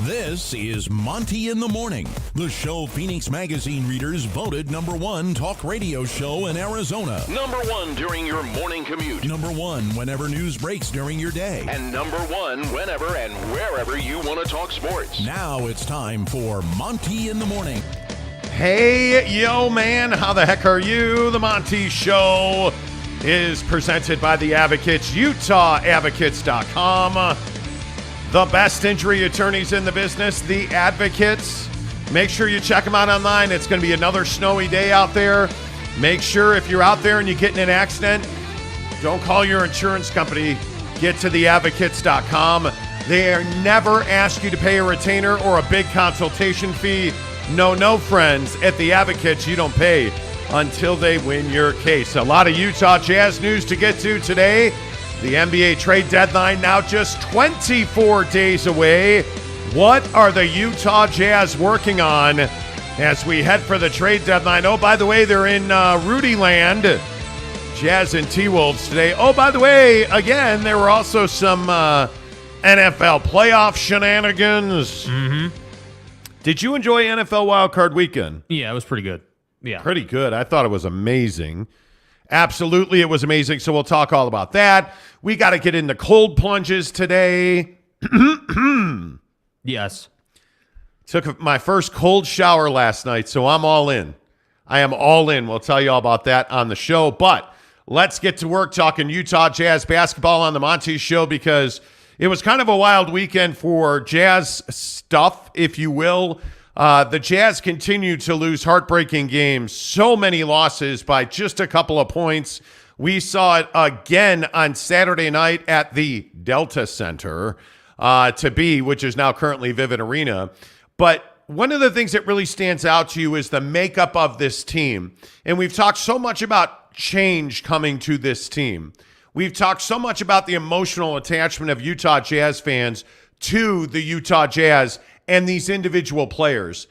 This is Monty in the Morning, the show Phoenix Magazine readers voted #1 talk radio show in Arizona. #1 during your morning commute. #1 whenever news breaks during your day. And #1 whenever and wherever you want to talk sports. Now it's time for Monty in the Morning. Hey, yo, man, how the heck are you? The Monty Show is presented by The Advocates, UtahAdvocates.com. The best injury attorneys in the business, The Advocates. Make sure you check them out online. It's going to be another snowy day out there. Make sure if you're out there and you get in an accident, don't call your insurance company. Get to theadvocates.com. They never ask you to pay a retainer or a big consultation fee. No, friends. At The Advocates, you don't pay until they win your case. A lot of Utah Jazz news to get to today. The NBA trade deadline now just 24 days away. What are the Utah Jazz working on as we head for the trade deadline? Oh, by the way, they're in Rudy Land, Jazz and T-Wolves today. Oh, by the way, again, there were also some NFL playoff shenanigans. Mm-hmm. Did you enjoy NFL Wildcard Weekend? Yeah, it was pretty good. Yeah. Pretty good. I thought it was amazing. Absolutely, it was amazing. So we'll talk all about that. We got to get into cold plunges today. Yes. Took my first cold shower last night, so I'm all in. I am all in. We'll tell you all about that on the show. But let's get to work talking Utah Jazz basketball on the Monty Show, because it was kind of a wild weekend for Jazz stuff, if you will. The Jazz continue to lose heartbreaking games. So many losses by just a couple of points. We saw it again on Saturday night at the Delta Center, which is now currently Vivint Arena. But one of the things that really stands out to you is the makeup of this team. And we've talked so much about change coming to this team. We've talked so much about the emotional attachment of Utah Jazz fans to the Utah Jazz and these individual players.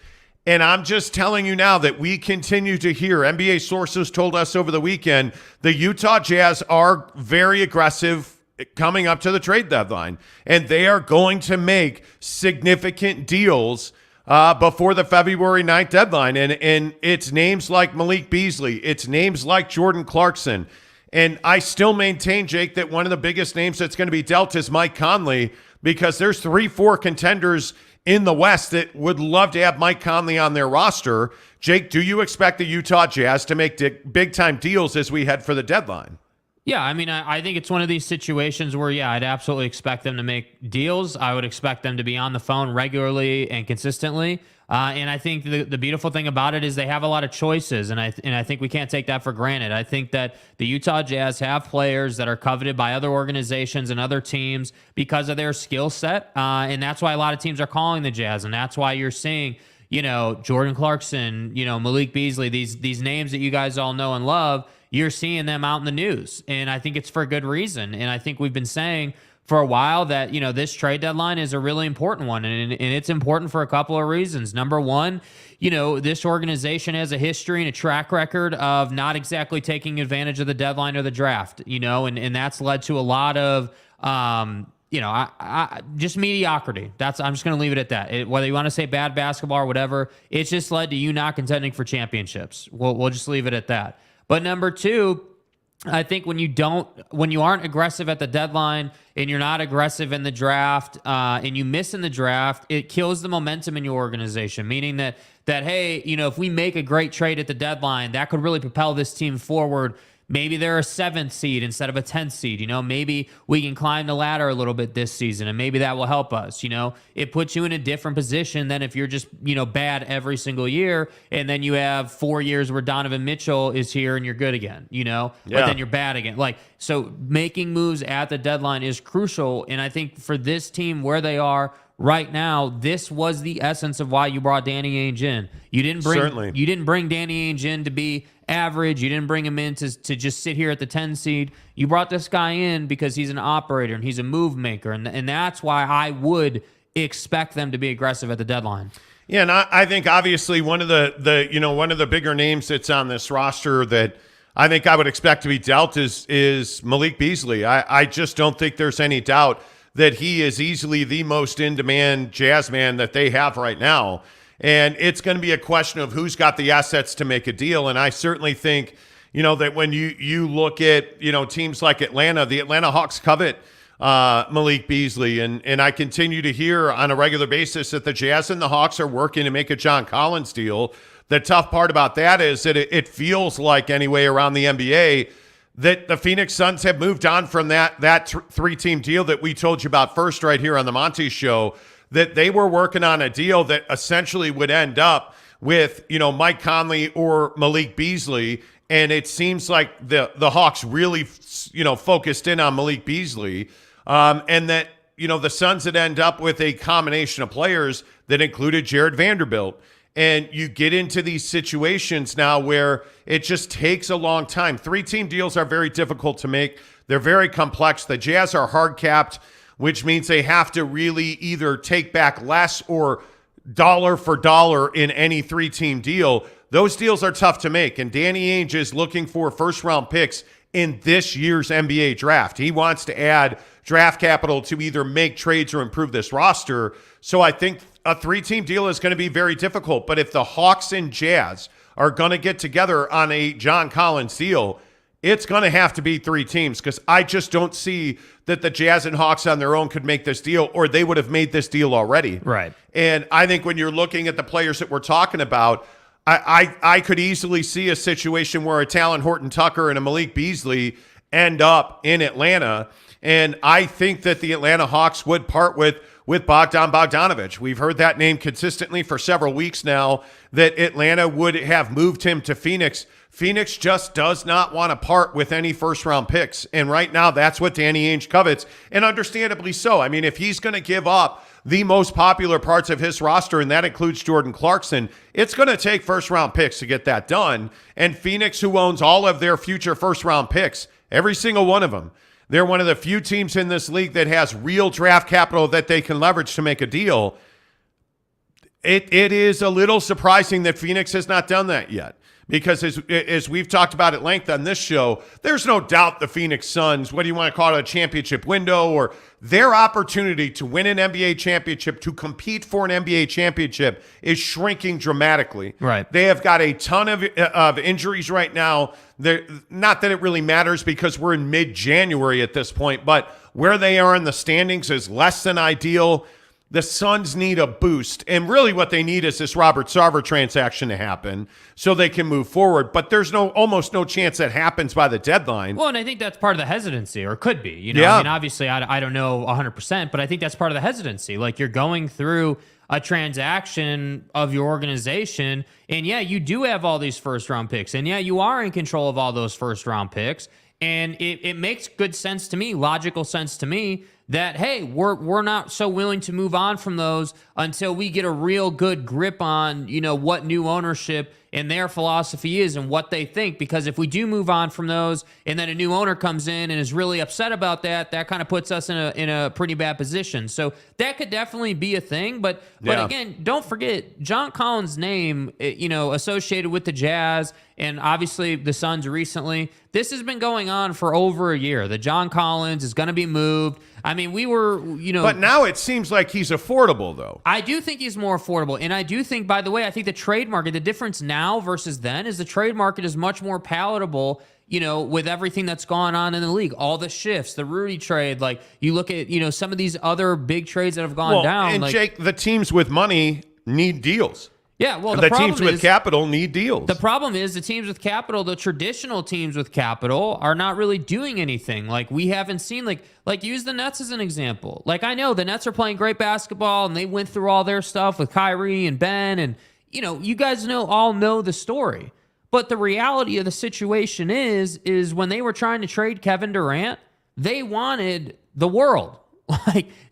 And I'm just telling you now that we continue to hear, NBA sources told us over the weekend, the Utah Jazz are very aggressive coming up to the trade deadline. And they are going to make significant deals before the February 9th deadline. And it's names like Malik Beasley. It's names like Jordan Clarkson. And I still maintain, Jake, that one of the biggest names that's going to be dealt is Mike Conley, because there's 3-4 contenders in the West that would love to have Mike Conley on their roster. Jake, do you expect the Utah Jazz to make big-time deals as we head for the deadline? Yeah, I mean, I think it's one of these situations where, yeah, I'd absolutely expect them to make deals. I would expect them to be on the phone regularly and consistently. And I think the beautiful thing about it is they have a lot of choices, and I think we can't take that for granted. I think that the Utah Jazz have players that are coveted by other organizations and other teams because of their skill set, and that's why a lot of teams are calling the Jazz, and that's why you're seeing, Jordan Clarkson, Malik Beasley, these names that you guys all know and love. You're seeing them out in the news, and I think it's for good reason. And I think we've been saying for a while that, this trade deadline is a really important one, and it's important for a couple of reasons. Number one, this organization has a history and a track record of not exactly taking advantage of the deadline or the draft, and that's led to a lot of, just mediocrity. I'm just going to leave it at that. Whether you want to say bad basketball or whatever, it's just led to you not contending for championships. We'll just leave it at that. But number two, I think when you aren't aggressive at the deadline and you're not aggressive in the draft, and you miss in the draft, it kills the momentum in your organization. Meaning that hey, if we make a great trade at the deadline, that could really propel this team forward. Maybe they're a 7th seed instead of a 10th seed. Maybe we can climb the ladder a little bit this season, and maybe that will help us. It puts you in a different position than if you're just, bad every single year, and then you have 4 years where Donovan Mitchell is here and you're good again, but then you're bad again. So making moves at the deadline is crucial, and I think for this team where they are right now, this was the essence of why you brought Danny Ainge in. You didn't bring Danny Ainge in to be average. You didn't bring him in to just sit here at the 10 seed. You brought this guy in because he's an operator and he's a move maker, and that's why I would expect them to be aggressive at the deadline. Yeah, and I think obviously one of the bigger names that's on this roster that I think I would expect to be dealt is Malik Beasley. I just don't think there's any doubt that he is easily the most in-demand Jazz man that they have right now. And it's going to be a question of who's got the assets to make a deal. And I certainly think, that when you look at, teams like Atlanta, the Atlanta Hawks covet Malik Beasley. And I continue to hear on a regular basis that the Jazz and the Hawks are working to make a John Collins deal. The tough part about that is that it feels like, anyway, around the NBA, that the Phoenix Suns have moved on from that three-team deal that we told you about first right here on the Monty Show, that they were working on a deal that essentially would end up with, Mike Conley or Malik Beasley. And it seems like the Hawks really, focused in on Malik Beasley. And that, the Suns would end up with a combination of players that included Jared Vanderbilt. And you get into these situations now where it just takes a long time. Three-team deals are very difficult to make. They're very complex. The Jazz are hard-capped, which means they have to really either take back less or dollar for dollar in any three-team deal. Those deals are tough to make. And Danny Ainge is looking for first-round picks in this year's NBA draft. He wants to add draft capital to either make trades or improve this roster. So I think a three-team deal is going to be very difficult. But if the Hawks and Jazz are going to get together on a John Collins deal, it's going to have to be three teams, because I just don't see that the Jazz and Hawks on their own could make this deal, or they would have made this deal already. Right. And I think when you're looking at the players that we're talking about, I could easily see a situation where a Talon Horton-Tucker and a Malik Beasley end up in Atlanta. And I think that the Atlanta Hawks would part with Bogdan Bogdanović. We've heard that name consistently for several weeks now, that Atlanta would have moved him to Phoenix. Phoenix just does not want to part with any first-round picks. And right now, that's what Danny Ainge covets, and understandably so. I mean, if he's going to give up the most popular parts of his roster, and that includes Jordan Clarkson, it's going to take first-round picks to get that done. And Phoenix, who owns all of their future first-round picks, every single one of them, they're one of the few teams in this league that has real draft capital that they can leverage to make a deal. It is a little surprising that Phoenix has not done that yet, because as we've talked about at length on this show, there's no doubt the Phoenix Suns, what do you want to call it, a championship window, or their opportunity to win an NBA championship, to compete for an NBA championship, is shrinking dramatically. Right. They have got a ton of injuries right now. Not that it really matters, because we're in mid-January at this point, but where they are in the standings is less than ideal. The Suns need a boost, and really what they need is this Robert Sarver transaction to happen so they can move forward. But there's almost no chance that happens by the deadline. Well, and I think that's part of the hesitancy, or could be. Yeah. I mean, obviously, I don't know 100%, but I think that's part of the hesitancy. Like, you're going through a transaction of your organization, and yeah, you do have all these first-round picks, and yeah, you are in control of all those first-round picks, and it makes good sense to me, logical sense to me, that, hey, we're not so willing to move on from those until we get a real good grip on, what new ownership and their philosophy is and what they think. Because if we do move on from those, and then a new owner comes in and is really upset about that kind of puts us in a pretty bad position. So that could definitely be a thing. But again, don't forget John Collins' name, associated with the Jazz and obviously the Suns recently. This has been going on for over a year. The John Collins is going to be moved. I mean, we were, But now it seems like he's affordable, though. I do think he's more affordable. And I do think, by the way, I think the trade market, the difference now versus then is the trade market is much more palatable, with everything that's gone on in the league. All the shifts, the Rudy trade, like you look at, some of these other big trades that have gone down. And Jake, the teams with money need deals. Yeah, well, the teams with capital need deals. The problem is the teams with capital, the traditional teams with capital, are not really doing anything. Like, we haven't seen, like use the Nets as an example. Like, I know the Nets are playing great basketball, and they went through all their stuff with Kyrie and Ben, and, you guys all know the story. But the reality of the situation is when they were trying to trade Kevin Durant, they wanted the world.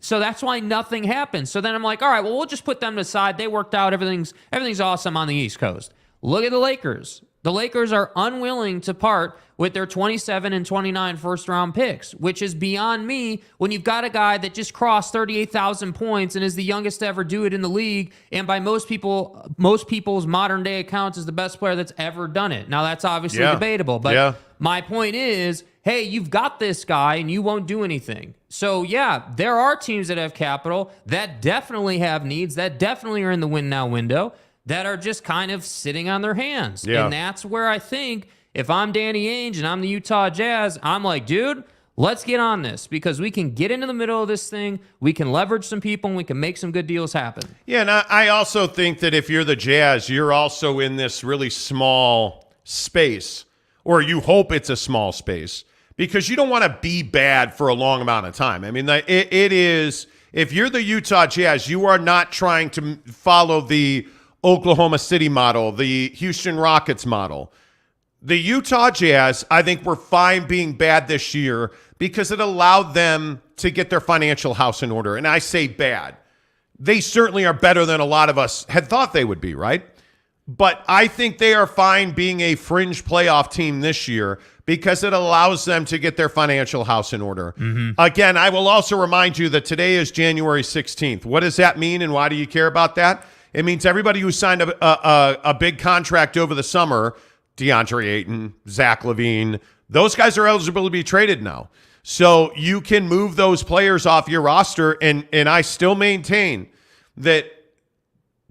So that's why nothing happened. So then I'm like, all right, well, we'll just put them aside. They worked out. Everything's awesome on the East Coast. Look at the Lakers. The Lakers are unwilling to part with their 27 and 29 first-round picks, which is beyond me when you've got a guy that just crossed 38,000 points and is the youngest to ever do it in the league, and by most people's modern-day accounts is the best player that's ever done it. Now, that's obviously debatable, but my point is hey, you've got this guy and you won't do anything. So, yeah, there are teams that have capital that definitely have needs, that definitely are in the win now window, that are just kind of sitting on their hands. Yeah. And that's where I think if I'm Danny Ainge and I'm the Utah Jazz, I'm like, dude, let's get on this because we can get into the middle of this thing. We can leverage some people and we can make some good deals happen. Yeah, and I also think that if you're the Jazz, you're also in this really small space, or you hope it's a small space, because you don't want to be bad for a long amount of time. I mean, it is, if you're the Utah Jazz, you are not trying to follow the Oklahoma City model, the Houston Rockets model. The Utah Jazz, I think, were fine being bad this year because it allowed them to get their financial house in order. And I say bad. They certainly are better than a lot of us had thought they would be, right? But I think they are fine being a fringe playoff team this year because it allows them to get their financial house in order. Again, I will also remind you that today is January 16th. What does that mean and why do you care about that? It means everybody who signed a big contract over the summer, Deandre Ayton, Zach LaVine, those guys are eligible to be traded now. So you can move those players off your roster, and I still maintain that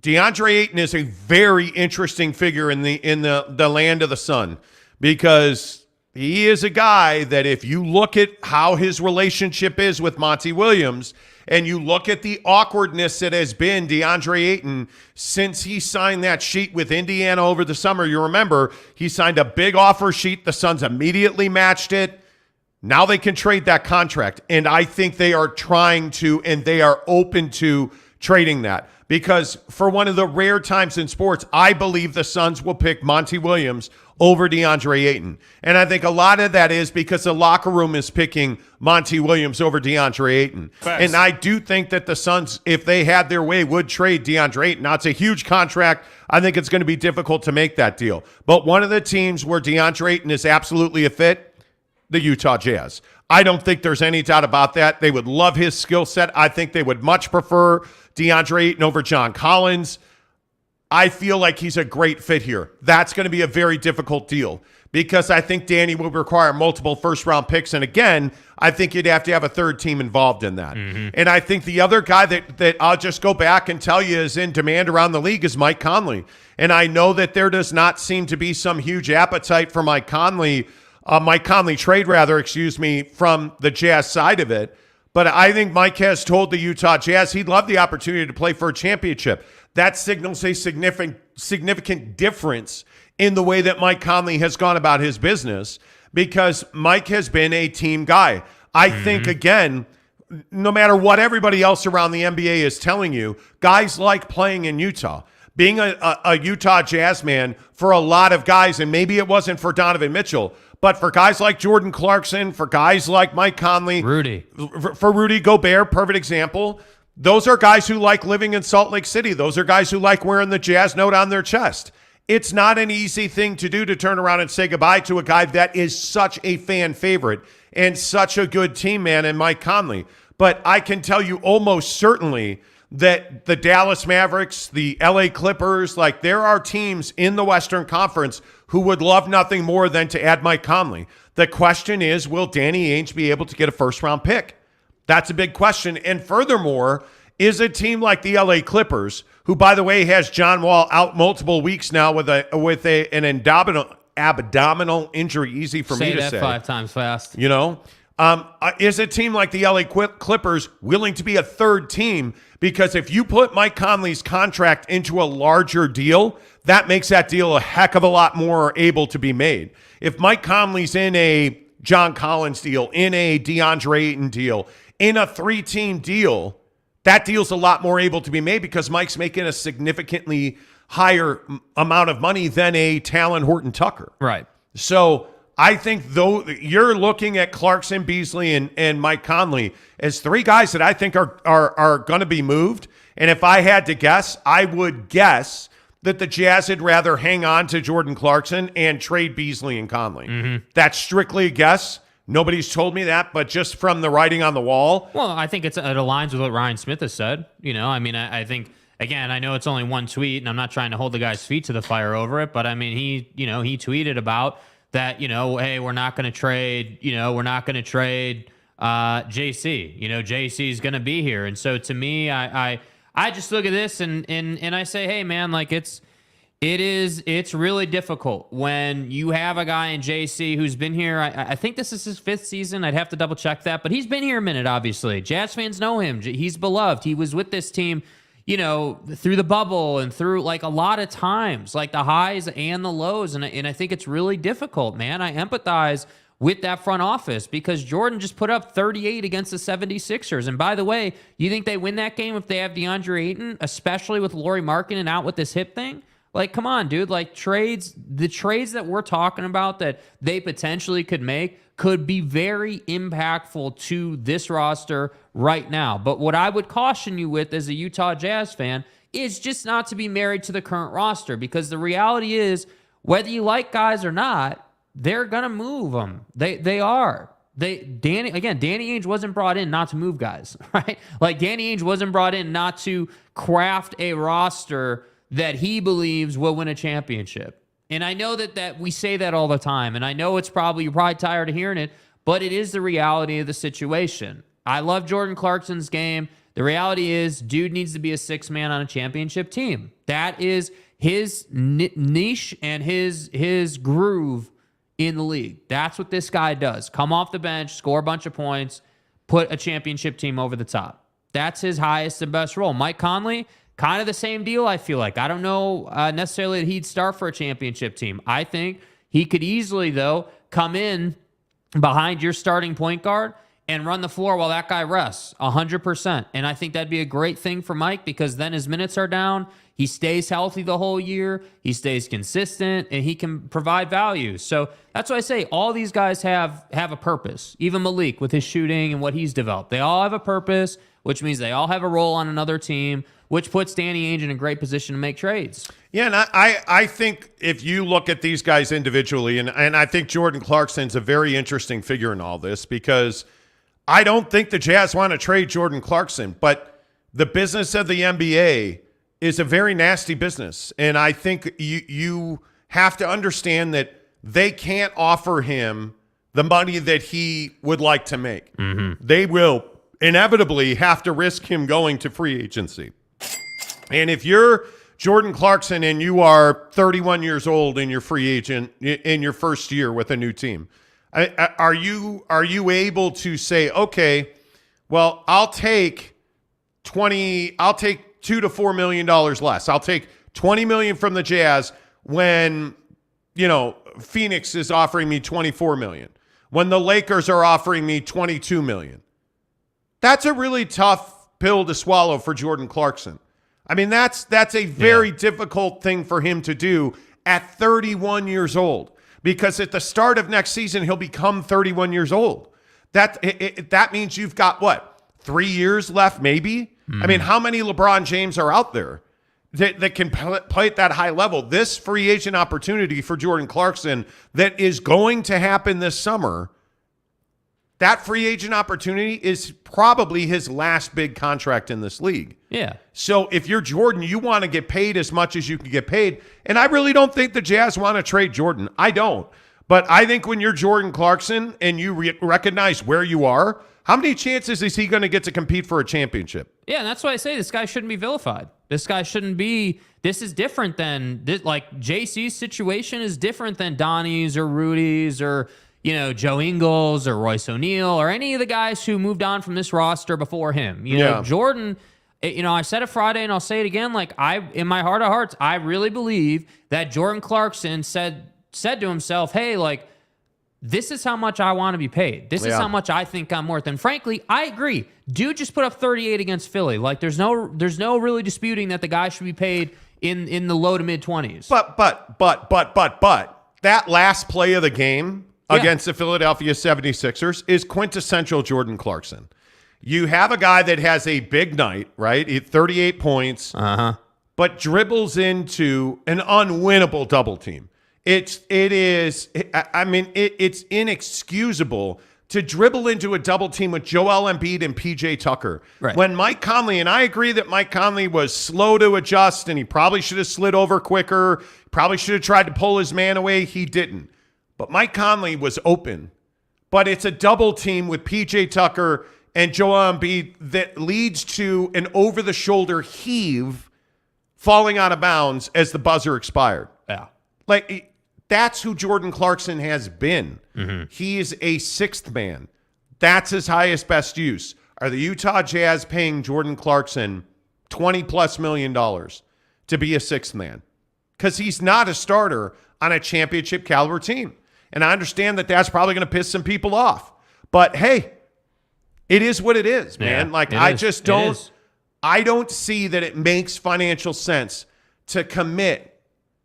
Deandre Ayton is a very interesting figure in the land of the sun, because he is a guy that if you look at how his relationship is with Monty Williams and you look at the awkwardness that has been Deandre Ayton since he signed that sheet with Indiana over the summer, you remember he signed a big offer sheet. The Suns immediately matched it. Now they can trade that contract. And I think they are trying to, and they are open to trading that. Because for one of the rare times in sports, I believe the Suns will pick Monty Williams over DeAndre Ayton. And I think a lot of that is because the locker room is picking Monty Williams over DeAndre Ayton. Facts. And I do think that the Suns, if they had their way, would trade DeAndre Ayton. Now, it's a huge contract. I think it's going to be difficult to make that deal. But one of the teams where DeAndre Ayton is absolutely a fit, the Utah Jazz. I don't think there's any doubt about that. They would love his skill set. I think they would much prefer DeAndre Ayton over John Collins. I feel like he's a great fit here. That's going to be a very difficult deal because I think Danny will require multiple first-round picks. And again, I think you'd have to have a third team involved in that. And I think the other guy that I'll just go back and tell you is in demand around the league is Mike Conley. And I know that there does not seem to be some huge appetite for Mike Conley trade, from the Jazz side of it. But I think Mike has told the Utah Jazz he'd love the opportunity to play for a championship. That signals a significant difference in the way that Mike Conley has gone about his business, because Mike has been a team guy. I think, again, no matter what everybody else around the NBA is telling you, guys like playing in Utah. Being a Utah Jazz man for a lot of guys, and maybe it wasn't for Donovan Mitchell, but for guys like Jordan Clarkson, for guys like Mike Conley, for Rudy Gobert, perfect example. Those are guys who like living in Salt Lake City. Those are guys who like wearing the Jazz note on their chest. It's not an easy thing to do to turn around and say goodbye to a guy that is such a fan favorite and such a good team man in Mike Conley. But I can tell you almost certainly that the Dallas Mavericks, the LA Clippers, like there are teams in the Western Conference who would love nothing more than to add Mike Conley. The question is, will Danny Ainge be able to get a first-round pick? That's a big question. And furthermore, is a team like the LA Clippers, who, by the way, has John Wall out multiple weeks now with an abdominal injury, easy for me to say. Say that 5 times fast. You know? Is a team like the LA Clippers willing to be a third team? Because if you put Mike Conley's contract into a larger deal, that makes that deal a heck of a lot more able to be made. If Mike Conley's in a John Collins deal, in a DeAndre Ayton deal, in a 3-team deal, that deal's a lot more able to be made because Mike's making a significantly higher amount of money than a Talon Horton Tucker. Right. So I think though you're looking at Clarkson, Beasley, and Mike Conley as 3 guys that I think are going to be moved. And if I had to guess, I would guess that the Jazz would rather hang on to Jordan Clarkson and trade Beasley and Conley. That's strictly a guess. Nobody's told me that, but just from the writing on the wall. Well, I think it aligns with what Ryan Smith has said. You know, I mean, I think, again, I know it's only one tweet, and I'm not trying to hold the guy's feet to the fire over it, but I mean, he tweeted about that, hey, we're not going to trade, JC. JC is going to be here. And so to me, I just look at this and I say, hey, man, like it's really difficult when you have a guy in JC who's been here. I think this is his 5th season. I'd have to double check that, but he's been here a minute, obviously. Jazz fans know him. He's beloved. He was with this team, through the bubble and through like a lot of times, like the highs and the lows. And I think it's really difficult, man. I empathize with that front office because Jordan just put up 38 against the 76ers. And by the way, you think they win that game if they have DeAndre Ayton, especially with Lauri Markkanen out with this hip thing? Like, come on, dude. Like, the trades that we're talking about that they potentially could make could be very impactful to this roster right now. But what I would caution you with as a Utah Jazz fan is just not to be married to the current roster, because the reality is, whether you like guys or not, they're going to move them. They are. Danny Ainge wasn't brought in not to move guys, right? Like, Danny Ainge wasn't brought in not to craft a roster that he believes will win a championship. And I know that we say that all the time, and I know you're probably tired of hearing it, but it is the reality of the situation. I love Jordan Clarkson's game. The reality is, dude needs to be a 6th man on a championship team. That is his niche and his groove in the league. That's what this guy does. Come off the bench, score a bunch of points, put a championship team over the top. That's his highest and best role. Mike Conley, kind of the same deal, I feel like. I don't know necessarily that he'd start for a championship team. I think he could easily, though, come in behind your starting point guard and run the floor while that guy rests 100%. And I think that'd be a great thing for Mike, because then his minutes are down. He stays healthy the whole year. He stays consistent, and he can provide value. So that's why I say all these guys have a purpose. Even Malik with his shooting and what he's developed. They all have a purpose, which means they all have a role on another team, which puts Danny Ainge in a great position to make trades. Yeah, and I think if you look at these guys individually, and I think Jordan Clarkson's a very interesting figure in all this, because I don't think the Jazz want to trade Jordan Clarkson, but the business of the NBA is a very nasty business. And I think you have to understand that they can't offer him the money that he would like to make. Mm-hmm. They will inevitably have to risk him going to free agency. And if you're Jordan Clarkson and you are 31 years old and you're free agent in your first year with a new team, are you able to say, okay, well, I'll take $2 to $4 million less. I'll take $20 million from the Jazz when, Phoenix is offering me $24 million, when the Lakers are offering me $22 million. That's a really tough pill to swallow for Jordan Clarkson. I mean, that's a very difficult thing for him to do at 31 years old, because at the start of next season, he'll become 31 years old. That means you've got, 3 years left, maybe? I mean, how many LeBron James are out there that can play at that high level? This free agent opportunity for Jordan Clarkson that is going to happen this summer, that free agent opportunity is probably his last big contract in this league. Yeah. So if you're Jordan, you want to get paid as much as you can get paid. And I really don't think the Jazz want to trade Jordan. I don't. But I think when you're Jordan Clarkson and you recognize where you are, how many chances is he going to get to compete for a championship? Yeah, and that's why I say this guy shouldn't be vilified. This guy shouldn't be. This is different than JC's situation is different than Donnie's or Rudy's or Joe Ingles or Royce O'Neal or any of the guys who moved on from this roster before him. Jordan. I said it Friday and I'll say it again. In my heart of hearts, I really believe that Jordan Clarkson said to himself, "Hey, this is how much I want to be paid. This is how much I think I'm worth." And frankly, I agree. Dude just put up 38 against Philly. There's no really disputing that the guy should be paid in the low to mid 20s. But that last play of the game against the Philadelphia 76ers is quintessential Jordan Clarkson. You have a guy that has a big night, right? 38 points, but dribbles into an unwinnable double team. It's inexcusable to dribble into a double team with Joel Embiid and PJ Tucker. Right. When Mike Conley, and I agree that Mike Conley was slow to adjust and he probably should have slid over quicker, probably should have tried to pull his man away. He didn't. but Mike Conley was open. But it's a double team with P.J. Tucker and Joel Embiid that leads to an over-the-shoulder heave falling out of bounds as the buzzer expired. Yeah. Like, that's who Jordan Clarkson has been. Mm-hmm. He is a sixth man. That's his highest, best use. Are the Utah Jazz paying Jordan Clarkson $20+ million to be a sixth man? Because he's not a starter on a championship caliber team. And I understand that that's probably going to piss some people off. But, hey, it is what it is, man. Yeah, like, I don't see that it makes financial sense to commit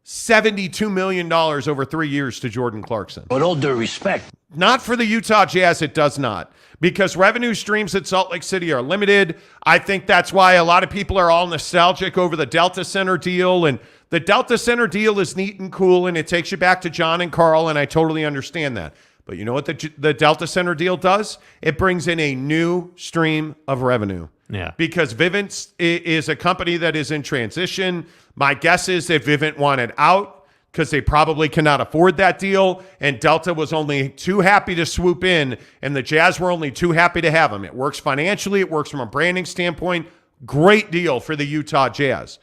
$72 million over 3 years to Jordan Clarkson. With all due respect. Not for the Utah Jazz, it does not. Because revenue streams at Salt Lake City are limited. I think that's why a lot of people are all nostalgic over the Delta Center deal. And the Delta Center deal is neat and cool, and it takes you back to John and Carl, and I totally understand that. But you know what the Delta Center deal does? It brings in a new stream of revenue. Yeah. Because Vivint is a company that is in transition. My guess is that Vivint wanted out because they probably cannot afford that deal, and Delta was only too happy to swoop in, and the Jazz were only too happy to have them. It works financially. It works from a branding standpoint. Great deal for the Utah Jazz.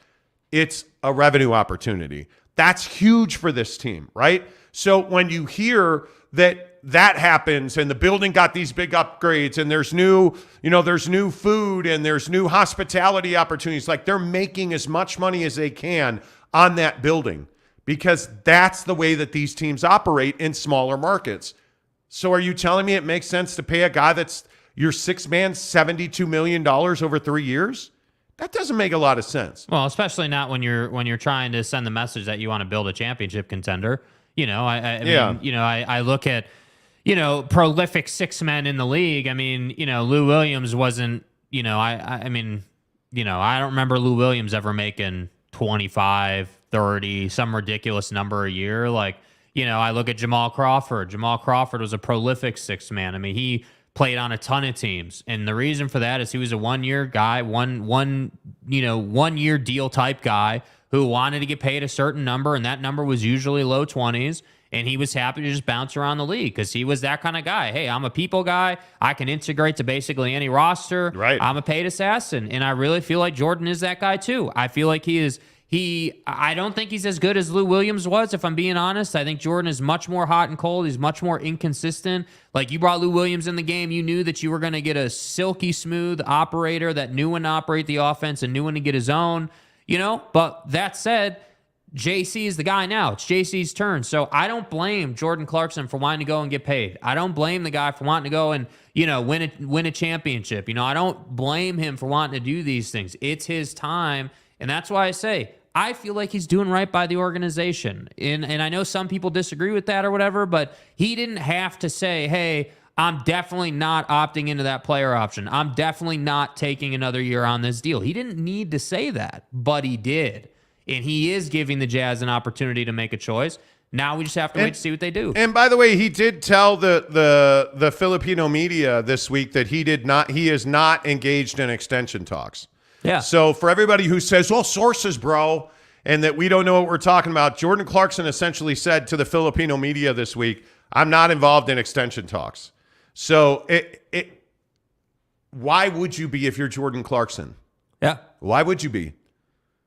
It's a revenue opportunity. That's huge for this team, right? So when you hear that happens and the building got these big upgrades and there's new food and there's new hospitality opportunities, like they're making as much money as they can on that building because that's the way that these teams operate in smaller markets. So are you telling me it makes sense to pay a guy that's your sixth man $72 million over 3 years? That doesn't make a lot of sense. Well, especially not when you're trying to send the message that you want to build a championship contender. You know, I mean, I look at, prolific six men in the league. I mean, Lou Williams wasn't, I don't remember Lou Williams ever making 25, 30, some ridiculous number a year. Like, I look at Jamal Crawford. Jamal Crawford was a prolific six man. I mean, he played on a ton of teams. And the reason for that is he was a one-year guy, one-year deal type guy who wanted to get paid a certain number, and that number was usually low 20s, and he was happy to just bounce around the league because he was that kind of guy. Hey, I'm a people guy. I can integrate to basically any roster. Right. I'm a paid assassin, and I really feel like Jordan is that guy too. I feel like I don't think he's as good as Lou Williams was, if I'm being honest. I think Jordan is much more hot and cold. He's much more inconsistent. Like, you brought Lou Williams in the game, you knew that you were going to get a silky smooth operator that knew when to operate the offense and knew when to get his own. But that said, JC is the guy now. It's JC's turn. So I don't blame Jordan Clarkson for wanting to go and get paid. I don't blame the guy for wanting to go and, win a championship. I don't blame him for wanting to do these things. It's his time. And that's why I say, I feel like he's doing right by the organization. And I know some people disagree with that or whatever, but he didn't have to say, hey, I'm definitely not opting into that player option. I'm definitely not taking another year on this deal. He didn't need to say that, but he did. And he is giving the Jazz an opportunity to make a choice. Now we just have to wait to see what they do. And by the way, he did tell the Filipino media this week that he is not engaged in extension talks. Yeah. So for everybody who says, well, sources, bro, and that we don't know what we're talking about, Jordan Clarkson essentially said to the Filipino media this week, I'm not involved in extension talks. So why would you be if you're Jordan Clarkson? Yeah. Why would you be?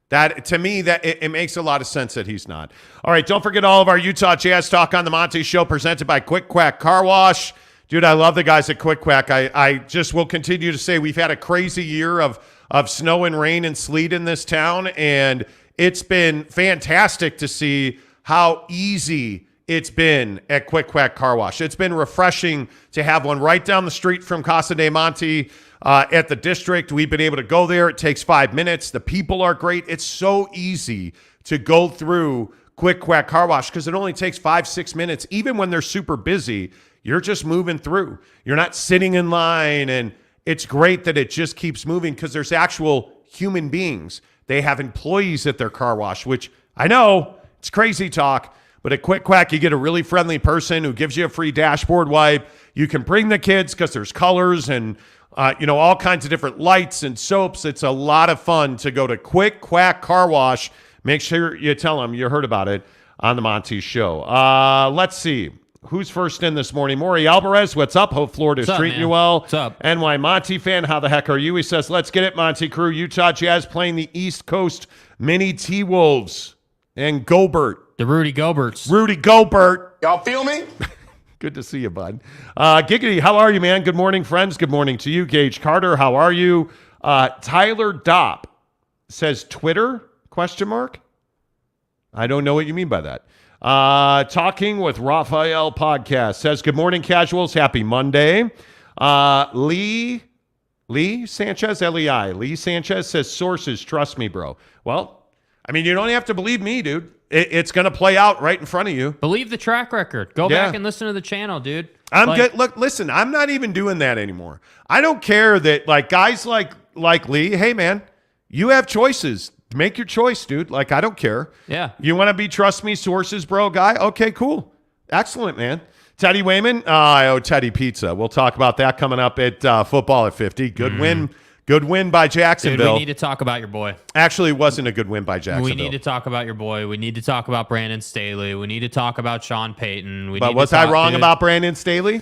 That, to me, that it makes a lot of sense that he's not. All right, don't forget all of our Utah Jazz talk on the Monty Show, presented by Quick Quack Car Wash. Dude, I love the guys at Quick Quack. I just will continue to say we've had a crazy year of snow and rain and sleet in this town, and it's been fantastic to see how easy it's been at Quick Quack Car Wash. It's been refreshing to have one right down the street from Casa de Monte at the district. We've been able to go there. It takes 5 minutes. The people are great. It's so easy to go through Quick Quack Car Wash because it only takes 5-6 minutes. Even when they're super busy, you're just moving through. You're not sitting in line, and it's great that it just keeps moving because there's actual human beings. They have employees at their car wash, which I know it's crazy talk, but at Quick Quack, you get a really friendly person who gives you a free dashboard wipe. You can bring the kids because there's colors and all kinds of different lights and soaps. It's a lot of fun to go to Quick Quack Car Wash. Make sure you tell them you heard about it on the Monty Show. Let's see. Who's first in this morning? Maury Alvarez, what's up? Hope Florida's treating you well. What's up? NY Monty fan, how the heck are you? He says, let's get it, Monty Crew. Utah Jazz playing the East Coast Mini T-Wolves and Gobert. The Rudy Goberts. Rudy Gobert. Y'all feel me? Good to see you, bud. Giggity, how are you, man? Good morning, friends. Good morning to you. Gage Carter, how are you? Tyler Dopp says Twitter, ? I don't know what you mean by that. Talking with Raphael podcast says, good morning, casuals. Happy Monday. Lee Sanchez, L-E-I. Lee Sanchez says, sources, trust me, bro. Well, I mean, you don't have to believe me, dude. It's going to play out right in front of you. Believe the track record. Go back and listen to the channel, dude. I'm good. Look, listen, I'm not even doing that anymore. I don't care that, like, guys like Lee, hey, man, you have choices. Make your choice, dude. Like, I don't care. Yeah. You want to be trust me sources, bro, guy? Okay, cool. Excellent, man. Teddy Wayman, I owe Teddy pizza. We'll talk about that coming up at Football at 50. Good win. Good win by Jacksonville. Dude, we need to talk about your boy. Actually, it wasn't a good win by Jacksonville. We need to talk about your boy. We need to talk about Brandon Staley. We need to talk about Sean Payton. But was I wrong about Brandon Staley?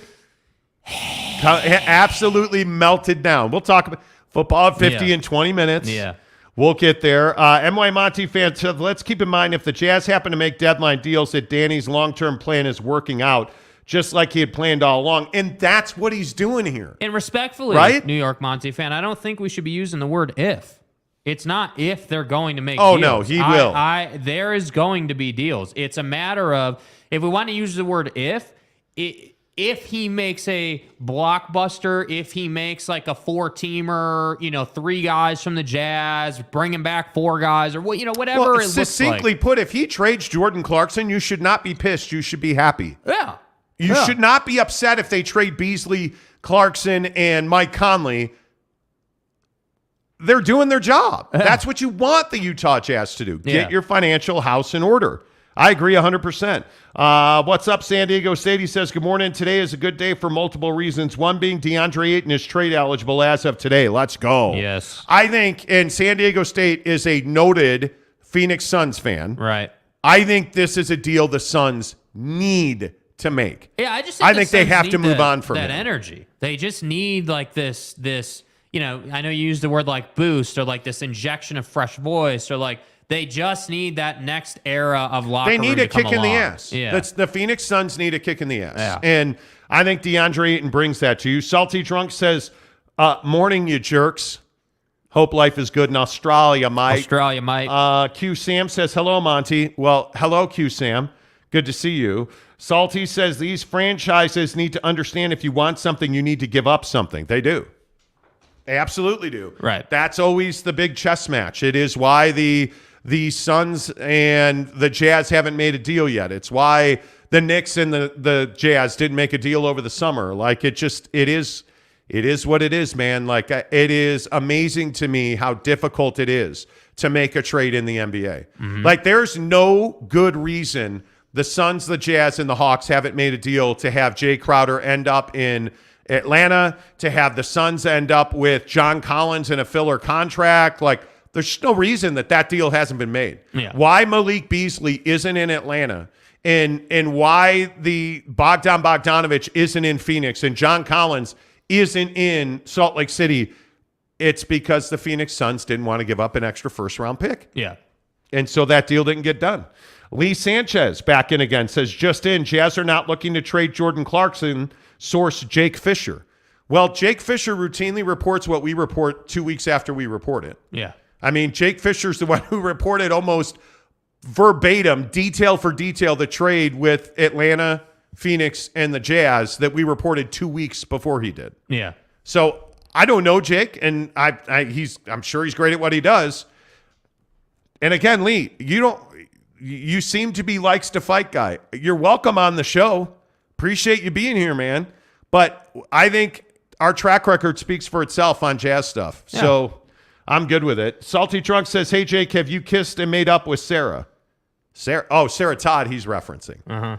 Absolutely melted down. We'll talk about Football at 50 in 20 minutes. Yeah. We'll get there. NY Monty fans, so let's keep in mind if the Jazz happen to make deadline deals that Danny's long-term plan is working out just like he had planned all along. And that's what he's doing here. And respectfully, right? New York Monty fan, I don't think we should be using the word if. It's not if they're going to make deals. Oh, no, he will. There is going to be deals. It's a matter of, if we want to use the word if he makes a blockbuster, if he makes like a 4-teamer, 3 guys from the Jazz, bringing back 4 guys, or whatever Well, it looks like. succinctly put, if he trades Jordan Clarkson, you should not be pissed. You should be happy. Yeah. You should not be upset if they trade Beasley, Clarkson, and Mike Conley. They're doing their job. Yeah. That's what you want the Utah Jazz to do. Yeah. Get your financial house in order. I agree 100%. What's up, San Diego State? He says, good morning. Today is a good day for multiple reasons. One being Deandre Ayton is trade eligible as of today. Let's go. Yes. I think, and San Diego State is a noted Phoenix Suns fan. Right. I think this is a deal the Suns need to make. Yeah, I think they have to move on from that him. energy. They just need like this, I know you use the word like boost or like this injection of fresh voice or like they just need that next era of locker room. They need a kick in the along. ass. Yeah. The Phoenix Suns need a kick in the ass. Yeah. And I think DeAndre Ayton brings that to you. Salty Drunk says, morning, you jerks. Hope life is good in Australia, Mike. Q Sam says, hello, Monty. Well, hello, Q Sam. Good to see you. Salty says, these franchises need to understand if you want something, you need to give up something. They do. They absolutely do. Right. That's always the big chess match. It is why the Suns and the Jazz haven't made a deal yet. It's why the Knicks and the Jazz didn't make a deal over the summer. Like, it is what it is, man. Like, it is amazing to me how difficult it is to make a trade in the NBA. Mm-hmm. Like, there's no good reason the Suns, the Jazz, and the Hawks haven't made a deal to have Jay Crowder end up in Atlanta, to have the Suns end up with John Collins in a filler contract. Like, there's no reason that deal hasn't been made. Yeah. Why Malik Beasley isn't in Atlanta and why the Bogdanovich isn't in Phoenix and John Collins isn't in Salt Lake City, it's because the Phoenix Suns didn't want to give up an extra first-round pick. Yeah. And so that deal didn't get done. Lee Sanchez back in again, says, just in, Jazz are not looking to trade Jordan Clarkson, source Jake Fisher. Well, Jake Fisher routinely reports what we report 2 weeks after we report it. Yeah. I mean, Jake Fisher's the one who reported almost verbatim, detail for detail, the trade with Atlanta, Phoenix, and the Jazz that we reported 2 weeks before he did. Yeah. So I don't know Jake, and I'm sure he's great at what he does. And again, Lee, you seem to be likes to fight guy. You're welcome on the show. Appreciate you being here, man. But I think our track record speaks for itself on Jazz stuff. Yeah. So I'm good with it. Salty Trunk says, hey, Jake, have you kissed and made up with Sarah? Sarah Todd he's referencing. Uh-huh.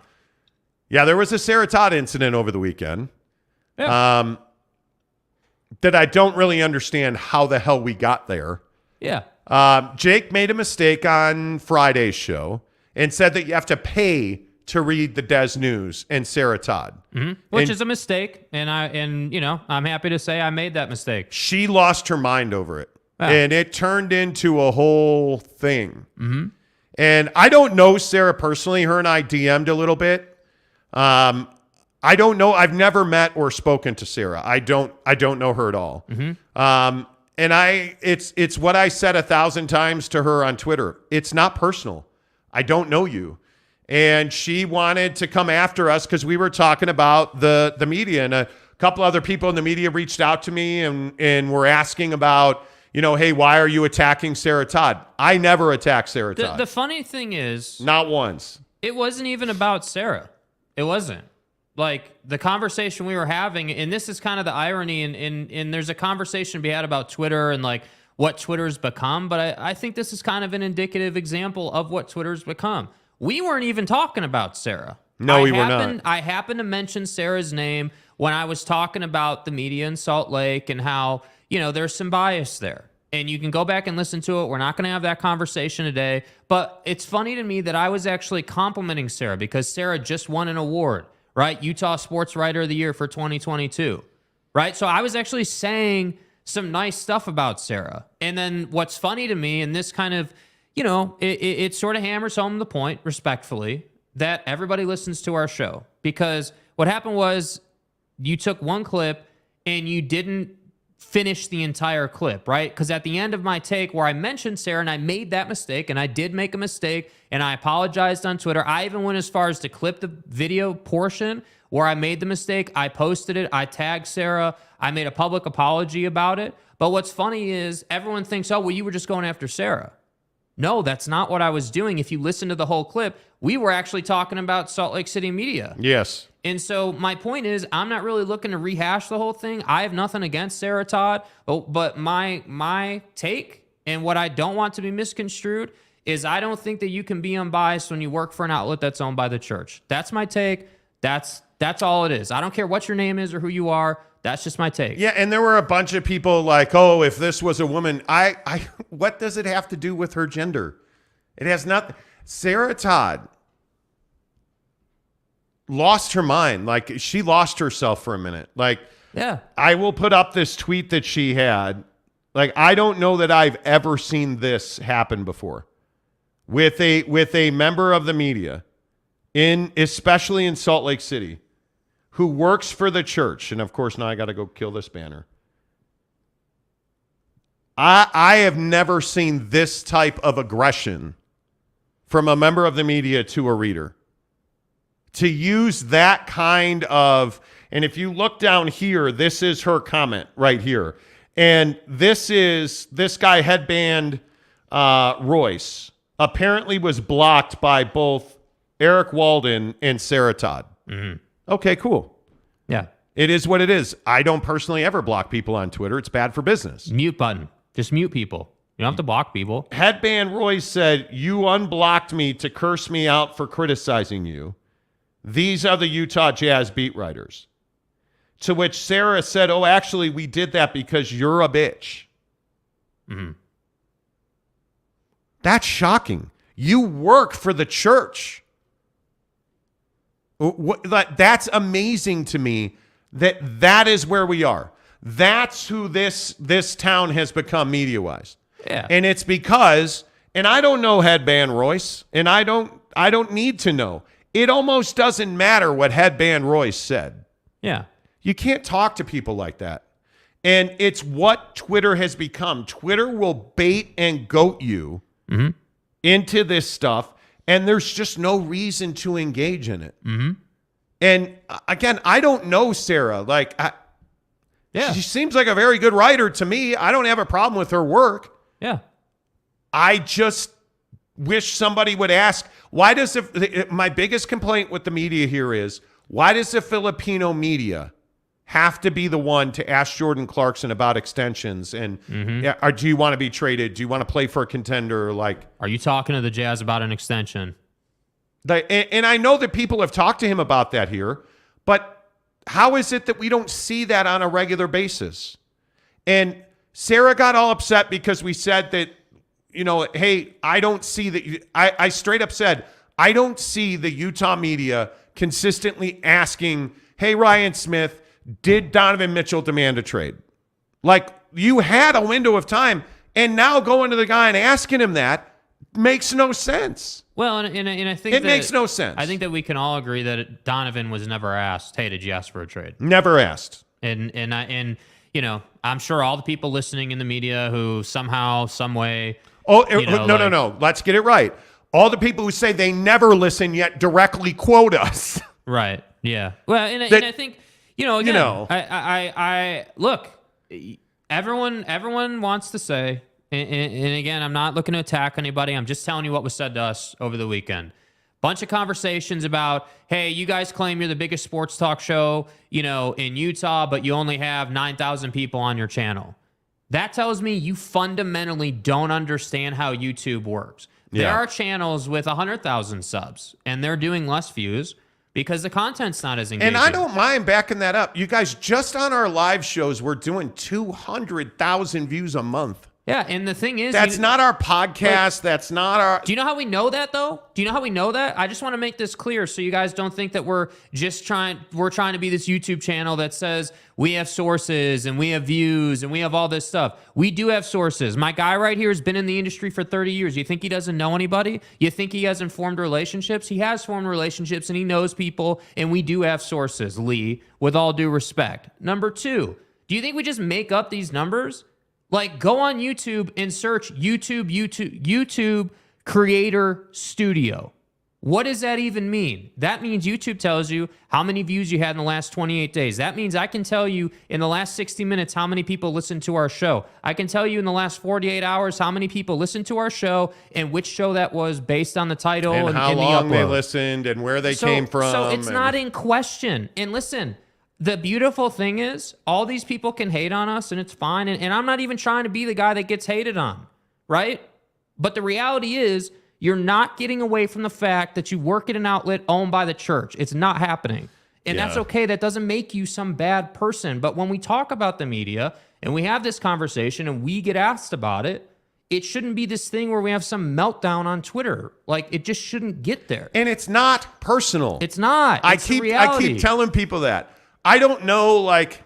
Yeah, there was a Sarah Todd incident over the weekend. Yeah. That I don't really understand how the hell we got there. Yeah. Jake made a mistake on Friday's show and said that you have to pay to read the Des News and Sarah Todd. Which is a mistake, and I'm happy to say I made that mistake. She lost her mind over it, Yeah. and it turned into a whole thing. And I don't know Sarah personally. Her and I DM'd a little bit. I don't know. I've never met or spoken to Sarah. I don't know her at all. And it's what I said 1,000 times to her on Twitter. It's not personal. I don't know you. And she wanted to come after us because we were talking about the media, and a couple other people in the media reached out to me and were asking about, hey, why are you attacking Sarah Todd? I never attacked Sarah Todd. The funny thing is, not once. It wasn't even about Sarah. It wasn't. Like, the conversation we were having, and this is kind of the irony, and there's a conversation to be had about Twitter and, like, what Twitter's become, but I think this is kind of an indicative example of what Twitter's become. We weren't even talking about Sarah. No, we were not. I happened to mention Sarah's name when I was talking about the media in Salt Lake and how, there's some bias there. And you can go back and listen to it. We're not going to have that conversation today. But it's funny to me that I was actually complimenting Sarah because Sarah just won an award, right? Utah Sports Writer of the Year for 2022, right? So I was actually saying some nice stuff about Sarah. And then what's funny to me, and this kind of, it sort of hammers home the point, respectfully, that everybody listens to our show. Because what happened was you took one clip and you didn't finish the entire clip, right? Because at the end of my take where I mentioned Sarah and I made that mistake, and I did make a mistake, and I apologized on Twitter. I even went as far as to clip the video portion where I made the mistake. I posted it. I tagged Sarah. I made a public apology about it. But what's funny is everyone thinks, oh, well, you were just going after Sarah. No, that's not what I was doing. If you listen to the whole clip, we were actually talking about Salt Lake City media. Yes. And so my point is, I'm not really looking to rehash the whole thing. I have nothing against Sarah Todd, but my take and what I don't want to be misconstrued is I don't think that you can be unbiased when you work for an outlet that's owned by the church. That's my take. That's all it is. I don't care what your name is or who you are. That's just my take. Yeah, and there were a bunch of people like, oh, if this was a woman, what does it have to do with her gender? It has nothing. Sarah Todd lost her mind. Like, she lost herself for a minute. Like, yeah. I will put up this tweet that she had. Like, I don't know that I've ever seen this happen before with a member of the media, especially in Salt Lake City, who works for the church. And of course, now I got to go kill this banner. I have never seen this type of aggression from a member of the media to a reader. To use that kind of, and if you look down here, this is her comment right here. And this guy, Headband Royce, apparently was blocked by both Eric Walden and Sarah Todd. Mm-hmm. Okay, cool. Yeah. It is what it is. I don't personally ever block people on Twitter. It's bad for business. Mute button. Just mute people. You don't have to block people. Headband Royce said, you unblocked me to curse me out for criticizing you. These are the Utah Jazz beat writers. To which Sarah said, oh, actually, we did that because you're a bitch. Mm-hmm. That's shocking. You work for the church. That's amazing to me that is where we are. That's who this town has become media-wise. Yeah. And it's because, and I don't know Headband Royce, and I don't need to know. It almost doesn't matter what Headband Royce said. Yeah. You can't talk to people like that. And it's what Twitter has become. Twitter will bait and goat you into this stuff, and there's just no reason to engage in it. Mm-hmm. And again, I don't know Sarah. Like, yeah, she seems like a very good writer to me. I don't have a problem with her work. Yeah. I just wish somebody would ask, why does my biggest complaint with the media here is, why does the Filipino media have to be the one to ask Jordan Clarkson about extensions? And do you want to be traded? Do you want to play for a contender? Like, are you talking to the Jazz about an extension? And I know that people have talked to him about that here, but how is it that we don't see that on a regular basis? And Sarah got all upset because we said that, hey, I don't see that. I straight up said, I don't see the Utah media consistently asking, hey, Ryan Smith, did Donovan Mitchell demand a trade? Like, you had a window of time, and now going to the guy and asking him that makes no sense. Well, and I think it makes no sense. I think that we can all agree that Donovan was never asked, hey, did you ask for a trade? Never asked. And you know, I'm sure all the people listening in the media who somehow, some way. No. Let's get it right. All the people who say they never listen yet directly quote us. Right. Yeah. Well, and I think, again, I look, everyone wants to say, and again, I'm not looking to attack anybody. I'm just telling you what was said to us over the weekend. Bunch of conversations about, hey, you guys claim you're the biggest sports talk show, in Utah, but you only have 9,000 people on your channel. That tells me you fundamentally don't understand how YouTube works. There are channels with 100,000 subs, and they're doing less views because the content's not as engaging. And I don't mind backing that up. You guys, just on our live shows, we're doing 200,000 views a month. Yeah, and the thing is... That's not our podcast. That's not our... Do you know how we know that, though? Do you know how we know that? I just want to make this clear so you guys don't think that we're trying to be this YouTube channel that says we have sources and we have views and we have all this stuff. We do have sources. My guy right here has been in the industry for 30 years. You think he doesn't know anybody? You think he hasn't formed relationships? He has formed relationships and he knows people, and we do have sources, Lee, with all due respect. Number two, do you think we just make up these numbers? Like, go on YouTube and search YouTube Creator Studio. What does that even mean? That means YouTube tells you how many views you had in the last 28 days. That means I can tell you in the last 60 minutes how many people listened to our show. I can tell you in the last 48 hours how many people listened to our show and which show that was based on the title and how the long upload. they listened and where they came from. So it's not in question. And listen, the beautiful thing is, all these people can hate on us, and it's fine. And I'm not even trying to be the guy that gets hated on, right? But the reality is, you're not getting away from the fact that you work at an outlet owned by the church. It's not happening. And that's okay. That doesn't make you some bad person. But when we talk about the media, and we have this conversation, and we get asked about it, it shouldn't be this thing where we have some meltdown on Twitter. Like, it just shouldn't get there. And it's not personal. It's not. It's I keep telling people that. I don't know, like,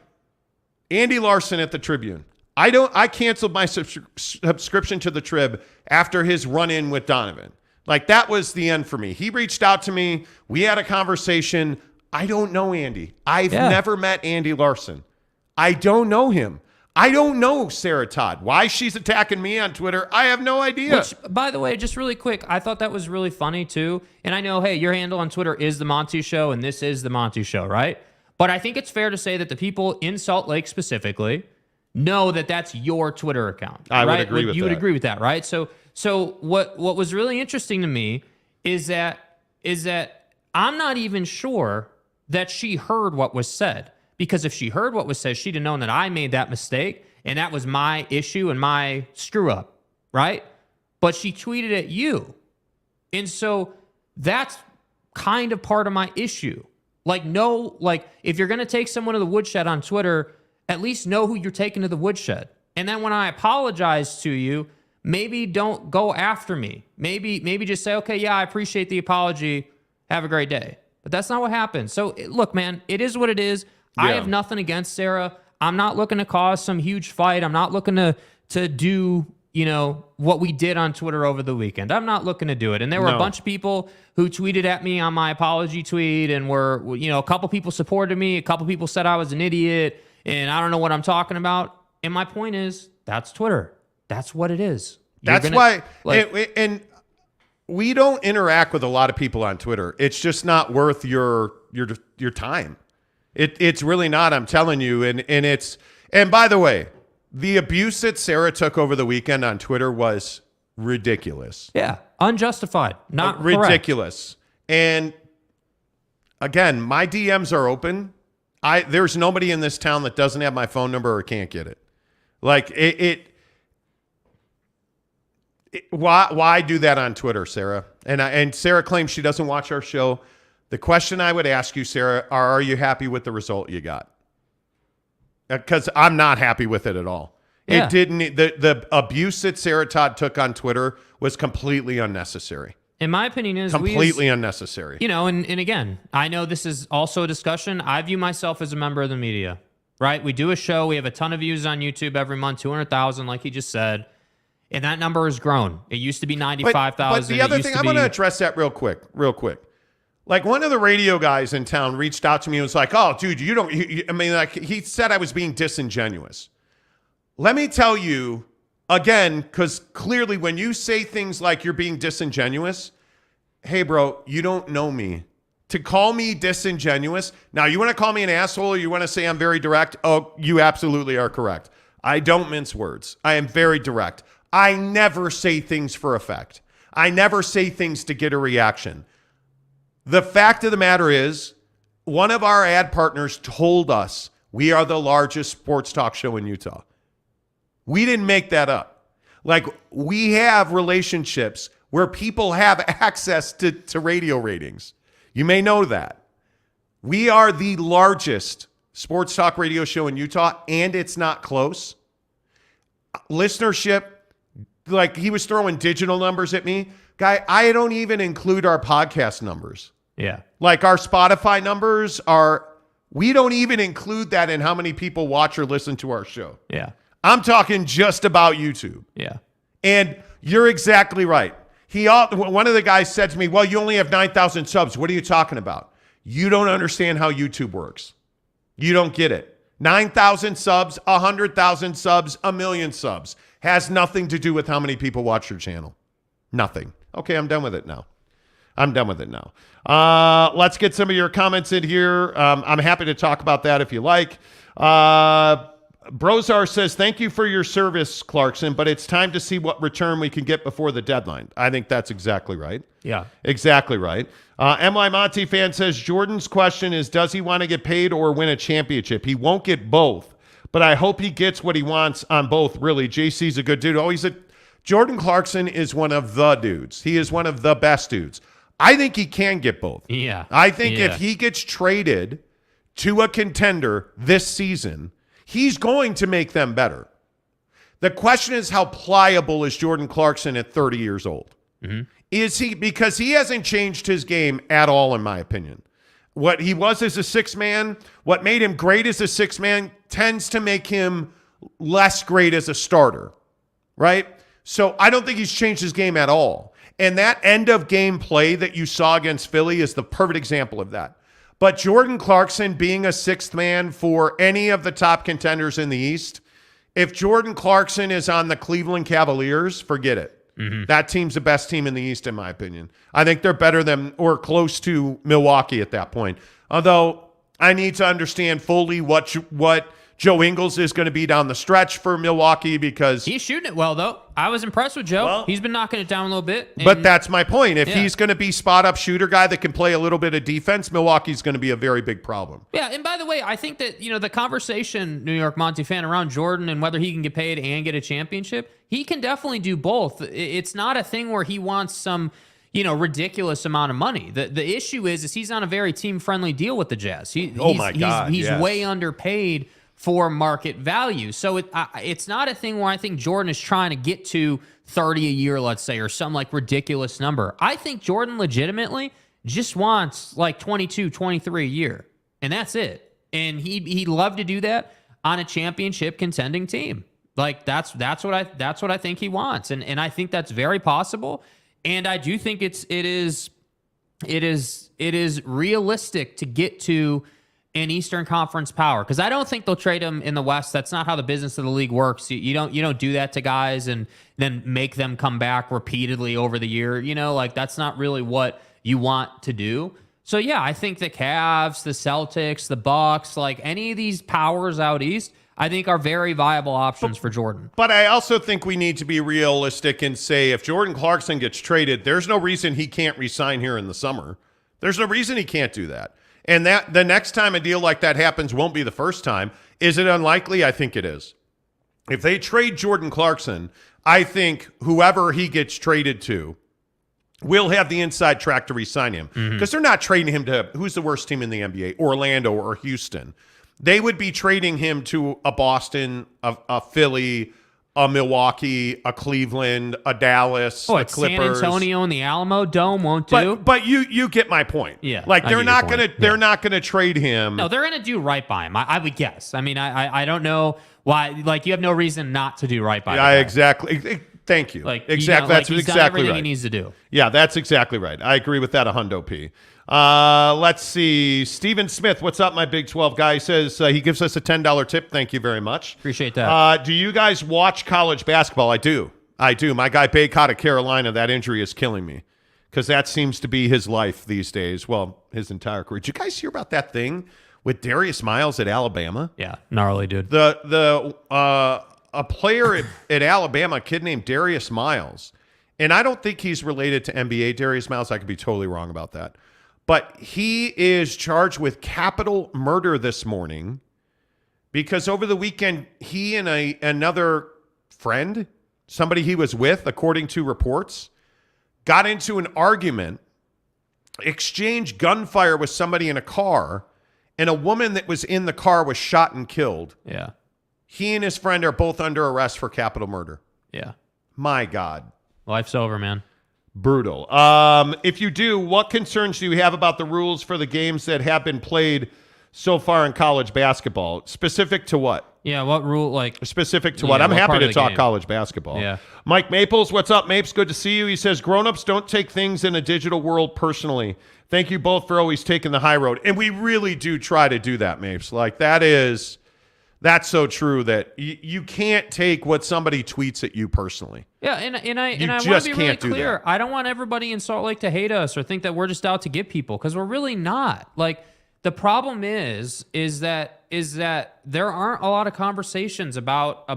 Andy Larson at the Tribune. I canceled my subscription to the Trib after his run-in with Donovan. Like, that was the end for me. He reached out to me. We had a conversation. I don't know Andy. I've never met Andy Larson. I don't know him. I don't know Sarah Todd. Why she's attacking me on Twitter, I have no idea. Which, by the way, just really quick, I thought that was really funny, too. And I know, hey, your handle on Twitter is The Monty Show, and this is The Monty Show, right? But I think it's fair to say that the people in Salt Lake specifically know that that's your Twitter account. I would agree with that. You would agree with that, right? So what was really interesting to me is that I'm not even sure that she heard what was said. Because if she heard what was said, she'd have known that I made that mistake, and that was my issue and my screw-up, right? But she tweeted at you. And so that's kind of part of my issue. If you're going to take someone to the woodshed on Twitter, at least know who you're taking to the woodshed. And then when I apologize to you, maybe don't go after me. Maybe just say, okay, yeah, I appreciate the apology. Have a great day. But that's not what happened. So, look, man, it is what it is. Yeah. I have nothing against Sarah. I'm not looking to cause some huge fight. I'm not looking to do, what we did on Twitter over the weekend. I'm not looking to do it. And there were a bunch of people who tweeted at me on my apology tweet, and a couple people supported me. A couple people said I was an idiot, and I don't know what I'm talking about. And my point is, that's Twitter. That's what it is. That's why, and we don't interact with a lot of people on Twitter. It's just not worth your time. It's really not, I'm telling you. And by the way, the abuse that Sarah took over the weekend on Twitter was ridiculous. Yeah, unjustified, not ridiculous. Correct. And again, my DMs are open. There's nobody in this town that doesn't have my phone number or can't get it. Like why do that on Twitter, Sarah? And Sarah claims she doesn't watch our show. The question I would ask you, Sarah, are you happy with the result you got? Because I'm not happy with it at all. Yeah. It didn't. The abuse that Sarah Todd took on Twitter was completely unnecessary. In my opinion, is completely unnecessary. And again, I know this is also a discussion. I view myself as a member of the media, right? We do a show. We have a ton of views on YouTube every month, 200,000, like he just said. And that number has grown. It used to be 95,000. But the other thing, I want to address that real quick. Like one of the radio guys in town reached out to me and was like, "Oh, dude, he said I was being disingenuous." Let me tell you again, because clearly when you say things like you're being disingenuous, hey, bro, you don't know me. To call me disingenuous, now you want to call me an asshole or you want to say I'm very direct? Oh, you absolutely are correct. I don't mince words. I am very direct. I never say things for effect. I never say things to get a reaction. The fact of the matter is, one of our ad partners told us we are the largest sports talk show in Utah. We didn't make that up. Like, we have relationships where people have access to radio ratings. You may know that. We are the largest sports talk radio show in Utah, and it's not close. Listenership, like he was throwing digital numbers at me. Guy, I don't even include our podcast numbers. Yeah. Like our Spotify numbers we don't even include that in how many people watch or listen to our show. Yeah. I'm talking just about YouTube. Yeah. And you're exactly right. One of the guys said to me, "Well, you only have 9,000 subs. What are you talking about? You don't understand how YouTube works. You don't get it. 9,000 subs, 100,000 subs, 1,000,000 subs has nothing to do with how many people watch your channel. Nothing." Okay, I'm done with it now. Let's get some of your comments in here. I'm happy to talk about that if you like. Brozar says, "Thank you for your service, Clarkson, but it's time to see what return we can get before the deadline." I think that's exactly right. Yeah. Exactly right. MY Monty fan says, "Jordan's question is, does he want to get paid or win a championship? He won't get both, but I hope he gets what he wants on both, really. JC's a good dude." Jordan Clarkson is one of the dudes. He is one of the best dudes. I think he can get both. Yeah. I think if he gets traded to a contender this season, he's going to make them better. The question is, how pliable is Jordan Clarkson at 30 years old? Mm-hmm. Is he? Because he hasn't changed his game at all, in my opinion. What he was as a six man, what made him great as a six man, tends to make him less great as a starter, right? So I don't think he's changed his game at all. And that end of game play that you saw against Philly is the perfect example of that. But Jordan Clarkson being a sixth man for any of the top contenders in the East, if Jordan Clarkson is on the Cleveland Cavaliers, forget it. Mm-hmm. That team's the best team in the East, in my opinion. I think they're better than or close to Milwaukee at that point. Although I need to understand fully what Joe Ingles is going to be down the stretch for Milwaukee, because he's shooting it well, though. I was impressed with Joe. Well, he's been knocking it down a little bit. But that's my point. If he's going to be spot-up shooter guy that can play a little bit of defense, Milwaukee's going to be a very big problem. Yeah, and by the way, I think that the conversation, New York Monty fan, around Jordan and whether he can get paid and get a championship, he can definitely do both. It's not a thing where he wants some ridiculous amount of money. The issue is he's on a very team-friendly deal with the Jazz. He's way underpaid for market value. So it's not a thing where I think Jordan is trying to get to 30 a year, let's say, or some like ridiculous number. I think Jordan legitimately just wants like 22, 23 a year, and that's it. And he'd love to do that on a championship contending team. Like that's what I think he wants, and I think that's very possible. And I do think it is realistic to get to an Eastern Conference power, because I don't think they'll trade him in the West. That's not how the business of the league works. You don't do that to guys and then make them come back repeatedly over the year. Like that's not really what you want to do. So yeah, I think the Cavs, the Celtics, the Bucks, like any of these powers out East, I think are very viable options for Jordan. But I also think we need to be realistic and say if Jordan Clarkson gets traded, there's no reason he can't re-sign here in the summer. There's no reason he can't do that. And that the next time a deal like that happens won't be the first time. Is it unlikely? I think it is. If they trade Jordan Clarkson, I think whoever he gets traded to will have the inside track to re-sign him. Because they're not trading him to who's the worst team in the NBA, Orlando or Houston. They would be trading him to a Boston, a Philly, a Milwaukee, a Cleveland, a Dallas, a Clippers. San Antonio and the Alamo Dome won't do. But you get my point. Yeah, like they're not gonna trade him. No, they're gonna do right by him. I would guess. I mean, I don't know why. Like you have no reason not to do right by him. Yeah, exactly. Thank you. Like exactly. That's he's exactly done everything right. he needs to do. Yeah, that's exactly right. I agree with that. A hundo P. Let's see. Steven Smith, what's up, my Big 12 guy? He says he gives us a $10 tip. Thank you very much. Appreciate that. Do you guys watch college basketball? I do. My guy Baycott of Carolina, that injury is killing me because that seems to be his life these days. Well, his entire career. Did you guys hear about that thing with Darius Miles at Alabama? Yeah, gnarly, dude. A player at Alabama, a kid named Darius Miles, and I don't think he's related to NBA Darius Miles. I could be totally wrong about that. But he is charged with capital murder this morning because over the weekend, he and another friend, somebody he was with, according to reports, got into an argument, exchanged gunfire with somebody in a car, and a woman that was in the car was shot and killed. Yeah. He and his friend are both under arrest for capital murder. Yeah. My God. Life's over, man. Brutal. If you do, what concerns do you have about the rules for the games that have been played so far in college basketball? Specific to what? Yeah, what rule? Like specific to what? I'm happy to talk college basketball. Yeah. Mike Maples, what's up, Mapes? Good to see you. He says, grown-ups don't take things in a digital world personally. Thank you both for always taking the high road. And we really do try to do that, Mapes. Like that's so true that you can't take what somebody tweets at you personally. Yeah, and I want just to be really can't do clear. that. I don't want everybody in Salt Lake to hate us or think that we're just out to get people because we're really not. Like the problem is that there aren't a lot of conversations about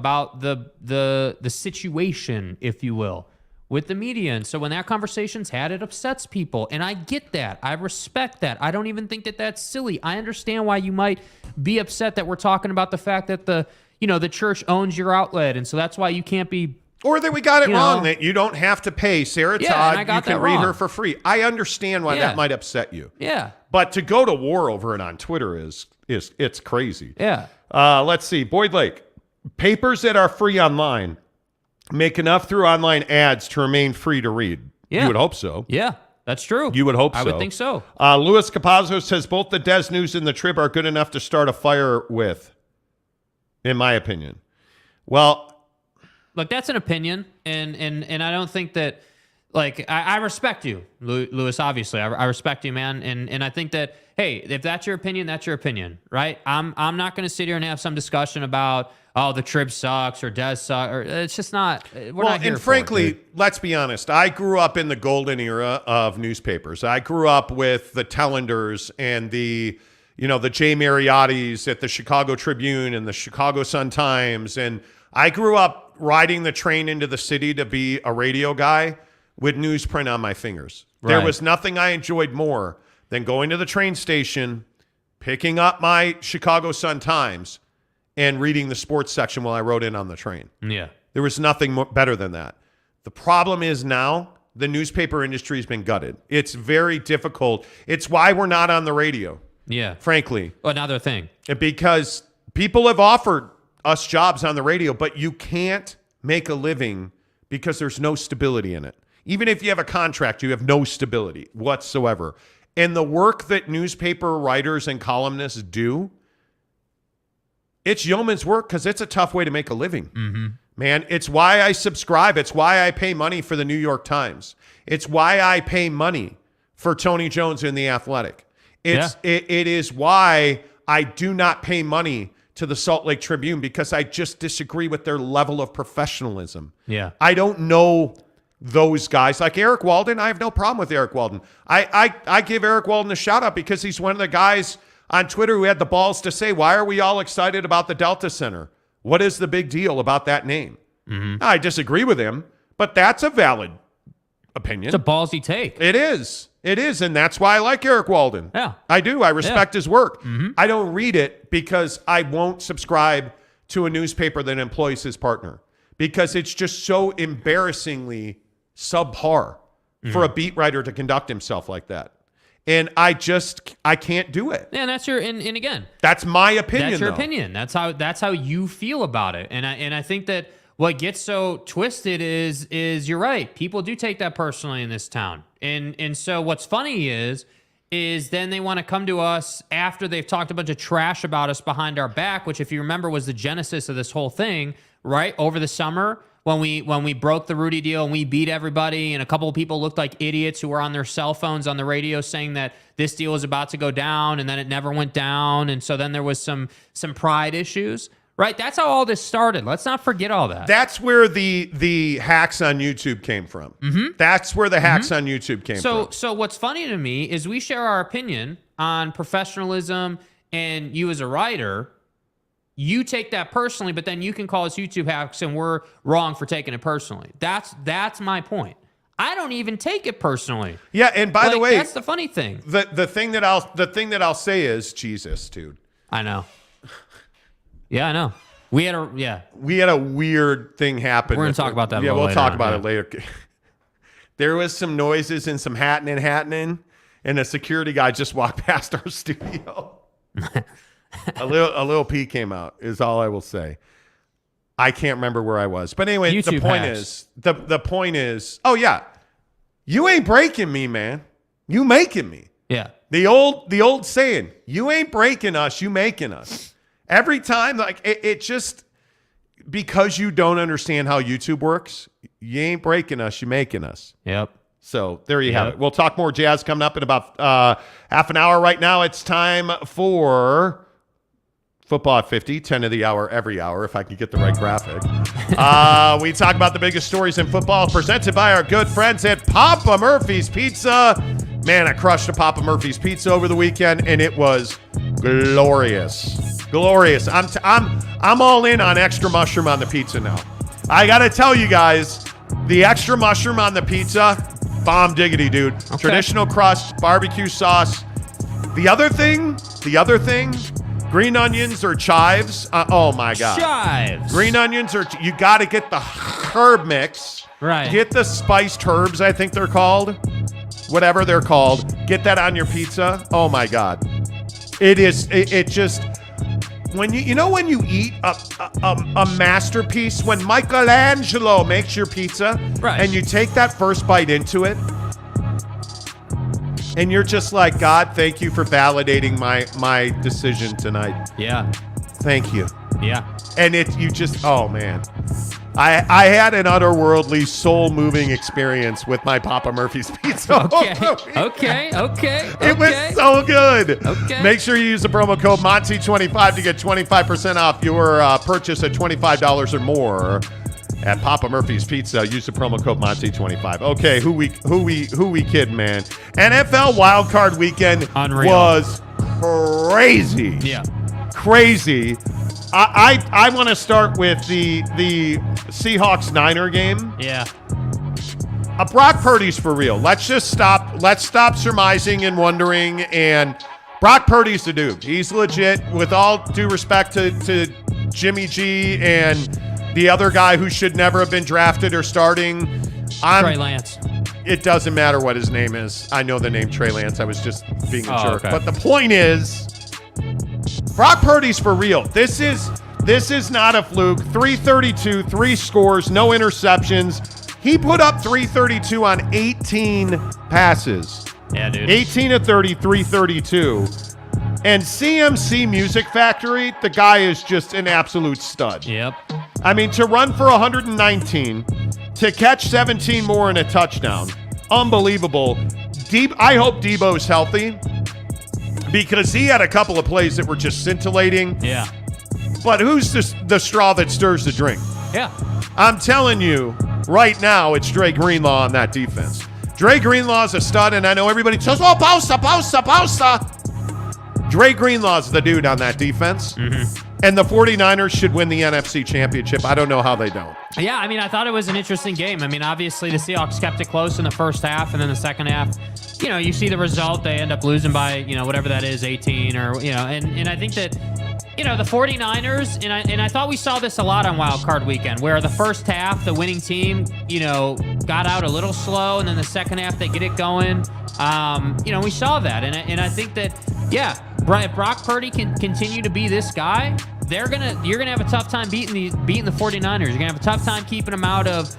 the situation, if you will, with the media. And so when that conversation's had, it upsets people. And I get that. I respect that. I don't even think that that's silly. I understand why you might be upset that we're talking about the fact that the church owns your outlet. And so that's why you can't be... Or that we got it wrong, that you don't have to pay Sarah Todd. You can read her for free. I understand why that might upset you. Yeah. But to go to war over it on Twitter is it's crazy. Yeah. Let's see. Boyd Lake. Papers that are free online make enough through online ads to remain free to read. Yeah. You would hope so. Yeah, that's true. You would hope so. I would think so. Louis Capazzo says both the Des News and the Trib are good enough to start a fire with, in my opinion. Well... Look, that's an opinion, and I don't think that, like, I respect you, Louis, obviously. I respect you, man, and I think that, hey, if that's your opinion, that's your opinion, right? I'm not going to sit here and have some discussion about, oh, the Trib sucks or Des sucks, or it's just not, we're not here and frankly, for it, let's be honest, I grew up in the golden era of newspapers. I grew up with the Tellenders and the Jay Mariottis at the Chicago Tribune and the Chicago Sun-Times, and I grew up riding the train into the city to be a radio guy with newsprint on my fingers. Right. There was nothing I enjoyed more than going to the train station, picking up my Chicago Sun-Times, and reading the sports section while I rode in on the train. Yeah. There was nothing better than that. The problem is now the newspaper industry has been gutted. It's very difficult. It's why we're not on the radio. Yeah. Frankly. Another thing. Because people have offered us jobs on the radio, but you can't make a living because there's no stability in it. Even if you have a contract, you have no stability whatsoever. And the work that newspaper writers and columnists do, it's yeoman's work because it's a tough way to make a living. Mm-hmm. Man, it's why I subscribe. It's why I pay money for the New York Times. It's why I pay money for Tony Jones in The Athletic. It is why I do not pay money to the Salt Lake Tribune because I just disagree with their level of professionalism. Yeah. I don't know those guys. Like Eric Walden, I have no problem with Eric Walden. I give Eric Walden a shout out because he's one of the guys on Twitter who had the balls to say, why are we all excited about the Delta Center? What is the big deal about that name? Mm-hmm. I disagree with him, but that's a valid opinion. It's a ballsy take. It is. It is, and that's why I like Eric Walden. Yeah. I do. I respect his work. Mm-hmm. I don't read it because I won't subscribe to a newspaper that employs his partner because it's just so embarrassingly subpar for a beat writer to conduct himself like that. And I can't do it. Yeah, and that's and again, that's my opinion. That's your though. opinion. That's how you feel about it. And I think that what gets so twisted is you're right. People do take that personally in this town. And so what's funny is then they want to come to us after they've talked a bunch of trash about us behind our back, which if you remember was the genesis of this whole thing, right? Over the summer when we broke the Rudy deal and we beat everybody and a couple of people looked like idiots who were on their cell phones on the radio saying that this deal was about to go down and then it never went down. And so then there was some pride issues, right? That's how all this started. Let's not forget all that. That's where the hacks on YouTube came from. Mm-hmm. That's where the hacks on YouTube came from. So what's funny to me is we share our opinion on professionalism and you as a writer, you take that personally, but then you can call us YouTube hacks and we're wrong for taking it personally. That's my point. I don't even take it personally. Yeah, and by the way, that's the funny thing. The thing that I'll say is Jesus, dude. I know. Yeah, I know. We had a weird thing happen. We're gonna talk about that. Yeah, we'll talk about it later. There was some noises and some happening, and a security guy just walked past our studio. A little pee came out, is all I will say. I can't remember where I was. But anyway, YouTube the point is, oh yeah, you ain't breaking me, man. You making me. Yeah. The old saying, you ain't breaking us, you making us. Every time, like it just, because you don't understand how YouTube works, you ain't breaking us, you making us. Yep. So there you have it. We'll talk more Jazz coming up in about half an hour. Right now, it's time for Football at 50, 10 of the hour, every hour, if I can get the right graphic. We talk about the biggest stories in football presented by our good friends at Papa Murphy's Pizza. Man, I crushed a Papa Murphy's Pizza over the weekend, and it was glorious. Glorious. I'm all in on extra mushroom on the pizza now. I got to tell you guys, the extra mushroom on the pizza, bomb diggity, dude. Okay. Traditional crust, barbecue sauce. The other thing, green onions or chives. Oh, my God. Chives. Green onions, you got to get the herb mix. Right. Get the spiced herbs, I think they're called. Whatever they're called. Get that on your pizza. Oh, my God. It just, when when you eat a masterpiece, when Michelangelo makes your pizza, right, and you take that first bite into it, and you're just like, God, thank you for validating my decision tonight. Yeah. Thank you. Yeah. And oh man. I had an otherworldly, soul-moving experience with my Papa Murphy's Pizza. Okay. It was so good. Okay. Make sure you use the promo code Monty25 to get 25% off your purchase at $25 or more at Papa Murphy's Pizza. Use the promo code Monty25. Okay, who we kidding, man? NFL wildcard weekend was crazy. Yeah. Crazy. I want to start with the Seahawks-Niner game. Yeah. Brock Purdy's for real. Let's stop surmising and wondering. And Brock Purdy's the dude. He's legit. With all due respect to Jimmy G and the other guy who should never have been drafted or starting. Trey Lance. It doesn't matter what his name is. I know the name Trey Lance. I was just being a jerk. Okay. But the point is, Brock Purdy's for real. This is not a fluke. 332, 3 scores, no interceptions. He put up 332 on 18 passes. Yeah, dude. 18 of 30, 332. And CMC Music Factory, the guy is just an absolute stud. Yep. I mean, to run for 119, to catch 17 more in a touchdown, unbelievable. I hope Debo's healthy, because he had a couple of plays that were just scintillating. Yeah. But who's the straw that stirs the drink? Yeah. I'm telling you, right now, it's Dre Greenlaw on that defense. Dre Greenlaw's a stud, and I know everybody says, oh, Bosa. Dre Greenlaw's the dude on that defense. Mm-hmm. And the 49ers should win the NFC Championship. I don't know how they don't. Yeah, I mean, I thought it was an interesting game. I mean, obviously, the Seahawks kept it close in the first half, and then the second half, you see the result. They end up losing by, whatever that is, 18 or, and I think that, the 49ers, and I thought we saw this a lot on Wild Card Weekend, where the first half, the winning team, got out a little slow, and then the second half, they get it going. We saw that, and I think that, yeah, if Brock Purdy can continue to be this guy, you're gonna have a tough time beating the 49ers. You're gonna have a tough time keeping them out of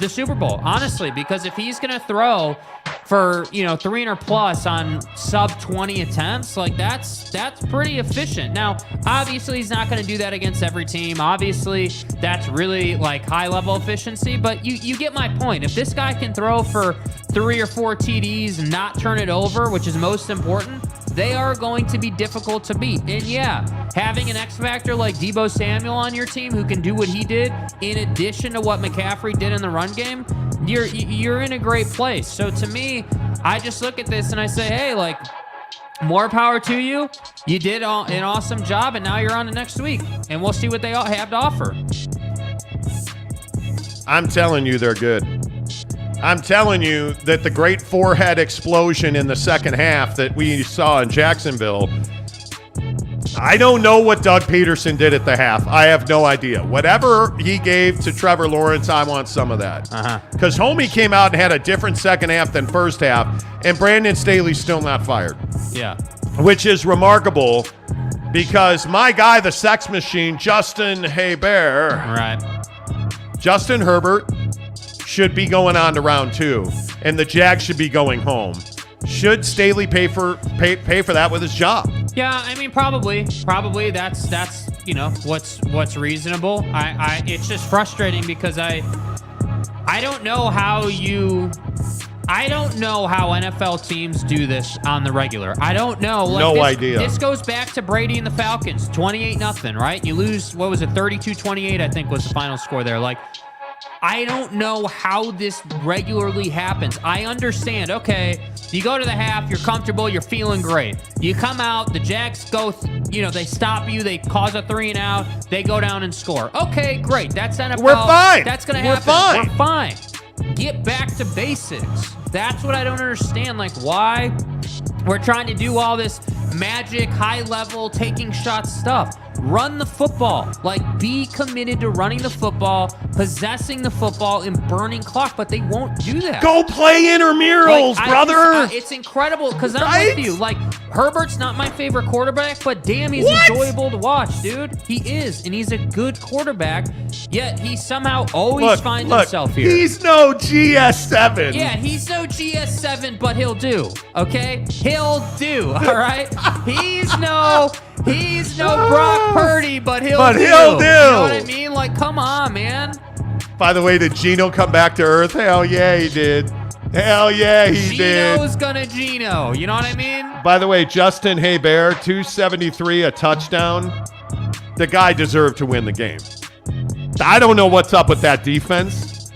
the Super Bowl, honestly, because if he's gonna throw for 300 plus on sub 20 attempts, like that's pretty efficient. Now, obviously, he's not going to do that against every team. Obviously, that's really like high level efficiency. But you get my point. If this guy can throw for 3 or 4 TDs and not turn it over, which is most important, they are going to be difficult to beat. And yeah, having an X factor like Deebo Samuel on your team who can do what he did, in addition to what McCaffrey did in the run game, you're in a great place. So to me, I just look at this and I say, hey, like, more power to you. You did an awesome job, and now you're on to next week, and we'll see what they all have to offer. I'm telling you, they're good. I'm telling you that the great forehead explosion in the second half that we saw in Jacksonville, I don't know what Doug Peterson did at the half. I have no idea. Whatever he gave to Trevor Lawrence, I want some of that. Because Homie came out and had a different second half than first half, and Brandon Staley's still not fired. Yeah. Which is remarkable because my guy, the sex machine, Justin Herbert. Right. Justin Herbert should be going on to round 2, and the Jags should be going home. Should Staley pay for that with his job? Yeah, I mean, probably that's what's reasonable. It's just frustrating because I don't know how NFL teams do this on the regular. I don't know. No idea. This goes back to Brady and the Falcons, 28-0, right? You lose, 32-28, I think was the final score there. Like, I don't know how this regularly happens. I understand, okay, you go to the half, you're comfortable, you're feeling great. You come out, the Jags go, they stop you, they cause a 3 and out, they go down and score. Okay, great, that's NFL. We're fine. That's going to happen. We're fine. Get back to basics. That's what I don't understand. Like, why we're trying to do all this magic, high-level, taking shots stuff. Run the football. Like, be committed to running the football, possessing the football, and burning clock, but they won't do that. Go play intramurals, brother. It's incredible because I'm with you. Like, Herbert's not my favorite quarterback, but damn, he's enjoyable to watch, dude. He is, and he's a good quarterback, yet he somehow always finds himself here. He's no GS7. Yeah, he's no GS7, but he'll do, okay? He'll do, all right? He's no Brock Purdy, but he'll do. You know what I mean? Like, come on, man. By the way, did Geno come back to earth? Hell yeah, he did. Hell yeah, he did. Geno's gonna Geno. You know what I mean? By the way, Justin Herbert, 273, a touchdown. The guy deserved to win the game. I don't know what's up with that defense,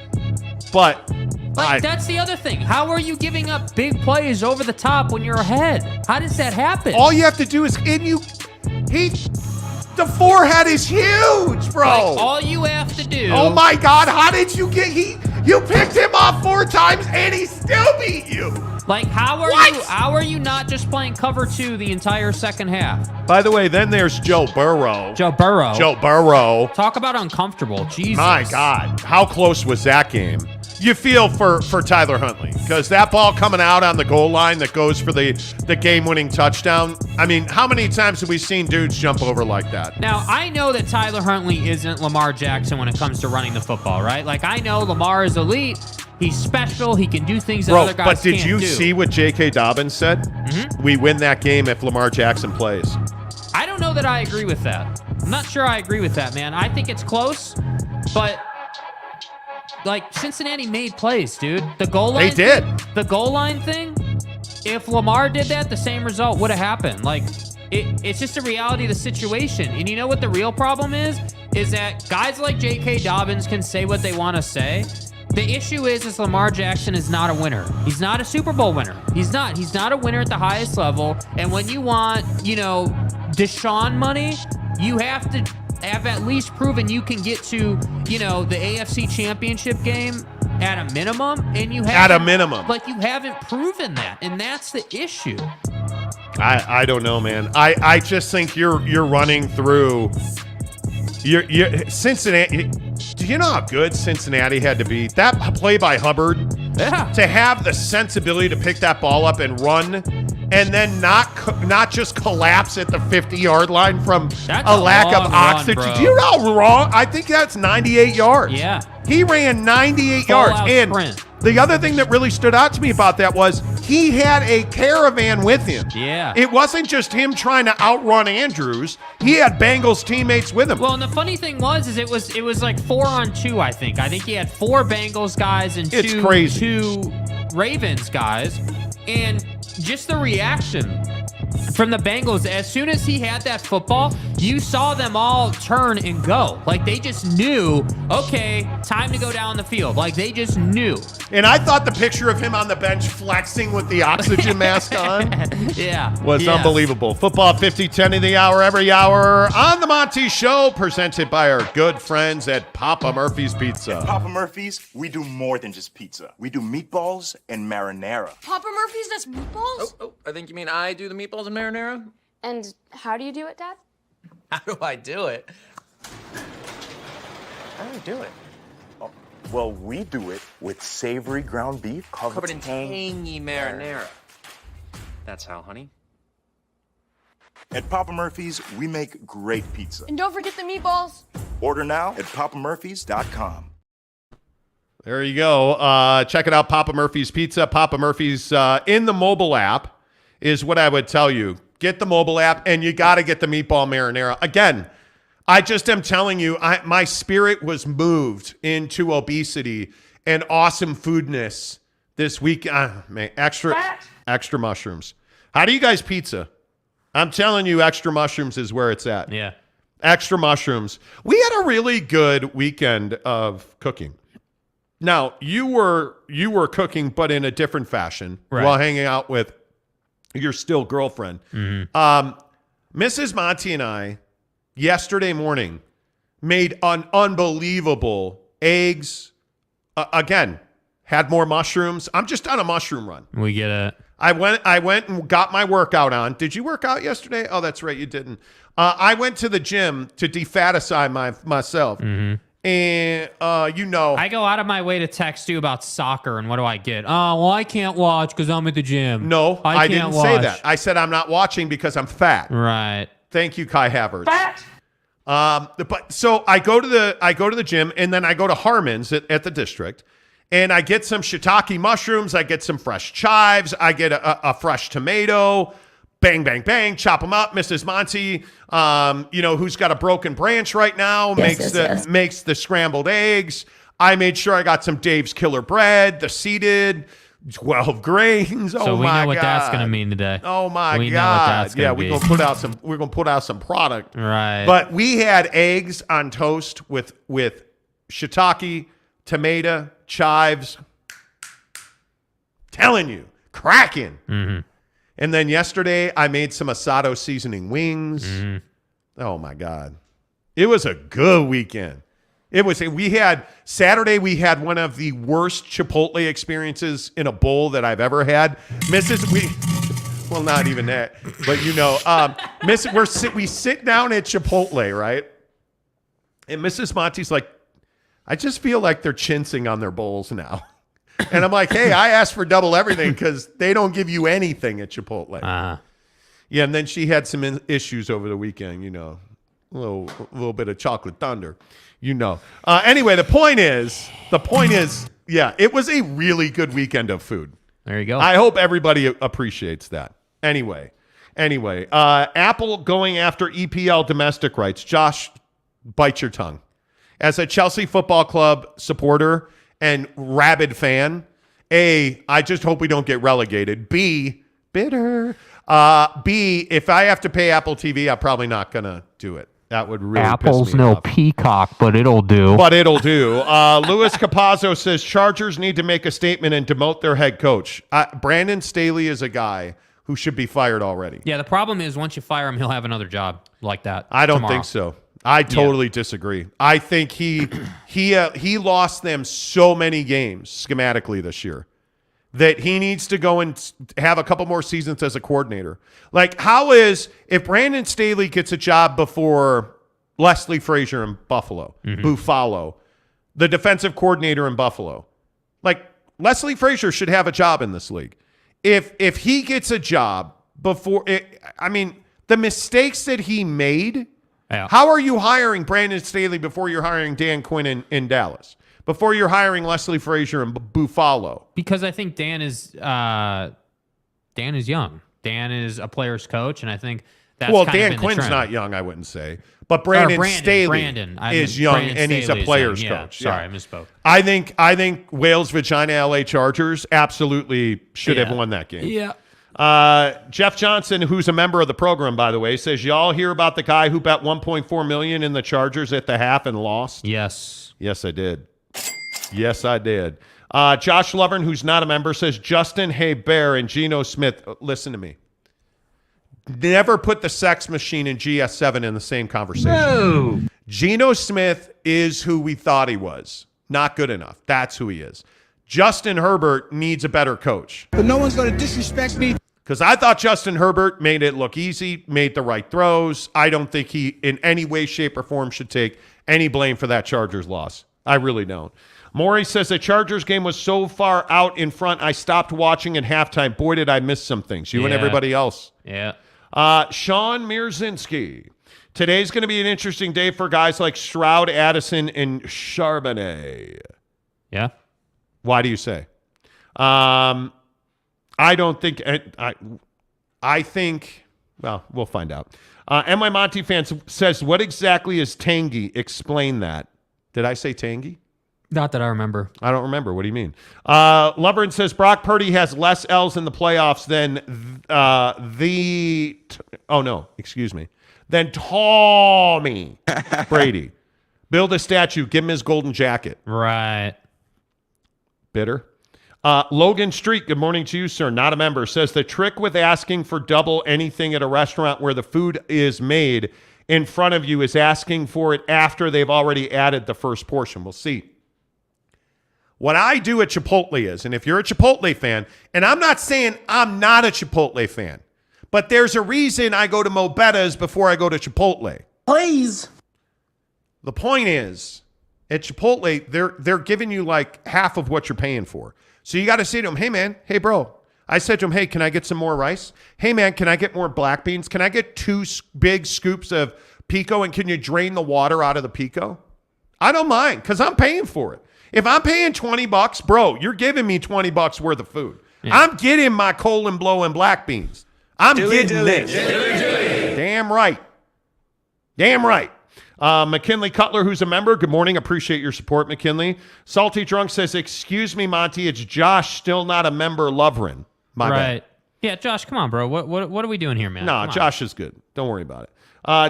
but... that's the other thing. How are you giving up big plays over the top when you're ahead? How does that happen? All you have to do is... The forehead is huge, bro. Like, all you have to do... Oh, my God. How did you get... You picked him off 4 times, and he still beat you. Like, how are you not just playing cover 2 the entire second half? By the way, then there's Joe Burrow. Joe Burrow. Talk about uncomfortable. Jesus. My God. How close was that game? You feel for Tyler Huntley because that ball coming out on the goal line that goes for the game-winning touchdown. I mean, how many times have we seen dudes jump over like that? Now, I know that Tyler Huntley isn't Lamar Jackson when it comes to running the football, right? Like, I know Lamar is elite. He's special. He can do things that other guys can't do. But did you see what J.K. Dobbins said? Mm-hmm. We win that game if Lamar Jackson plays. I don't know that I agree with that. I'm not sure I agree with that, man. I think it's close, but... Like, Cincinnati made plays, dude. The goal line. They did. The goal line thing, if Lamar did that, the same result would have happened. Like, it's just a reality of the situation. And you know what the real problem is? Is that guys like J.K. Dobbins can say what they want to say. The issue is Lamar Jackson is not a winner. He's not a Super Bowl winner. He's not. He's not a winner at the highest level. And when you want, Deshaun money, you have to have at least proven you can get to, the AFC Championship game at a minimum, and you have at a minimum. Like, you haven't proven that, and that's the issue. I don't know, man. I just think you're running through Cincinnati. Do you know how good Cincinnati had to be? That play by Hubbard Yeah. To have the sensibility to pick that ball up and run, and then not just collapse at the 50-yard line from That's a lack of long oxygen. run, bro. Do you know how wrong? I think that's 98 yards. Yeah. He ran 98 Full yards. out And sprint. the other thing that really stood out to me about that was he had a caravan with him. Yeah. It wasn't just him trying to outrun Andrews. He had Bengals teammates with him. Well, and the funny thing was, it was like 4-on-2. I think he had 4 Bengals guys and It's two crazy. Ravens guys, and just the reaction from the Bengals. As soon as he had that football, you saw them all turn and go. Like they just knew, okay, time to go down the field. Like they just knew. And I thought the picture of him on the bench flexing with the oxygen mask on Yeah. was yeah. unbelievable. Football 50-10 of the hour, every hour on the Monty Show, presented by our good friends at Papa Murphy's Pizza. Papa Murphy's, we do more than just pizza. We do meatballs and marinara. Papa Murphy's does meatballs? Oh, I think you mean I do the meatballs and marinara? And how do you do it, Dad? How do I do it? How do I do it? Well, we do it with savory ground beef Covered in tangy marinara. That's how, honey. At Papa Murphy's, we make great pizza. And don't forget the meatballs. Order now at papamurphys.com. There you go. Check it out, Papa Murphy's Pizza. Papa Murphy's in the mobile app is what I would tell you. Get the mobile app, and you got to get the meatball marinara. Again, I just am telling you, my spirit was moved into obesity and awesome foodness this week. Man, extra mushrooms. How do you guys pizza? I'm telling you, extra mushrooms is where it's at. Yeah. Extra mushrooms. We had a really good weekend of cooking. Now, you were cooking, but in a different fashion, Right. while hanging out with your still girlfriend. Mrs. Monty and I, yesterday morning, made an unbelievable eggs. Again, had more mushrooms. I'm just on a mushroom run. We get it. I went and got my workout on. Did you work out yesterday? Oh, that's right, you didn't. I went to the gym to defaticide myself. And, I go out of my way to text you about soccer, and what do I get? Oh, well, I can't watch because I'm at the gym. No, I didn't say that. I said I'm not watching because I'm fat. Right. Thank you, Kai Havertz. Fat. But so I go to the gym, and then I go to Harmon's at the district, and I get some shiitake mushrooms. I get some fresh chives. I get a fresh tomato. Bang, bang, bang, chop them up. Mrs. Monty, who's got a broken branch right now, makes the scrambled eggs. I made sure I got some Dave's Killer Bread, the seeded, 12 grains. So we know what that's going to mean today. Oh my we God! Know what that's gonna be. We're gonna put out some product. Right. But we had eggs on toast with shiitake, tomato, chives. Telling you, cracking. Mm-hmm. And then yesterday, I made some asado seasoning wings. Mm-hmm. Oh, my God. It was a good weekend. Saturday, we had one of the worst Chipotle experiences in a bowl that I've ever had. Well, not even that, but we sit down at Chipotle, right? And Mrs. Monty's like, I just feel like they're chinsing on their bowls now. And I'm like, hey, I asked for double everything because they don't give you anything at Chipotle. Uh-huh. Yeah, and then she had some issues over the weekend, a little bit of chocolate thunder, Anyway, the point is, yeah, it was a really good weekend of food. There you go. I hope everybody appreciates that. Anyway, Apple going after EPL domestic rights. Josh, bite your tongue. As a Chelsea Football Club supporter and rabid fan, A, I just hope we don't get relegated. B, bitter. B, if I have to pay Apple TV, I'm probably not going to do it. That would really Apple's piss me no off. peacock, but it'll do. Louis Capazzo says Chargers need to make a statement and demote their head coach. Brandon Staley is a guy who should be fired already. Yeah, the problem is once you fire him, he'll have another job like that. I don't tomorrow. think so. I totally disagree. I think he lost them so many games schematically this year that he needs to go and have a couple more seasons as a coordinator. Like, if Brandon Staley gets a job before Leslie Frazier in Buffalo, Buffalo, the defensive coordinator in Buffalo, like, Leslie Frazier should have a job in this league. If he gets a job before the mistakes that he made, how are you hiring Brandon Staley before you're hiring Dan Quinn in Dallas? Before you're hiring Leslie Frazier and Buffalo? Because I think Dan is young. Dan is a player's coach, and I think that's Dan Quinn's not young, I wouldn't say. But Brandon Staley is young, and he's a player's coach. Sorry, I misspoke. I think Wales, Vagina, LA Chargers absolutely should have won that game. Yeah. Jeff Johnson, who's a member of the program, by the way, says, y'all hear about the guy who bet $1.4 million in the Chargers at the half and lost? Yes. Yes, I did. Yes, I did. Josh Lovern, who's not a member, says, Justin Herbert and Geno Smith. Listen to me. Never put the sex machine and GS7 in the same conversation. No. Geno Smith is who we thought he was. Not good enough. That's who he is. Justin Herbert needs a better coach. But no one's going to disrespect me. Because I thought Justin Herbert made it look easy, made the right throws. I don't think he, in any way, shape, or form, should take any blame for that Chargers loss. I really don't. Maury says the Chargers game was so far out in front, I stopped watching at halftime. Boy, did I miss some things. You and everybody else. Yeah. Sean Mirzinski. Today's going to be an interesting day for guys like Stroud, Addison, and Charbonnet. Yeah. Why do you say? I don't think. I think. Well, we'll find out. My Monty fan says, "What exactly is tangy? Explain that." Did I say tangy? Not that I remember. I don't remember. What do you mean? Lovern says Brock Purdy has less L's in the playoffs than than Tommy Brady. Build a statue. Give him his golden jacket. Right. Bitter. Logan Street, good morning to you, sir. Not a member. Says the trick with asking for double anything at a restaurant where the food is made in front of you is asking for it after they've already added the first portion. We'll see. What I do at Chipotle is, and if you're a Chipotle fan, and I'm not saying I'm not a Chipotle fan, but there's a reason I go to Mo Betta's before I go to Chipotle. Please. The point is, at Chipotle, they're giving you like half of what you're paying for. So you got to say to them, hey, man, hey, bro. I said to him, hey, can I get some more rice? Hey, man, can I get more black beans? Can I get 2 big scoops of pico, and can you drain the water out of the pico? I don't mind because I'm paying for it. If I'm paying $20, bro, you're giving me $20 worth of food. Yeah. I'm getting my colon blowing black beans. I'm getting this. Damn right. Damn right. McKinley Cutler, who's a member, good morning. Appreciate your support, McKinley. Salty Drunk says, excuse me, Monty, it's Josh, still not a member, Loverin. My bad. Yeah, Josh, come on, bro. What are we doing here, man? No, Josh is good. Don't worry about it.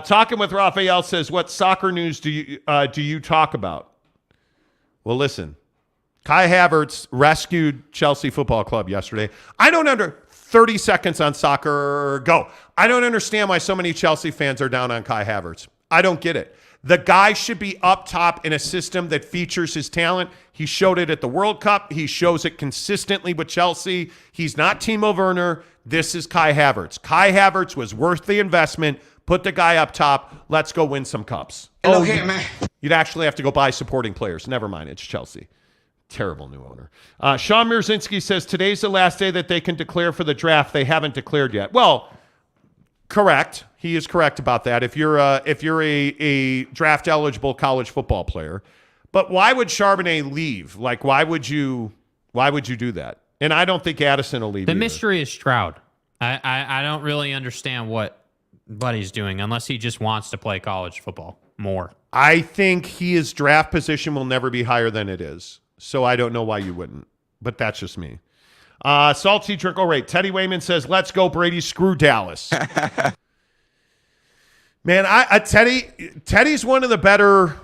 Talking with Raphael says, what soccer news do you talk about? Well, listen, Kai Havertz rescued Chelsea Football Club yesterday. I don't under 30 seconds on soccer. Go. I don't understand why so many Chelsea fans are down on Kai Havertz. I don't get it. The guy should be up top in a system that features his talent. He showed it at the World Cup. He shows it consistently with Chelsea. He's not Timo Werner. This is Kai Havertz. Kai Havertz was worth the investment. Put the guy up top. Let's go win some cups. Man. You'd actually have to go buy supporting players. Never mind. It's Chelsea. Terrible new owner. Sean Mirzinski says, today's the last day that they can declare for the draft. They haven't declared yet. Well, correct. He is correct about that. If you're a draft eligible college football player, but why would Charbonnet leave? Like, why would you do that? And I don't think Addison will leave. The mystery is Stroud. I don't really understand what he's doing unless he just wants to play college football more. I think his draft position will never be higher than it is. So I don't know why you wouldn't, but that's just me. Salty Trickle Rate. Teddy Wayman says, let's go, Brady. Screw Dallas. Man, Teddy's one of the better,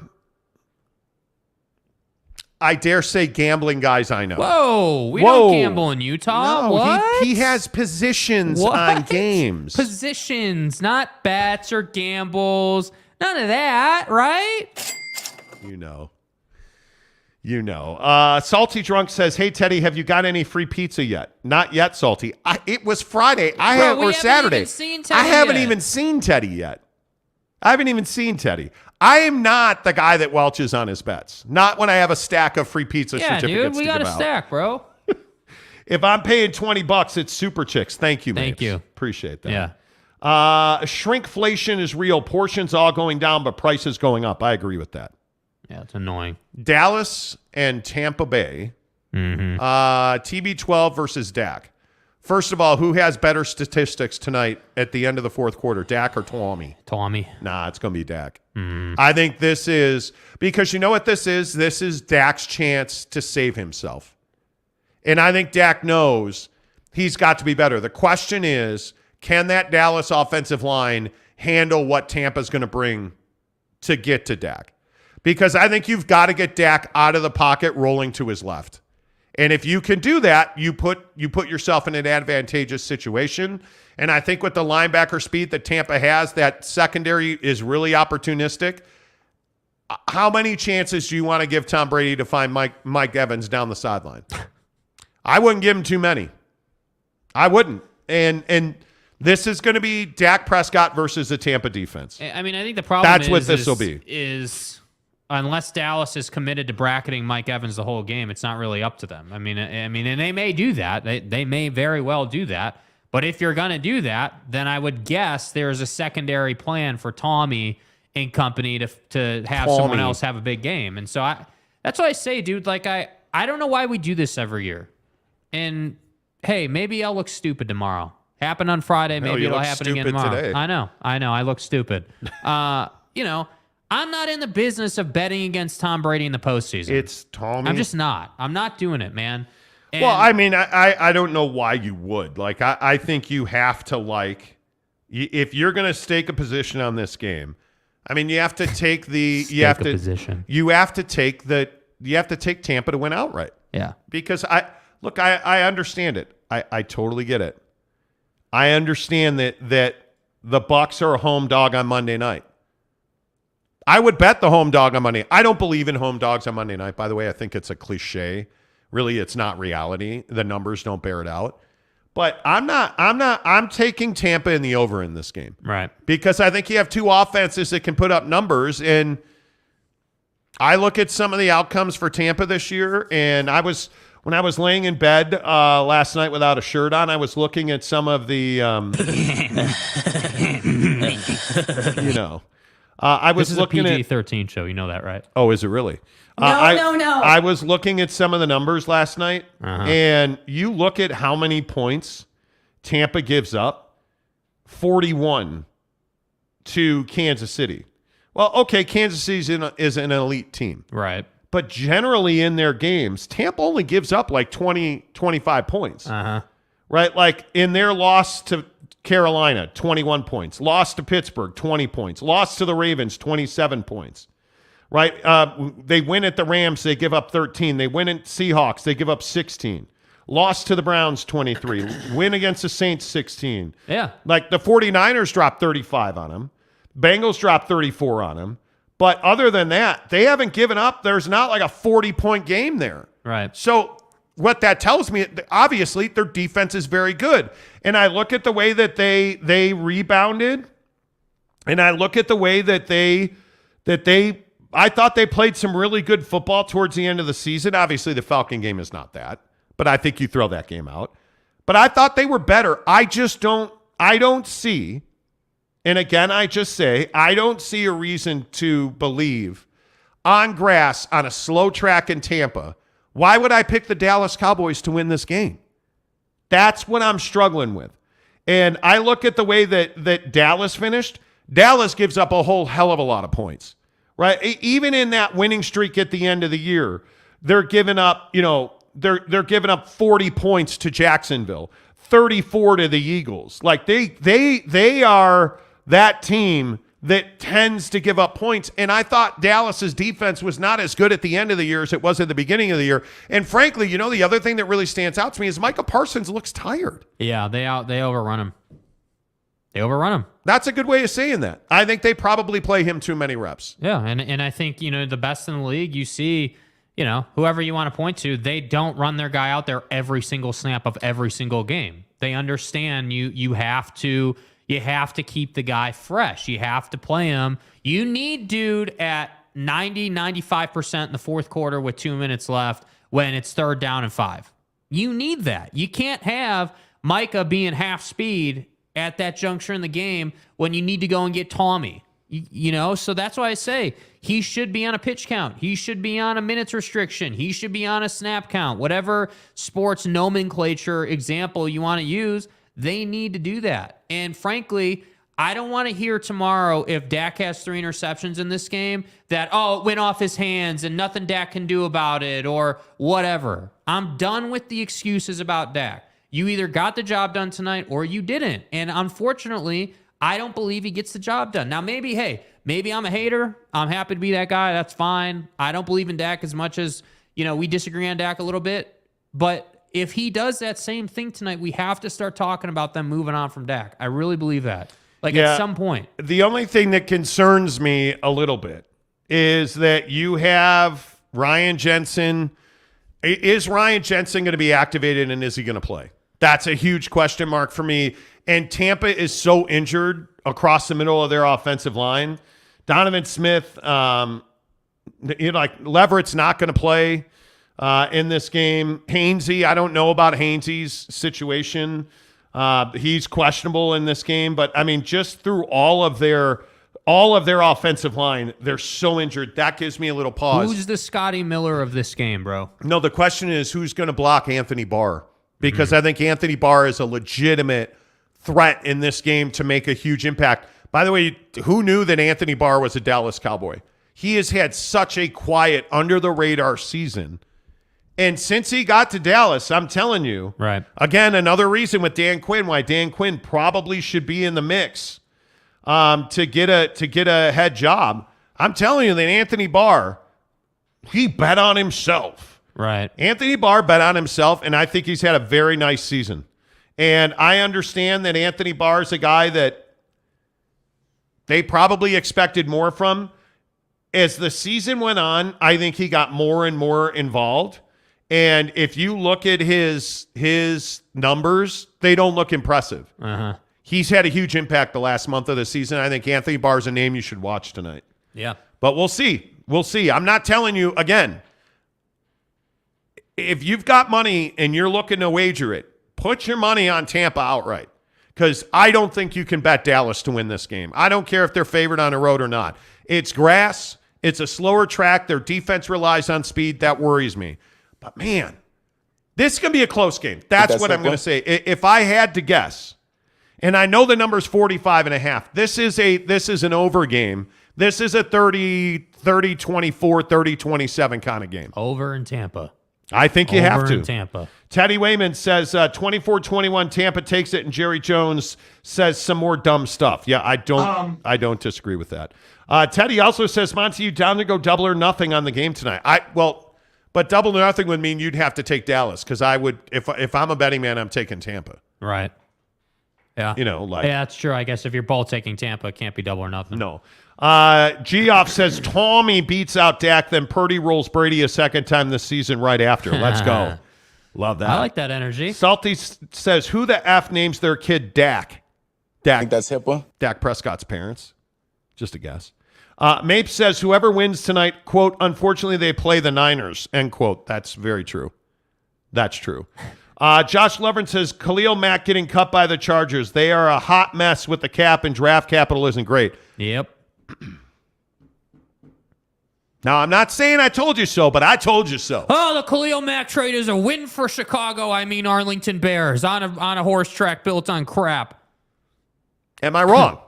I dare say, gambling guys I know. Whoa, we don't gamble in Utah. No, what? He has positions on games. Positions, not bets or gambles. None of that, right? You know. Salty Drunk says, hey, Teddy, have you got any free pizza yet? Not yet, Salty. It was Friday. Or Saturday. I haven't even seen Teddy yet. I am not the guy that welches on his bets. Not when I have a stack of free pizza certificates to give out. We got a stack, bro. If I'm paying $20, it's Super Chicks. Thank you, Thank Mapes. you. Appreciate that. Yeah. Shrinkflation is real. Portions all going down, but prices going up. I agree with that. Yeah, it's annoying. Dallas and Tampa Bay. TB12 versus Dak. First of all, who has better statistics tonight at the end of the fourth quarter, Dak or Tommy? Tommy. Nah, it's going to be Dak. I think this is, because you know what this is? This is Dak's chance to save himself. And I think Dak knows he's got to be better. The question is, can that Dallas offensive line handle what Tampa's going to bring to get to Dak? Because I think you've got to get Dak out of the pocket rolling to his left. And if you can do that, you put yourself in an advantageous situation. And I think with the linebacker speed that Tampa has, that secondary is really opportunistic. How many chances do you want to give Tom Brady to find Mike Evans down the sideline? I wouldn't give him too many. I wouldn't. And this is going to be Dak Prescott versus the Tampa defense. I mean, I think the problem That's what this will be. Is unless Dallas is committed to bracketing Mike Evans the whole game, it's not really up to them. I mean, and they may do that. They may very well do that. But if you're going to do that, then I would guess there's a secondary plan for Tommy and company to have someone else have a big game. And so that's what I say, dude. Like, I don't know why we do this every year. And, hey, maybe I'll look stupid tomorrow. Happened on Friday. Maybe it'll happen again tomorrow. Today. I know. I look stupid. I'm not in the business of betting against Tom Brady in the postseason. It's Tommy. I'm just not. I'm not doing it, man. And well, I mean, I don't know why you would. Like, I think you have to, if you're going to stake a position on this game, I mean, you have to take you have to take Tampa to win outright. Yeah. Because I understand it. I totally get it. I understand that the Bucs are a home dog on Monday night. I would bet the home dog on Monday. I don't believe in home dogs on Monday night, by the way. I think it's a cliche. Really, it's not reality. The numbers don't bear it out. But I'm taking Tampa in the over in this game. Right. Because I think you have two offenses that can put up numbers. And I look at some of the outcomes for Tampa this year, and when I was laying in bed last night without a shirt on, I was looking at some of the, I was looking at PG-13 show. You know that, right? Oh, is it really? No. I was looking at some of the numbers last night, and you look at how many points Tampa gives up, 41 to Kansas City. Well, okay, Kansas City is an elite team. Right. But generally in their games, Tampa only gives up like 20, 25 points. Right? Like in their loss to Carolina, 21 points. Loss to Pittsburgh, 20 points. Loss to the Ravens, 27 points. Right? They win at the Rams, they give up 13. They win at Seahawks, they give up 16. Loss to the Browns, 23. Win against the Saints, 16. Yeah. Like the 49ers dropped 35 on them. Bengals dropped 34 on them. But other than that, they haven't given up. There's not like a 40-point game there. Right. So what that tells me, obviously, their defense is very good. And I look at the way that they rebounded, and I look at the way that I thought they played some really good football towards the end of the season. Obviously, the Falcon game is not that, but I think you throw that game out. But I thought they were better. I don't see, and again, I just say, I don't see a reason to believe on grass, on a slow track in Tampa, why would I pick the Dallas Cowboys to win this game? That's what I'm struggling with. And I look at the way that Dallas finished. Dallas gives up a whole hell of a lot of points, right? Even in that winning streak at the end of the year, they're giving up, they're giving up 40 points to Jacksonville, 34 to the Eagles. Like they are that team that tends to give up points. And I thought Dallas's defense was not as good at the end of the year as it was at the beginning of the year. And frankly, the other thing that really stands out to me is Micah Parsons looks tired. Yeah, they overrun him. They overrun him. That's a good way of saying that. I think they probably play him too many reps. Yeah, and I think, the best in the league, you see, whoever you want to point to, they don't run their guy out there every single snap of every single game. They understand you have to keep the guy fresh. You have to play him. You need dude at 90, 95% in the fourth quarter with 2 minutes left when it's 3rd down and 5. You need that. You can't have Micah being half speed at that juncture in the game when you need to go and get Tommy. You know, so that's why I say he should be on a pitch count. He should be on a minutes restriction. He should be on a snap count. Whatever sports nomenclature example you want to use, they need to do that. And frankly, I don't want to hear tomorrow if Dak has 3 interceptions in this game that, it went off his hands and nothing Dak can do about it or whatever. I'm done with the excuses about Dak. You either got the job done tonight or you didn't. And unfortunately, I don't believe he gets the job done. Now, maybe I'm a hater. I'm happy to be that guy. That's fine. I don't believe in Dak as much as, we disagree on Dak a little bit. But if he does that same thing tonight, we have to start talking about them moving on from Dak. I really believe that. At some point. The only thing that concerns me a little bit is that you have Ryan Jensen. Is Ryan Jensen going to be activated, and is he going to play? That's a huge question mark for me. And Tampa is so injured across the middle of their offensive line. Donovan Smith, Leverett's not going to play in this game. Hainsey, I don't know about Hainsey's situation. He's questionable in this game. But, just through all of their offensive line, they're so injured. That gives me a little pause. Who's the Scotty Miller of this game, bro? No, the question is who's going to block Anthony Barr? Because I think Anthony Barr is a legitimate threat in this game to make a huge impact. By the way, who knew that Anthony Barr was a Dallas Cowboy? He has had such a quiet, under-the-radar season. And since he got to Dallas, I'm telling you, right? Again, another reason with Dan Quinn why Dan Quinn probably should be in the mix to get a head job. I'm telling you that Anthony Barr, he bet on himself. Right. Anthony Barr bet on himself, and I think he's had a very nice season. And I understand that Anthony Barr is a guy that they probably expected more from. As the season went on, I think he got more and more involved. And if you look at his numbers, they don't look impressive. He's had a huge impact the last month of the season. I think Anthony Barr is a name you should watch tonight. Yeah. But we'll see. We'll see. I'm not telling you, again, if you've got money and you're looking to wager it, put your money on Tampa outright, because I don't think you can bet Dallas to win this game. I don't care if they're favored on the road or not. It's grass. It's a slower track. Their defense relies on speed. That worries me. But, man, this is going to be a close game. That's what I'm going to say. If I had to guess, and I know the number's 45.5, this is an over game. This is a 30-24, 30-27 kind of game. Over in Tampa. I think you have to. In Tampa. Teddy Wayman says 24-21 Tampa takes it, and Jerry Jones says some more dumb stuff. Yeah, I don't disagree with that. Teddy also says, Monty, you down to go double or nothing on the game tonight? But double or nothing would mean you'd have to take Dallas, because I would, if I'm a betting man, I'm taking Tampa. Right. Yeah. Yeah, that's true. I guess if you're both taking Tampa, it can't be double or nothing. No. Geoff says Tommy beats out Dak, then Purdy rolls Brady a second time this season right after. Let's go. Love that. I like that energy. Salty says, who the F names their kid Dak? I think that's HIPAA. Dak Prescott's parents. Just a guess. Mapes says, whoever wins tonight, quote, unfortunately they play the Niners, end quote. That's very true. That's true. Josh Lovren says, Khalil Mack getting cut by the Chargers. They are a hot mess with the cap, and draft capital isn't great. Yep. Now, I'm not saying I told you so, but I told you so. Oh, the Khalil Mack trade is a win for Chicago. Arlington Bears on a horse track built on crap. Am I wrong?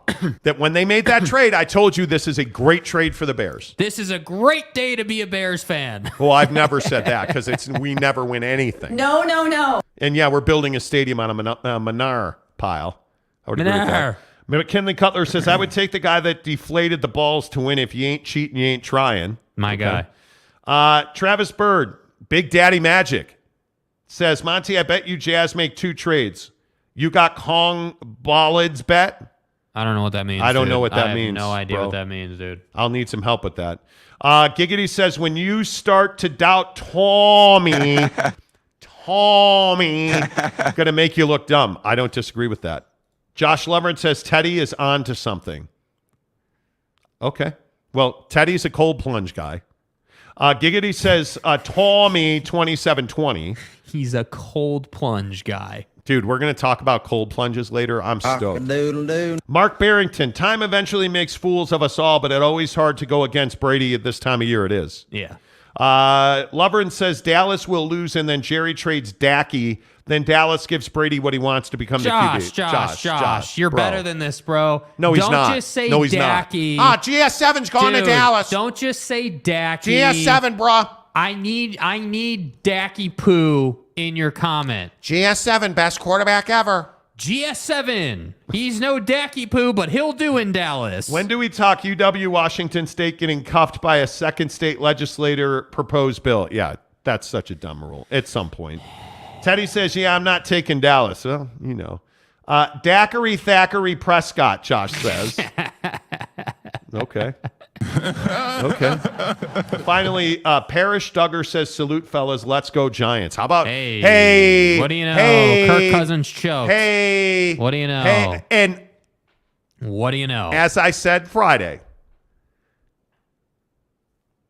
That when they made that trade, I told you this is a great trade for the Bears. This is a great day to be a Bears fan. Well, I've never said that, because we never win anything. No. And yeah, we're building a stadium on a Manar pile. I would agree with that. McKinley Cutler says, I would take the guy that deflated the balls to win. If you ain't cheating, you ain't trying. My guy. Travis Bird, Big Daddy Magic, says, Monty, I bet you Jazz make 2 trades. You got Kong Ballad's bet? I don't know what that means. I don't know what that means. I have no idea bro. what that means, dude. I'll need some help with that. Giggity says, when you start to doubt Tommy, going to make you look dumb. I don't disagree with that. Josh Lovren says, Teddy is on to something. Okay. Well, Teddy's a cold plunge guy. Giggity says, Tommy 2720. He's a cold plunge guy. Dude, we're going to talk about cold plunges later. I'm stoked. Mark Barrington, time eventually makes fools of us all, but it's always hard to go against Brady at this time of year. It is. Yeah. Lovern says Dallas will lose, and then Jerry trades Dacky. Then Dallas gives Brady what he wants to become the QB. Josh, you're bro. better than this, bro. No, he's don't not. Don't just say no, he's Dacky. Not. GS7's going to Dallas. Don't just say Dacky. GS7, bro. I need Dacky Poo in your comment. GS7, best quarterback ever. GS7. He's no Dacky Poo, but he'll do in Dallas. When do we talk UW Washington State getting cuffed by a second state legislator proposed bill? Yeah, that's such a dumb rule. At some point. Teddy says, yeah, I'm not taking Dallas. Well, you know. Daiquiri Thackeray Prescott, Josh says. Okay. Okay. Finally, Parrish Duggar says, salute, fellas. Let's go, Giants. How about, hey, what do you know? Hey, Kirk Cousins choked. Hey. What do you know? Hey, and what do you know? As I said Friday,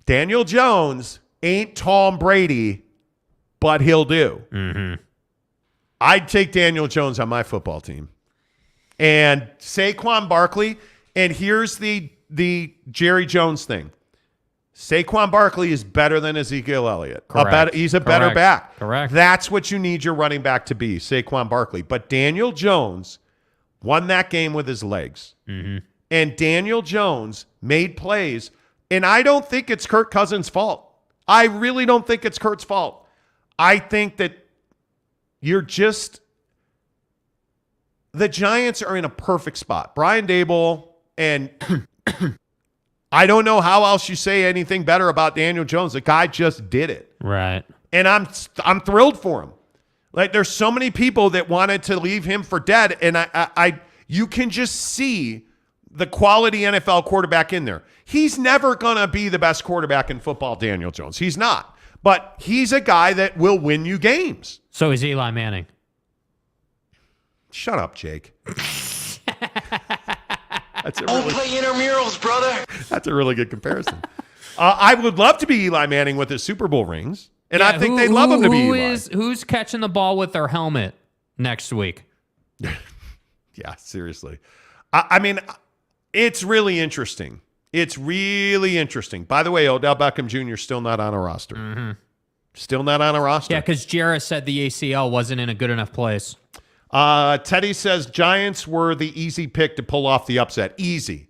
Daniel Jones ain't Tom Brady, but he'll do. Mm-hmm. I'd take Daniel Jones on my football team. And Saquon Barkley, and here's the Jerry Jones thing. Saquon Barkley is better than Ezekiel Elliott. He's a better back. Correct. That's what you need your running back to be, Saquon Barkley. But Daniel Jones won that game with his legs. Mm-hmm. And Daniel Jones made plays. And I don't think it's Kirk Cousins' fault. I really don't think it's Kirk's fault. I think that the Giants are in a perfect spot. Brian Daboll, and I don't know how else you say anything better about Daniel Jones. The guy just did it. Right. And I'm thrilled for him. Like, there's so many people that wanted to leave him for dead, and you can just see the quality NFL quarterback in there. He's never going to be the best quarterback in football, Daniel Jones. He's not. But he's a guy that will win you games. So is Eli Manning. Shut up, Jake. Don't play intramurals, brother. That's a really good comparison. I would love to be Eli Manning with his Super Bowl rings, and I think they'd love him to be Eli. Who's catching the ball with their helmet next week? Yeah, seriously. I mean, it's really interesting. It's really interesting. By the way, Odell Beckham Jr. still not on a roster. Mm-hmm. Still not on a roster. Yeah, because Jarrah said the ACL wasn't in a good enough place. Teddy says Giants were the easy pick to pull off the upset. Easy.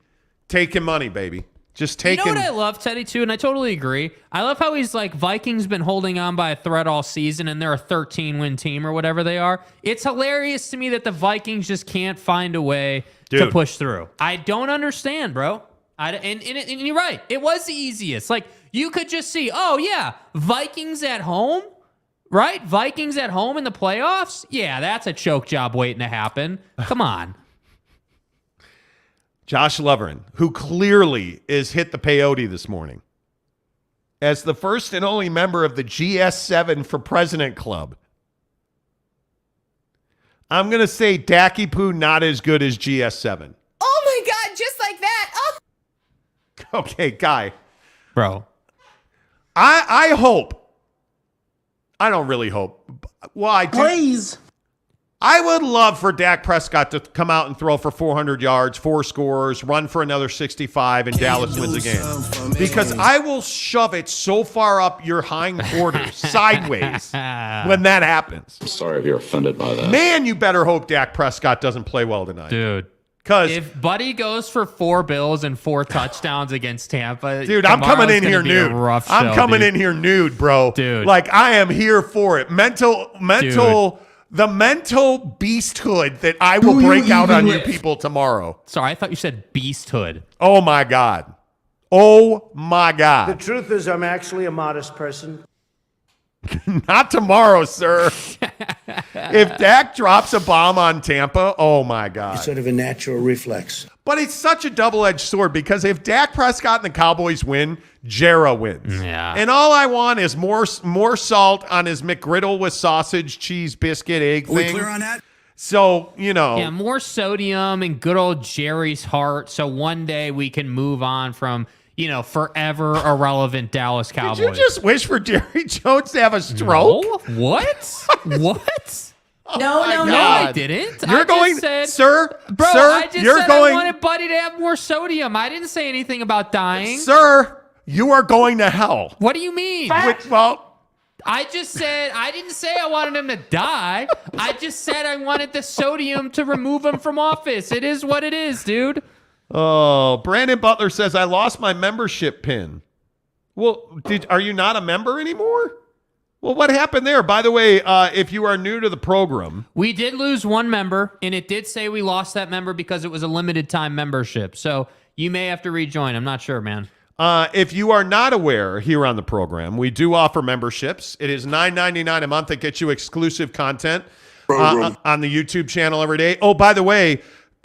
Taking money, baby. Just taking. You know what I love, Teddy, too, and I totally agree. I love how he's like, Vikings been holding on by a thread all season, and they're a 13-win team or whatever they are. It's hilarious to me that the Vikings just can't find a way to push through. I don't understand, bro. And you're right. It was the easiest. Like, you could just see, oh, yeah, Vikings at home, right? Vikings at home in the playoffs? Yeah, that's a choke job waiting to happen. Come on. Josh Loveren, who clearly is hit the peyote this morning, as the first and only member of the GS7 for President Club. I'm going to say Dacky Poo not as good as GS7. Oh, my God, just like that. Oh. Okay, Guy. Bro. I hope. I don't really hope. Well, I do. Please. I would love for Dak Prescott to come out and throw for 400 yards, 4 scores, run for another 65, and Dallas wins the game. Because I will shove it so far up your hind quarters, sideways, when that happens. I'm sorry if you're offended by that. Man, you better hope Dak Prescott doesn't play well tonight. Dude. Because if Buddy goes for 4 bills and 4 touchdowns against Tampa, dude, I'm coming in here nude. I'm coming in here nude, bro. Dude. Like, I am here for it. The mental beasthood that I will break out on you people tomorrow. Sorry, I thought you said beasthood. Oh, my God. Oh, my God. The truth is, I'm actually a modest person. Not tomorrow, sir. If Dak drops a bomb on Tampa, oh, my God. It's sort of a natural reflex. But it's such a double-edged sword because if Dak Prescott and the Cowboys win, Jarrah wins. Yeah. And all I want is more salt on his McGriddle with sausage, cheese, biscuit, egg thing. Are we clear on that? So, you know. Yeah, more sodium in good old Jerry's heart so one day we can move on from, forever irrelevant Dallas Cowboys. Did you just wish for Jerry Jones to have a stroke? No? What? What? No, I didn't. You're going, sir, I just you're said going, I wanted Buddy to have more sodium. I didn't say anything about dying. Sir, you are going to hell. What do you mean? I just said, I didn't say I wanted him to die. I just said I wanted the sodium to remove him from office. It is what it is, dude. Oh, Brandon Butler says, I lost my membership pin. Well, are you not a member anymore? Well, what happened there? By the way, if you are new to the program. We did lose one member, and it did say we lost that member because it was a limited time membership. So you may have to rejoin. I'm not sure, man. If you are not aware here on the program, we do offer memberships. It is $9.99 a month that gets you exclusive content on the YouTube channel every day. Oh, by the way,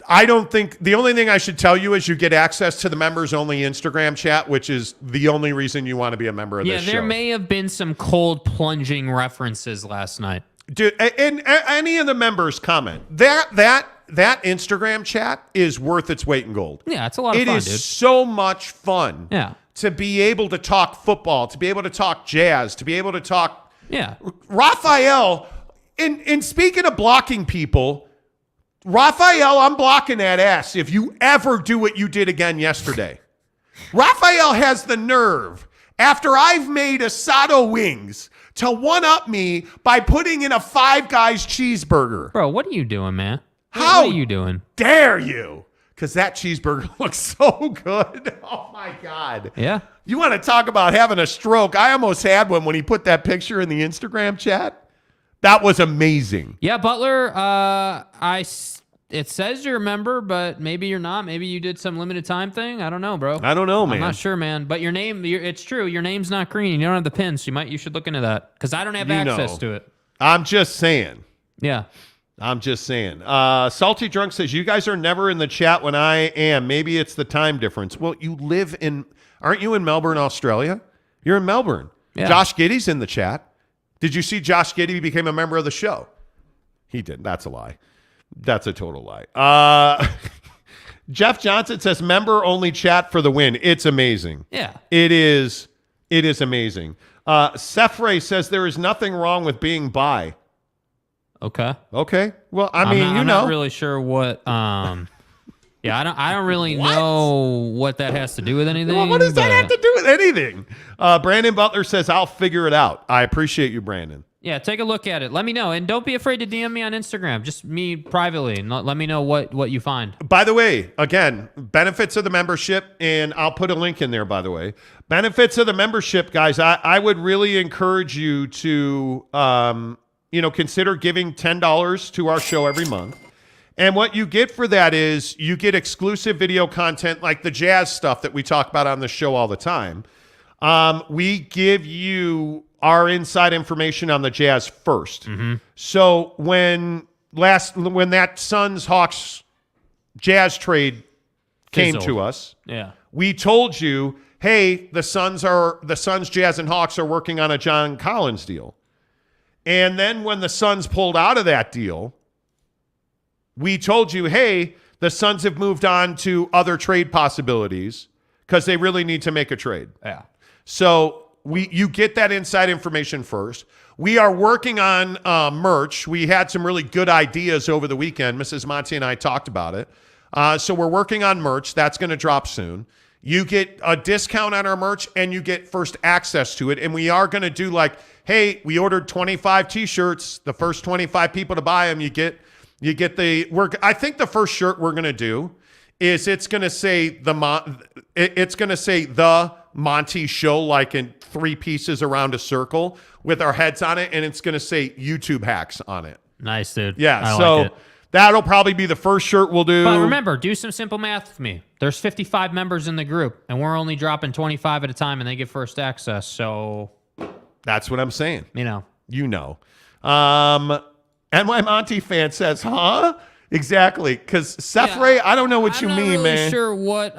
I don't think the only thing I should tell you is you get access to the members only Instagram chat, which is the only reason you want to be a member of this show. Yeah, there may have been some cold plunging references last night. Dude, and any of the members comment. That Instagram chat is worth its weight in gold. Yeah, it's a lot of fun, dude. It is so much fun. Yeah. To be able to talk football, to be able to talk jazz, to be able to talk. Yeah. Raphael, in speaking of blocking people, Raphael, I'm blocking that ass if you ever do what you did again yesterday. Raphael has the nerve, after I've made asado wings, to one-up me by putting in a Five Guys cheeseburger. Bro, what are you doing, man? How what are you doing? Dare you? Because that cheeseburger looks so good. Oh, my God. Yeah. You want to talk about having a stroke? I almost had one when he put that picture in the Instagram chat. That was amazing. Yeah, Butler, it says you're a member, but maybe you're not. Maybe you did some limited time thing. I don't know, bro. I don't know, man. I'm not sure, man. But your name, it's true. Your name's not green. You don't have the pin, so you should look into that because I don't have access to it. I'm just saying. Yeah. I'm just saying. Salty Drunk says, you guys are never in the chat when I am. Maybe it's the time difference. Well, aren't you in Melbourne, Australia? You're in Melbourne. Yeah. Josh Giddey's in the chat. Did you see Josh Giddey became a member of the show? He didn't. That's a lie. That's a total lie. Jeff Johnson says, member only chat for the win. It's amazing. Yeah. It is amazing. Sefre says, there is nothing wrong with being bi. Okay. Well, I'm not really sure what. Yeah, I don't really know what that has to do with anything. Well, what does that have to do with anything? Brandon Butler says, I'll figure it out. I appreciate you, Brandon. Yeah, take a look at it. Let me know. And don't be afraid to DM me on Instagram. Just me privately. And let me know what you find. By the way, again, benefits of the membership, and I'll put a link in there, by the way. Benefits of the membership, guys, I would really encourage you to consider giving $10 to our show every month. And what you get for that is you get exclusive video content like the jazz stuff that we talk about on the show all the time. We give you our inside information on the Jazz first. Mm-hmm. So when that Suns-Hawks Jazz trade came to us, we told you, hey, the Suns, Jazz, and Hawks are working on a John Collins deal. And then when the Suns pulled out of that deal, we told you, hey, the Suns have moved on to other trade possibilities because they really need to make a trade. Yeah. So you get that inside information first. We are working on merch. We had some really good ideas over the weekend. Mrs. Monty and I talked about it. So we're working on merch. That's going to drop soon. You get a discount on our merch, and you get first access to it. And we are going to do hey, we ordered 25 T-shirts. The first 25 people to buy them, you get I think the first shirt we're going to do is it's going to say the Monty Show, like in 3 pieces around a circle with our heads on it, and it's going to say YouTube hacks on it. Nice, dude. Yeah, I like it. That'll probably be the first shirt we'll do. But remember, do some simple math with me. There's 55 members in the group, and we're only dropping 25 at a time, and they get first access. So that's what I'm saying. You know. NY Monty fan says, huh? Exactly, because Sefre, I don't know what you mean, man. I'm not really sure what.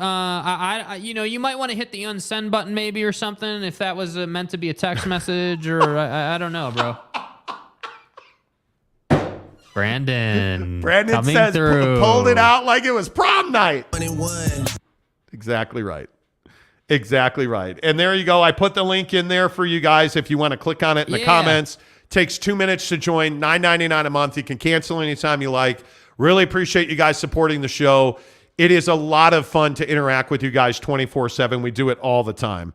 You might want to hit the unsend button maybe or something if that was meant to be a text message or I don't know, bro. Brandon says through. Pulled it out like it was prom night. 21. Exactly right. Exactly right. And there you go. I put the link in there for you guys if you want to click on it in the comments. Takes 2 minutes to join, $9.99 a month. You can cancel anytime you like. Really appreciate you guys supporting the show. It is a lot of fun to interact with you guys 24/7. We do it all the time.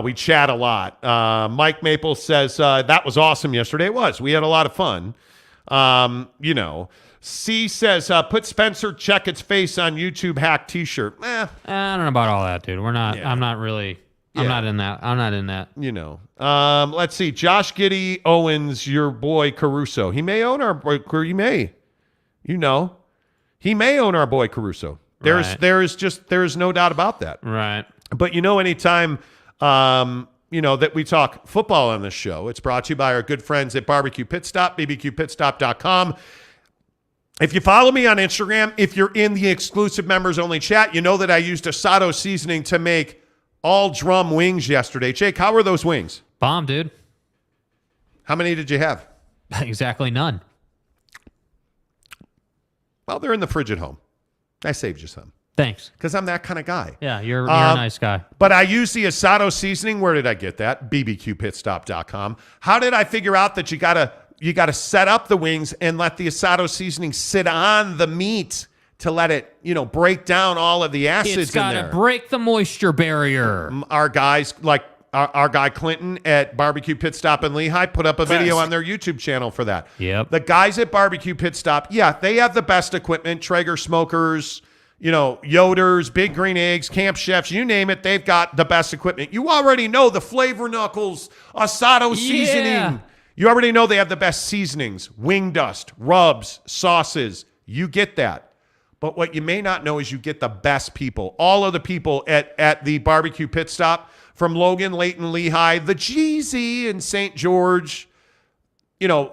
We chat a lot. Mike Maple says, that was awesome yesterday. It was. We had a lot of fun. C says, put Spencer Checkett's face on YouTube hack t-shirt. I don't know about all that, dude. We're not. I'm not really. I'm not in that. I'm not in that. Let's see. Josh Giddey Owens, your boy Caruso. He may own our boy. He may. He may own our boy Caruso. There's no doubt about that. Right. But anytime that we talk football on this show, it's brought to you by our good friends at Barbecue Pit Stop, bbqpitstop.com. If you follow me on Instagram, if you're in the exclusive members only chat, you know that I used Asado seasoning to make all drum wings yesterday. Jake, how were those wings? Bomb, dude. How many did you have? Exactly none. Well, they're in the fridge at home. I saved you some. Thanks. Because I'm that kind of guy. Yeah, you're a nice guy. But I use the Asado seasoning. Where did I get that? bbqpitstop.com. How did I figure out that you gotta set up the wings and let the Asado seasoning sit on the meat to let it, break down all of the acids in there? It's got to break the moisture barrier. Our guys, like our guy Clinton at Barbecue Pit Stop in Lehigh, put up a video on their YouTube channel for that. Yep. The guys at Barbecue Pit Stop, they have the best equipment, Traeger smokers, Yoders, Big Green Eggs, Camp Chefs, you name it, they've got the best equipment. You already know the Flavor Knuckles, Asado seasoning. You already know they have the best seasonings, wing dust, rubs, sauces. You get that. But what you may not know is you get the best people. All of the people at the Barbecue Pit Stop, from Logan, Layton, Lehigh, the GZ in St. George,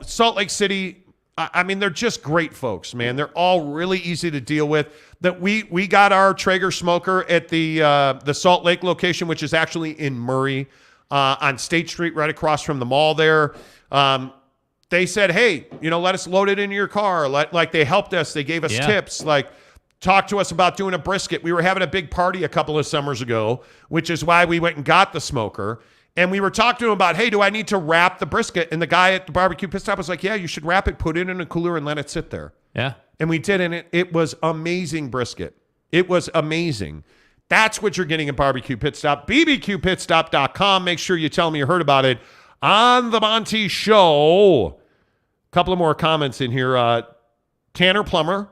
Salt Lake City. I mean, they're just great folks, man. They're all really easy to deal with. That we got our Traeger smoker at the Salt Lake location, which is actually in Murray, on State Street, right across from the mall there. They said, hey, let us load it into your car. Like they helped us. They gave us tips. Like, talk to us about doing a brisket. We were having a big party a couple of summers ago, which is why we went and got the smoker. And we were talking to him about, hey, do I need to wrap the brisket? And the guy at the Barbecue Pit Stop was like, yeah, you should wrap it, put it in a cooler, and let it sit there. Yeah. And we did, and it was amazing brisket. It was amazing. That's what you're getting at Barbecue Pit Stop. bbqpitstop.com. Make sure you tell me you heard about it on the Monty Show. A couple of more comments in here. Tanner Plummer,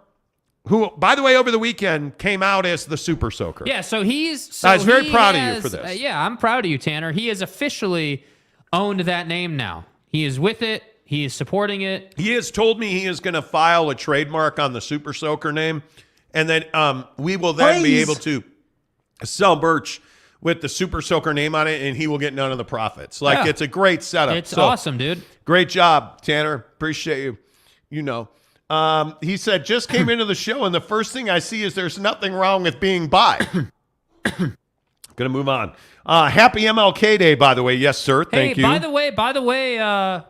who, by the way, over the weekend came out as the Super Soaker. Yeah, so I was very proud of you for this. I'm proud of you, Tanner. He has officially owned that name now. He is with it. He is supporting it. He has told me he is going to file a trademark on the Super Soaker name, and then we will then be able to sell merch with the Super Soaker name on it, and he will get none of the profits. It's a great setup. It's awesome, dude. Great job, Tanner. Appreciate you. He said, just came into the show, and the first thing I see is there's nothing wrong with being bi. Gonna move on. Happy MLK Day, by the way. Yes, sir. Thank you. By the way,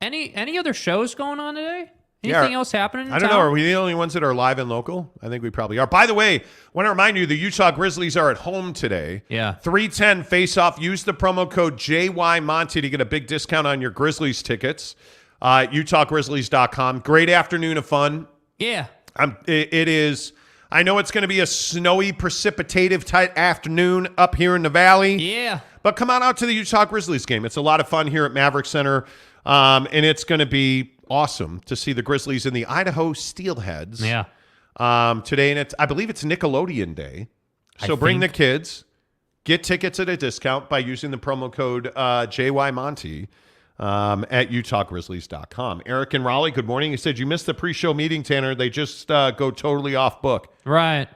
any other shows going on today? Anything else happening in I don't town? know. Are we the only ones that are live and local? I think we probably are. By the way, I want to remind you, the Utah Grizzlies are at home today. Yeah. 3:10 face-off. Use the promo code JYMonty to get a big discount on your Grizzlies tickets. UtahGrizzlies.com. Great afternoon of fun. Yeah. It is. I know it's going to be a snowy, precipitative type afternoon up here in the valley. Yeah. But come on out to the Utah Grizzlies game. It's a lot of fun here at Maverick Center. And it's going to be awesome to see the Grizzlies and the Idaho Steelheads. Yeah. Today, and I believe it's Nickelodeon Day. So bring the kids. Get tickets at a discount by using the promo code JYMonty. At UtahGrizzlies.com. Eric and Raleigh, good morning. He said, you missed the pre-show meeting, Tanner. They just go totally off book. Right.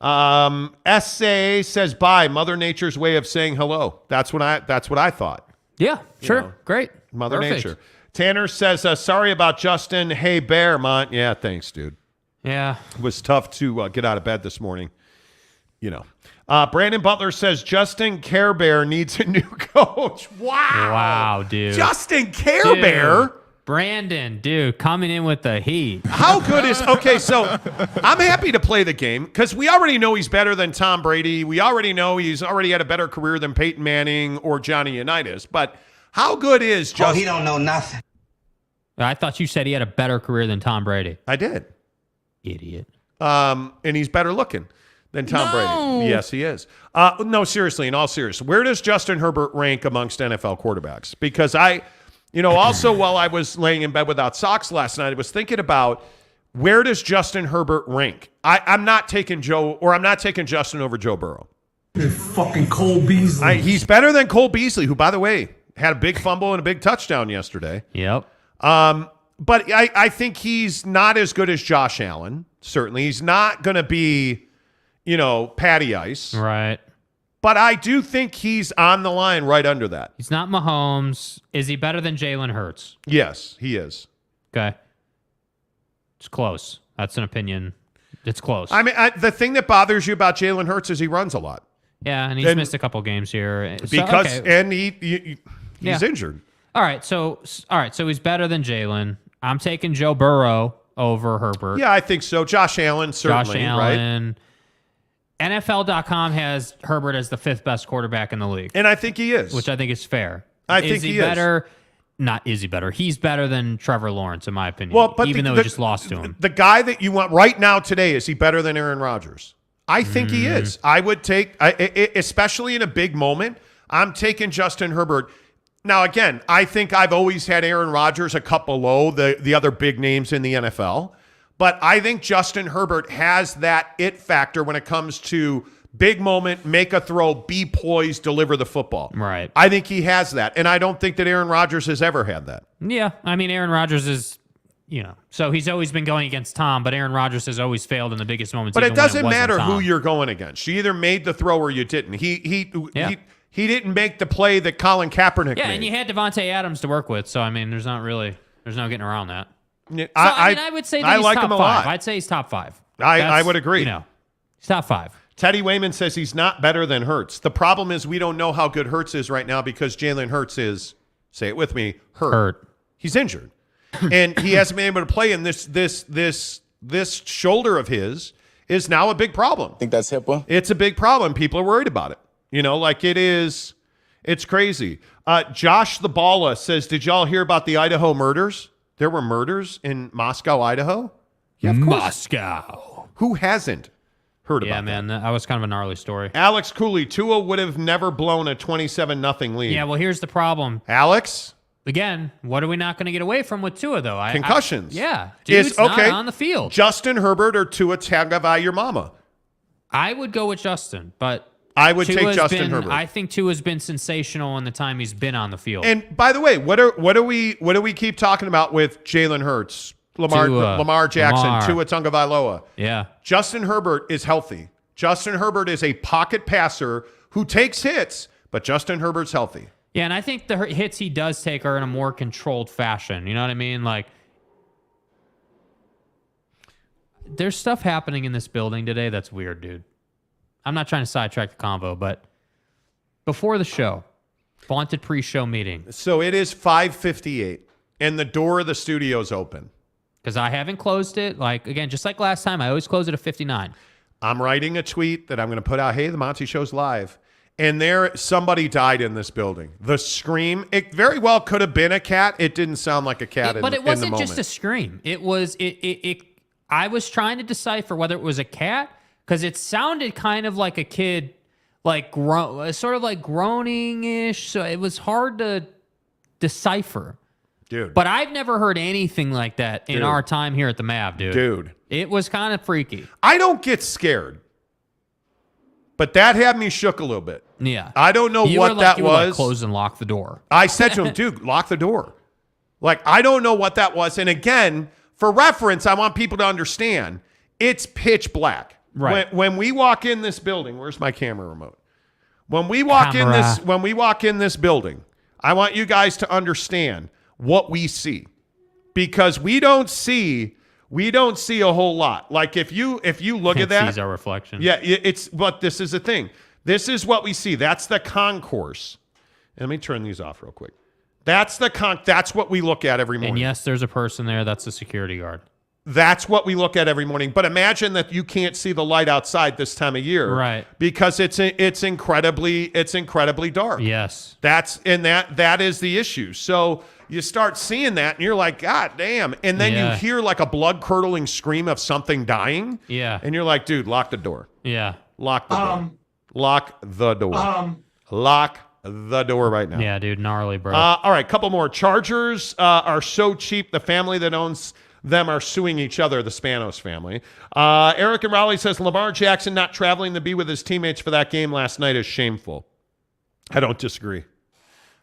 SA says, bye. Mother Nature's way of saying hello. That's what I thought. Yeah, sure. Great. Mother Nature. Tanner says, sorry about Justin. Hey, Bear, Mont. Yeah, thanks, dude. Yeah. It was tough to get out of bed this morning. Brandon Butler says Justin Care Bear needs a new coach. Wow. Wow, dude. Justin Care Bear? Brandon, dude, coming in with the heat. How good is okay? So I'm happy to play the game because we already know he's better than Tom Brady. We already know he's already had a better career than Peyton Manning or Johnny Unitas. But how good is Justin? Oh, he don't know nothing. I thought you said he had a better career than Tom Brady. I did. Idiot. And he's better looking than Tom Brady. Yes, he is. No, seriously, in all seriousness, where does Justin Herbert rank amongst NFL quarterbacks? Because also while I was laying in bed without socks last night, I was thinking about where does Justin Herbert rank? I'm not taking Justin over Joe Burrow. Fucking Cole Beasley. He's better than Cole Beasley, who, by the way, had a big fumble and a big touchdown yesterday. Yep. But I think he's not as good as Josh Allen. Certainly, he's not going to be, patty ice. Right. But I do think he's on the line right under that. He's not Mahomes. Is he better than Jalen Hurts? Yes, he is. Okay. It's close. That's an opinion. It's close. I mean, the thing that bothers you about Jalen Hurts is he runs a lot. Yeah, and he's missed a couple games here. And he's injured. All right, so he's better than Jalen. I'm taking Joe Burrow over Herbert. Yeah, I think so. Josh Allen, certainly. Josh Allen. Right? NFL.com has Herbert as the 5th best quarterback in the league. And I think he is. Which I think is fair. I think he is. Is he better? He's better than Trevor Lawrence, in my opinion. Well, but even though he just lost to him. The guy that you want right now today, is he better than Aaron Rodgers? I think he is. I would take, especially in a big moment, I'm taking Justin Herbert. Now, again, I think I've always had Aaron Rodgers a cup below the other big names in the NFL. But I think Justin Herbert has that it factor when it comes to big moment, make a throw, be poised, deliver the football. Right. I think he has that. And I don't think that Aaron Rodgers has ever had that. Yeah. I mean, Aaron Rodgers is, so he's always been going against Tom, but Aaron Rodgers has always failed in the biggest moments. But it doesn't matter Tom. who you're going against. You either made the throw or you didn't. He didn't make the play that Colin Kaepernick made. Yeah, and you had Devontae Adams to work with. So, I mean, there's no getting around that. I would say that he's like top him a 5. lot. I'd say he's top 5. I would agree. He's top 5. Teddy Wayman says he's not better than Hurts. The problem is we don't know how good Hurts is right now because Jalen Hurts is, say it with me, hurt. He's injured. And he hasn't been able to play, and this shoulder of his is now a big problem. I think that's HIPAA. It's a big problem. People are worried about it. It is. It's crazy. Josh the Balla says, did y'all hear about the Idaho murders? There were murders in Moscow, Idaho? Yeah, of course. Moscow. Who hasn't heard about that? Yeah, man, that was kind of a gnarly story. Alex Cooley, Tua would have never blown a 27-0 lead. Yeah, well, here's the problem. Alex? Again, what are we not going to get away from with Tua, though? Concussions. Dude's not on the field. Justin Herbert or Tua Tagovailoa? I would go with Justin, but I would take Justin Herbert. I think Tua's been sensational in the time he's been on the field. And by the way, what do we keep talking about with Jalen Hurts, Lamar Jackson, Tua Tagovailoa? Yeah. Justin Herbert is healthy. Justin Herbert is a pocket passer who takes hits, but Justin Herbert's healthy. Yeah, and I think the hits he does take are in a more controlled fashion. You know what I mean? Like, there's stuff happening in this building today that's weird, dude. I'm not trying to sidetrack the convo, but before the show, vaunted pre-show meeting. So it is 5:58, and the door of the studio's open. Because I haven't closed it. Like, again, just like last time, I always close it at 59. I'm writing a tweet that I'm going to put out, hey, the Monty Show's live. And somebody died in this building. The scream, it very well could have been a cat. It didn't sound like a cat but it wasn't in the just a scream. It was, I was trying to decipher whether it was a cat, because it sounded kind of like a kid, like sort of like groaning-ish. So it was hard to decipher. Dude. But I've never heard anything like that in our time here at the MAV, dude. Dude. It was kind of freaky. I don't get scared. But that had me shook a little bit. Yeah. I don't know what that was. Like, close and lock the door. I said to him, dude, lock the door. Like, I don't know what that was. And again, for reference, I want people to understand, it's pitch black. Right. When we walk in this building, where's my camera remote? When we walk in this building, I want you guys to understand what we see. Because we don't see a whole lot. Like if you look at that, sees our reflection. Yeah, but this is the thing. This is what we see. That's the concourse. Let me turn these off real quick. That's what we look at every morning. And yes, there's a person there that's a security guard. That's what we look at every morning. But imagine that you can't see the light outside this time of year, right? Because it's incredibly dark. Yes, that is the issue. So you start seeing that, and you're like, God damn! And then you hear like a blood curdling scream of something dying. Yeah, and you're like, dude, lock the door. Yeah, lock the door. Lock the door. Lock the door right now. Yeah, dude, gnarly, bro. All right, couple more. Chargers are so cheap. The family that owns them are suing each other, the Spanos family. Eric and Raleigh says Lamar Jackson not traveling to be with his teammates for that game last night is shameful. I don't disagree.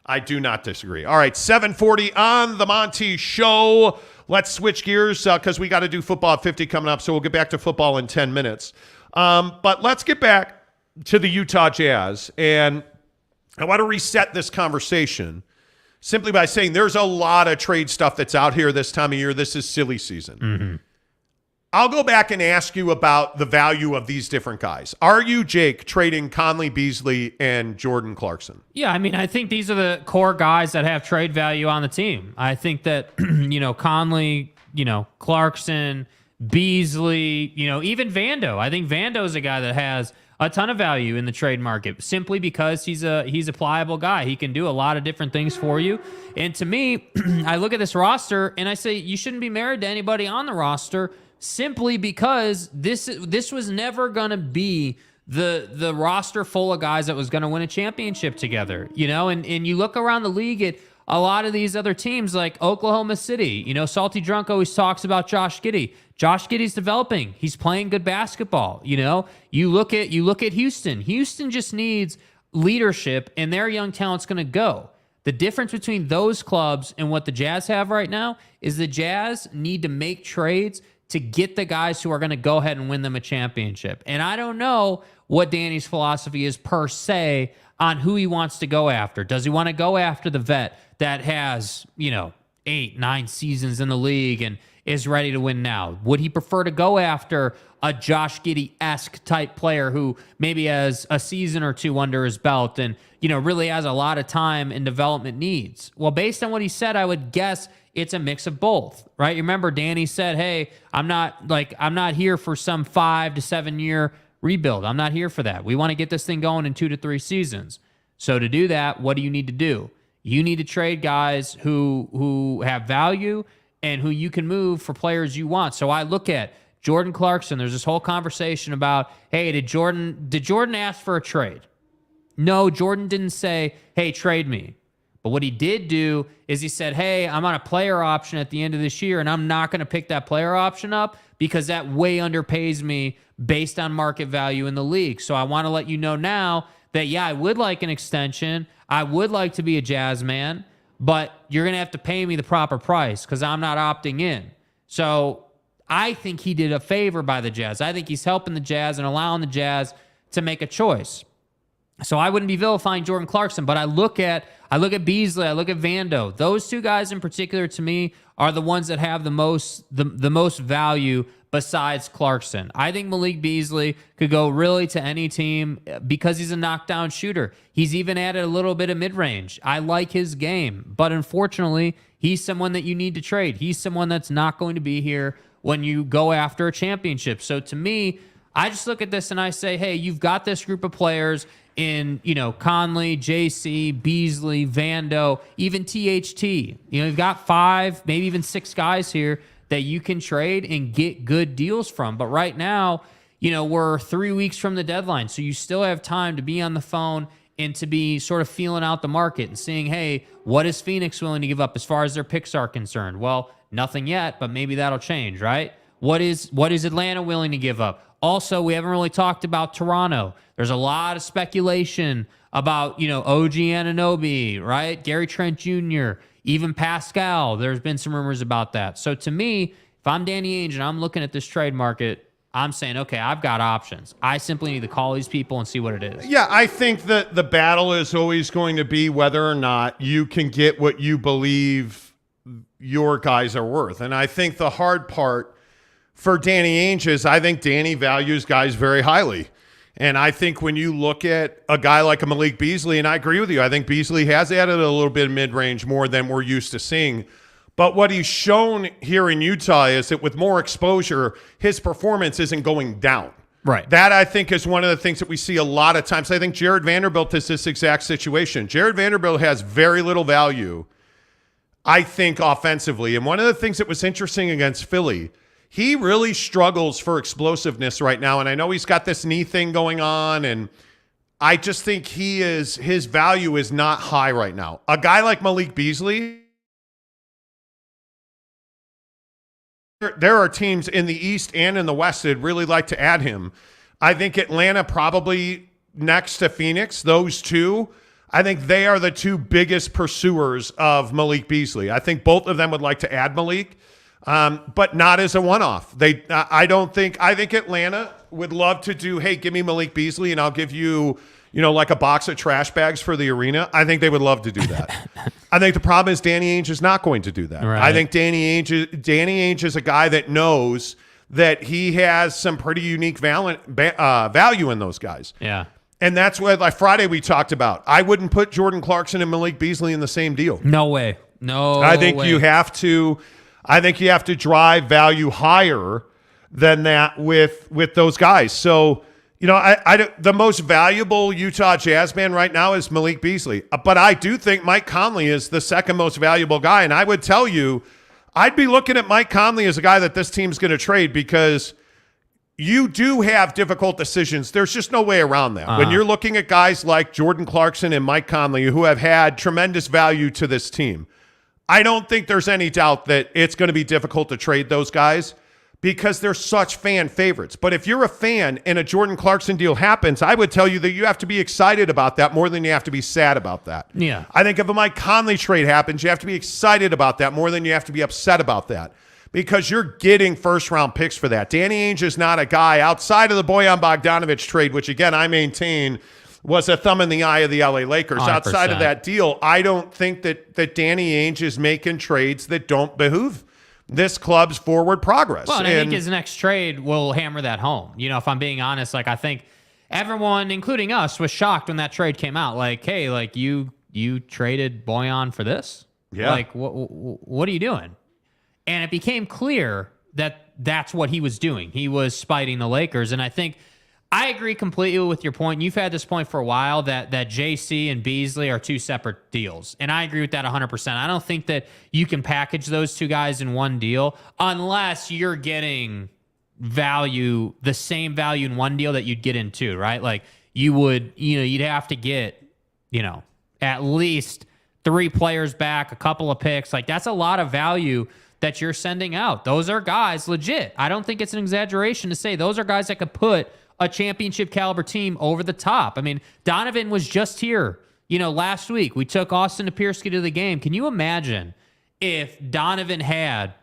I do not disagree. All right, 7:40 on the Monty Show. Let's switch gears because we got to do football at 50 coming up, so we'll get back to football in 10 minutes. But let's get back to the Utah Jazz, and I want to reset this conversation simply by saying there's a lot of trade stuff that's out here this time of year. This is silly season. Mm-hmm. I'll go back and ask you about the value of these different guys. Are you, Jake, trading Conley, Beasley, and Jordan Clarkson? Yeah, I mean, I think these are the core guys that have trade value on the team. I think that, Conley, Clarkson, Beasley, even Vando. I think Vando is a guy that has a ton of value in the trade market simply because he's a pliable guy. He can do a lot of different things for you. And to me, I look at this roster and I say you shouldn't be married to anybody on the roster simply because this was never going to be the roster full of guys that was going to win a championship together. And you look around the league at a lot of these other teams like Oklahoma City. Salty Drunk always talks about Josh Giddey. Josh Giddey's developing. He's playing good basketball. You look at Houston. Houston just needs leadership, and their young talent's going to go. The difference between those clubs and what the Jazz have right now is the Jazz need to make trades to get the guys who are going to go ahead and win them a championship. And I don't know what Danny's philosophy is per se on who he wants to go after. Does he want to go after the vet that has, 8-9 seasons in the league and is ready to win now? Would he prefer to go after a Josh Giddey-esque type player who maybe has a season or two under his belt and, really has a lot of time and development needs? Well, based on what he said, I would guess it's a mix of both, right? You remember Danny said, hey, I'm not here for some 5 to 7 year rebuild. I'm not here for that. We want to get this thing going in 2 to 3 seasons. So to do that, what do you need to do? You need to trade guys who have value and who you can move for players you want. So I look at Jordan Clarkson. There's this whole conversation about, hey, did Jordan ask for a trade? No, Jordan didn't say, hey, trade me. But what he did do is he said, hey, I'm on a player option at the end of this year, and I'm not going to pick that player option up because that way underpays me based on market value in the league. So I want to let you know now that, yeah, I would like an extension. I would like to be a Jazz man, but you're going to have to pay me the proper price because I'm not opting in. So I think he did a favor by the Jazz. I think he's helping the Jazz and allowing the Jazz to make a choice. So I wouldn't be vilifying Jordan Clarkson, but I look at Beasley, I look at Vando. Those two guys in particular, to me, are the ones that have the most value besides Clarkson. I think Malik Beasley could go really to any team because he's a knockdown shooter. He's even added a little bit of mid-range. I like his game, but unfortunately, he's someone that you need to trade. He's someone that's not going to be here when you go after a championship. So to me, I just look at this and I say, hey, you've got this group of players in, Conley, JC, Beasley, Vando, even THT. You've got 5, maybe even 6 guys here that you can trade and get good deals from. But right now, we're 3 weeks from the deadline, so you still have time to be on the phone and to be sort of feeling out the market and seeing, hey, what is Phoenix willing to give up as far as their picks are concerned? Well, nothing yet, but maybe that'll change, right? What is Atlanta willing to give up? Also, we haven't really talked about Toronto. There's a lot of speculation about, OG Anunoby, right? Gary Trent Jr., even Pascal. There's been some rumors about that. So to me, if I'm Danny Ainge and I'm looking at this trade market, I'm saying, okay, I've got options. I simply need to call these people and see what it is. Yeah, I think that the battle is always going to be whether or not you can get what you believe your guys are worth. And I think the hard part for Danny Ainge is I think Danny values guys very highly. And I think when you look at a guy like a Malik Beasley, and I agree with you, I think Beasley has added a little bit of mid-range more than we're used to seeing. But what he's shown here in Utah is that with more exposure, his performance isn't going down. Right. That, I think, is one of the things that we see a lot of times. I think Jared Vanderbilt is this exact situation. Jared Vanderbilt has very little value, I think, offensively. And one of the things that was interesting against Philly, he really struggles for explosiveness right now. And I know he's got this knee thing going on, and I just think his value is not high right now. A guy like Malik Beasley, there are teams in the East and in the West that really like to add him. I think Atlanta probably next to Phoenix, those two, I think they are the two biggest pursuers of Malik Beasley. I think both of them would like to add Malik. But not as a one-off. I think Atlanta would love to do, hey, give me Malik Beasley and I'll give you, like a box of trash bags for the arena. I think they would love to do that. I think the problem is Danny Ainge is not going to do that. Right. I think Danny Ainge is a guy that knows that he has some pretty unique value in those guys. Yeah. And that's what, like Friday we talked about. I wouldn't put Jordan Clarkson and Malik Beasley in the same deal. No way. No I think way. you have to drive value higher than that with those guys. So, the most valuable Utah Jazz man right now is Malik Beasley. But I do think Mike Conley is the second most valuable guy. And I would tell you, I'd be looking at Mike Conley as a guy that this team's going to trade because you do have difficult decisions. There's just no way around that. When you're looking at guys like Jordan Clarkson and Mike Conley who have had tremendous value to this team, I don't think there's any doubt that it's going to be difficult to trade those guys because they're such fan favorites. But if you're a fan and a Jordan Clarkson deal happens, I would tell you that you have to be excited about that more than you have to be sad about that. Yeah. I think if a Mike Conley trade happens, you have to be excited about that more than you have to be upset about that because you're getting first-round picks for that. Danny Ainge is not a guy outside of the Bojan Bogdanovic trade, which, again, I maintain was a thumb in the eye of the LA Lakers. 100%. Outside of that deal, I don't think that Danny Ainge is making trades that don't behoove this club's forward progress. Well, and I think his next trade will hammer that home. If I'm being honest, I think everyone, including us, was shocked when that trade came out. Like, hey, you traded Bojan for this? Yeah. Like, what are you doing? And it became clear that that's what he was doing. He was spiting the Lakers, and I think I agree completely with your point. You've had this point for a while that JC and Beasley are two separate deals. And I agree with that 100%. I don't think that you can package those two guys in one deal unless you're getting value, the same value in one deal that you'd get in two, right? Like you'd have to get, at least 3 players back, a couple of picks. Like that's a lot of value that you're sending out. Those are guys legit. I don't think it's an exaggeration to say those are guys that could put a championship caliber team over the top. I mean, Donovan was just here, last week. We took Austin Apierski to the game. Can you imagine if Donovan had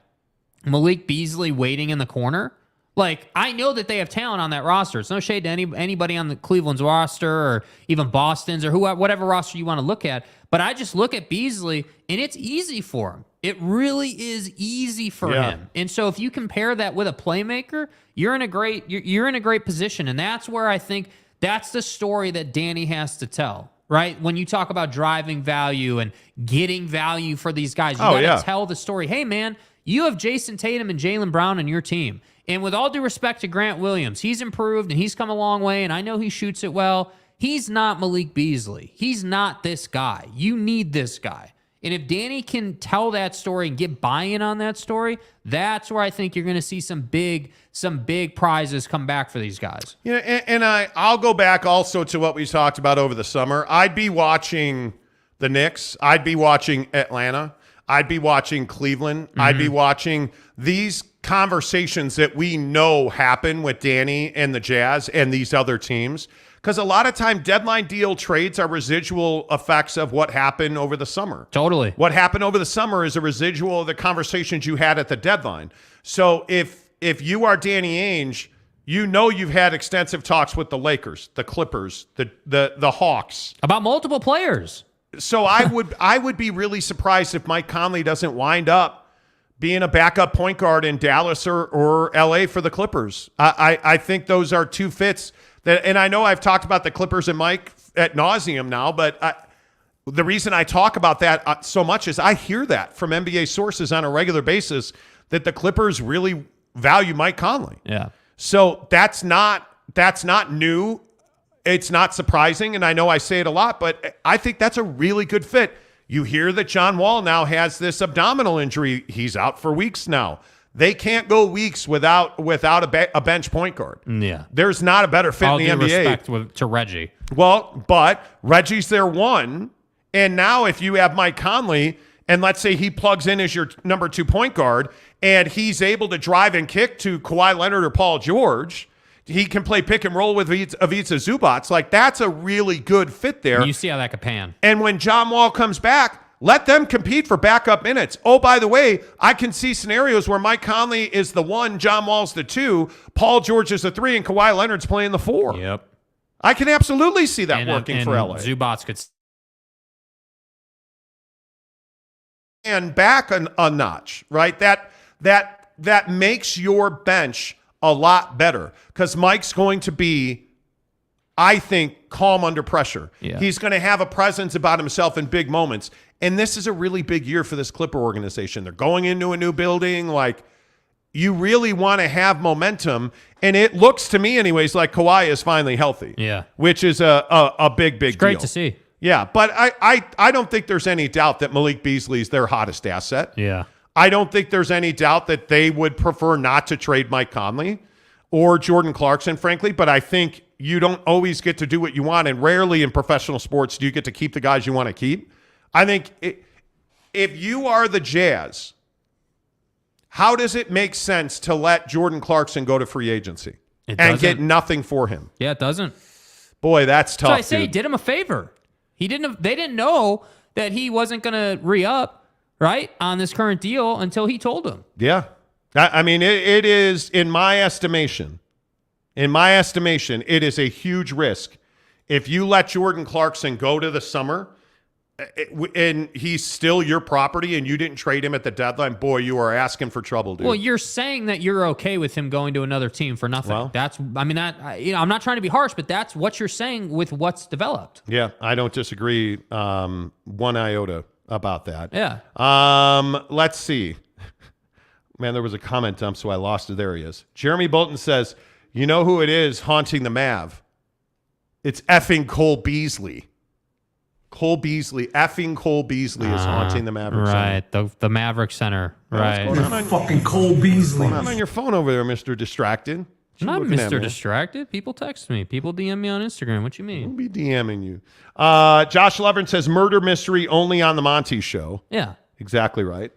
Malik Beasley waiting in the corner? Like, I know that they have talent on that roster. It's no shade to anybody on the Cleveland's roster or even Boston's or whatever roster you want to look at. But I just look at Beasley, and it's easy for him. It really is easy for him. And so if you compare that with a playmaker, you're in a great position. And that's where I think that's the story that Danny has to tell, right? When you talk about driving value and getting value for these guys, you got to tell the story. Hey, man, you have Jason Tatum and Jaylen Brown on your team. And with all due respect to Grant Williams, he's improved and he's come a long way, and I know he shoots it well. He's not Malik Beasley. He's not this guy. You need this guy. And if Danny can tell that story and get buy-in on that story, that's where I think you're going to see some big prizes come back for these guys. Yeah, and I'll go back also to what we talked about over the summer. I'd be watching the Knicks. I'd be watching Atlanta. I'd be watching Cleveland. Mm-hmm. I'd be watching these conversations that we know happen with Danny and the Jazz and these other teams. Because a lot of time deadline deal trades are residual effects of what happened over the summer. Totally. What happened over the summer is a residual of the conversations you had at the deadline. So if you are Danny Ainge, you've had extensive talks with the Lakers, the Clippers, the Hawks. About multiple players. So I would be really surprised if Mike Conley doesn't wind up being a backup point guard in Dallas or LA for the Clippers. I think those are two fits And I know I've talked about the Clippers and Mike ad nauseum now, but the reason I talk about that so much is I hear that from NBA sources on a regular basis that the Clippers really value Mike Conley. Yeah. So that's not new. It's not surprising, and I know I say it a lot, but I think that's a really good fit. You hear that John Wall now has this abdominal injury. He's out for weeks now. They can't go weeks without a bench point guard. Yeah. There's not a better fit All in the due NBA. respect to Reggie. Well, but Reggie's their one, and now if you have Mike Conley, and let's say he plugs in as your number 2 point guard, and he's able to drive and kick to Kawhi Leonard or Paul George, he can play pick and roll with Ivica Zubac. Like, that's a really good fit there. You see how that could pan. And when John Wall comes back, let them compete for backup minutes. Oh, by the way, I can see scenarios where Mike Conley is the 1, John Wall's the 2, Paul George is the 3, and Kawhi Leonard's playing the 4. Yep. I can absolutely see that working for LA. Zubac could. And back a notch, right? That makes your bench a lot better because Mike's going to be, I think, calm under pressure. Yeah. He's going to have a presence about himself in big moments. And this is a really big year for this Clipper organization. They're going into a new building. Like, you really want to have momentum. And it looks to me anyways like Kawhi is finally healthy. Yeah. Which is a big deal. Great to see. Yeah, but I don't think there's any doubt that Malik Beasley is their hottest asset. Yeah. I don't think there's any doubt that they would prefer not to trade Mike Conley or Jordan Clarkson, frankly, but I think you don't always get to do what you want, and rarely in professional sports do you get to keep the guys you want to keep. I think if you are the Jazz, how does it make sense to let Jordan Clarkson go to free agency and get nothing for him? Yeah, it doesn't. Boy, that's tough, So I say dude. he did him a favor. They didn't know that he wasn't going to re-up, right, on this current deal until he told them. Yeah. I mean, it is, in my estimation, it is a huge risk. If you let Jordan Clarkson go to the summer and he's still your property and you didn't trade him at the deadline, boy, you are asking for trouble, dude. Well, you're saying that you're okay with him going to another team for nothing. Well, I'm not trying to be harsh, but that's what you're saying with what's developed. Yeah, I don't disagree one iota about that. Yeah. Let's see. Man, there was a comment dump, so I lost it. There he is. Jeremy Bolton says, you know who it is haunting the Mav? It's effing Cole Beasley. Cole Beasley is haunting the Maverick Center. Right, the Maverick Center. Right. Fucking Cole Beasley. What's going on your phone over there, Mr. Distracted? I'm not Mr. Distracted. People text me. People DM me on Instagram. What you mean? We'll be DMing you. Josh Levin says murder mystery only on the Monty Show. Yeah. Exactly right.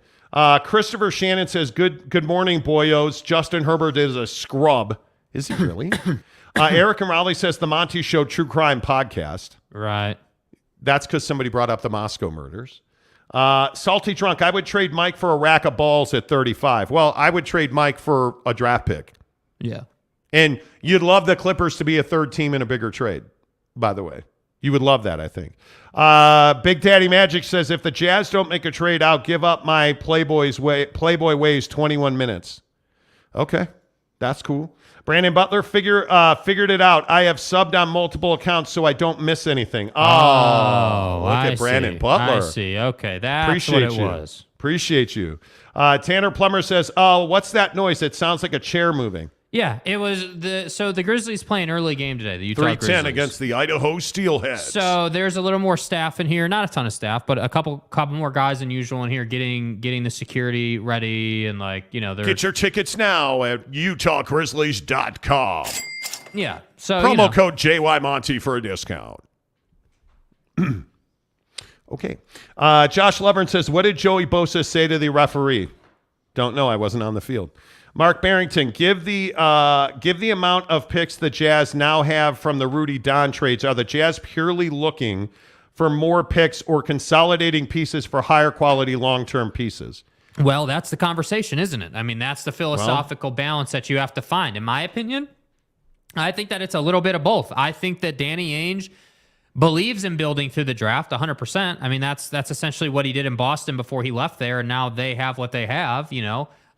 Christopher Shannon says, good morning, boyos. Justin Herbert is a scrub. Is he really? Eric and Raleigh says the Monty Show True Crime Podcast. Right. That's because somebody brought up the Moscow murders. Salty Drunk, I would trade Mike for a rack of balls at 35. Well, I would trade Mike for a draft pick. Yeah. And you'd love the Clippers to be a third team in a bigger trade, by the way. You would love that, I think. Big Daddy Magic says, if the Jazz don't make a trade, I'll give up my Playboy ways 21 minutes. Okay, that's cool. Brandon Butler figured it out. I have subbed on multiple accounts so I don't miss anything. Look at Brandon Butler. I see. Okay, that's what it was. Appreciate you. Tanner Plummer says, oh, what's that noise? It sounds like a chair moving. Yeah, it was the Grizzlies play an early game today, the Utah 3-10 Grizzlies. against the Idaho Steelheads. So there's a little more staff in here, not a ton of staff, but a couple more guys than usual in here getting the security ready and get your tickets now at utahgrizzlies.com. Yeah. So promo code JYMonty for a discount. Okay. Josh Levern says, what did Joey Bosa say to the referee? Don't know. I wasn't on the field. Mark Barrington, give the amount of picks the Jazz now have from the Rudy Don trades. Are the Jazz purely looking for more picks or consolidating pieces for higher quality long-term pieces? Well, that's the conversation, isn't it? I mean, that's the philosophical balance that you have to find. In my opinion, I think that it's a little bit of both. I think that Danny Ainge believes in building through the draft 100%. I mean, that's essentially what he did in Boston before he left there, and now they have what they have,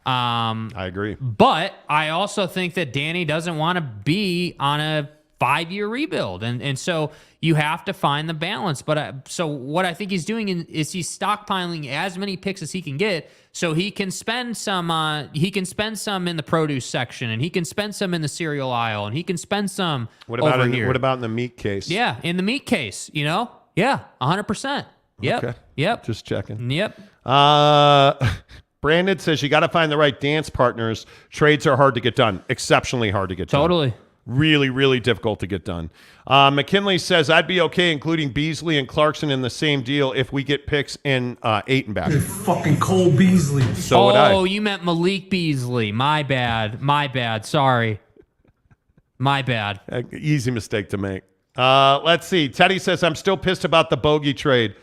I agree. But I also think that Danny doesn't want to be on a 5-year rebuild. And so you have to find the balance. But so what I think he's doing is he's stockpiling as many picks as he can get, so he can spend some in the produce section, and he can spend some in the cereal aisle, and he can spend some over here. What about in the meat case? Yeah, in the meat case, Yeah, 100%. Yep. Okay. Yep. Just checking. Yep. Brandon says you got to find the right dance partners. Trades are hard to get done. Exceptionally hard to get done. Totally. Really, really difficult to get done. McKinley says, I'd be okay including Beasley and Clarkson in the same deal if we get picks and Ayton back. Fucking Cole Beasley. So would I. Oh, you meant Malik Beasley. My bad. Sorry. My bad. Easy mistake to make. Let's see. Teddy says, I'm still pissed about the bogey trade.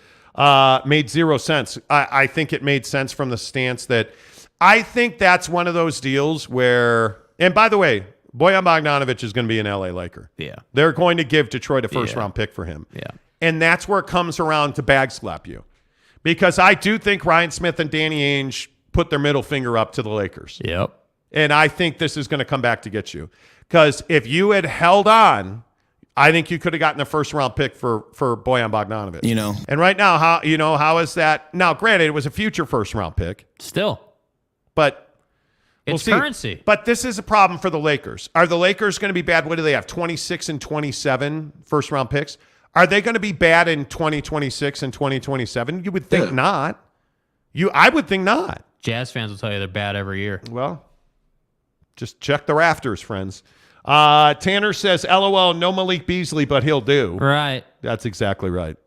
Made 0 sense. I think it made sense from the stance that I think that's one of those deals where, and by the way, Bojan Bogdanovic is going to be an LA Laker. Yeah. They're going to give Detroit a first-round pick for him. Yeah. And that's where it comes around to bag slap you. Because I do think Ryan Smith and Danny Ainge put their middle finger up to the Lakers. Yep. And I think this is going to come back to get you. Because if you had held on, I think you could have gotten a first-round pick for Bojan Bogdanovic. And right now, how is that? Now, granted, it was a future first-round pick. Still. But it's we'll see. currency. But this is a problem for the Lakers. Are the Lakers going to be bad? What do they have? 26 and 27 first-round picks? Are they going to be bad in 2026 and 2027? You would think not. I would think not. Jazz fans will tell you they're bad every year. Well, just check the rafters, friends. Tanner says, LOL, no Malik Beasley, but he'll do. Right. That's exactly right.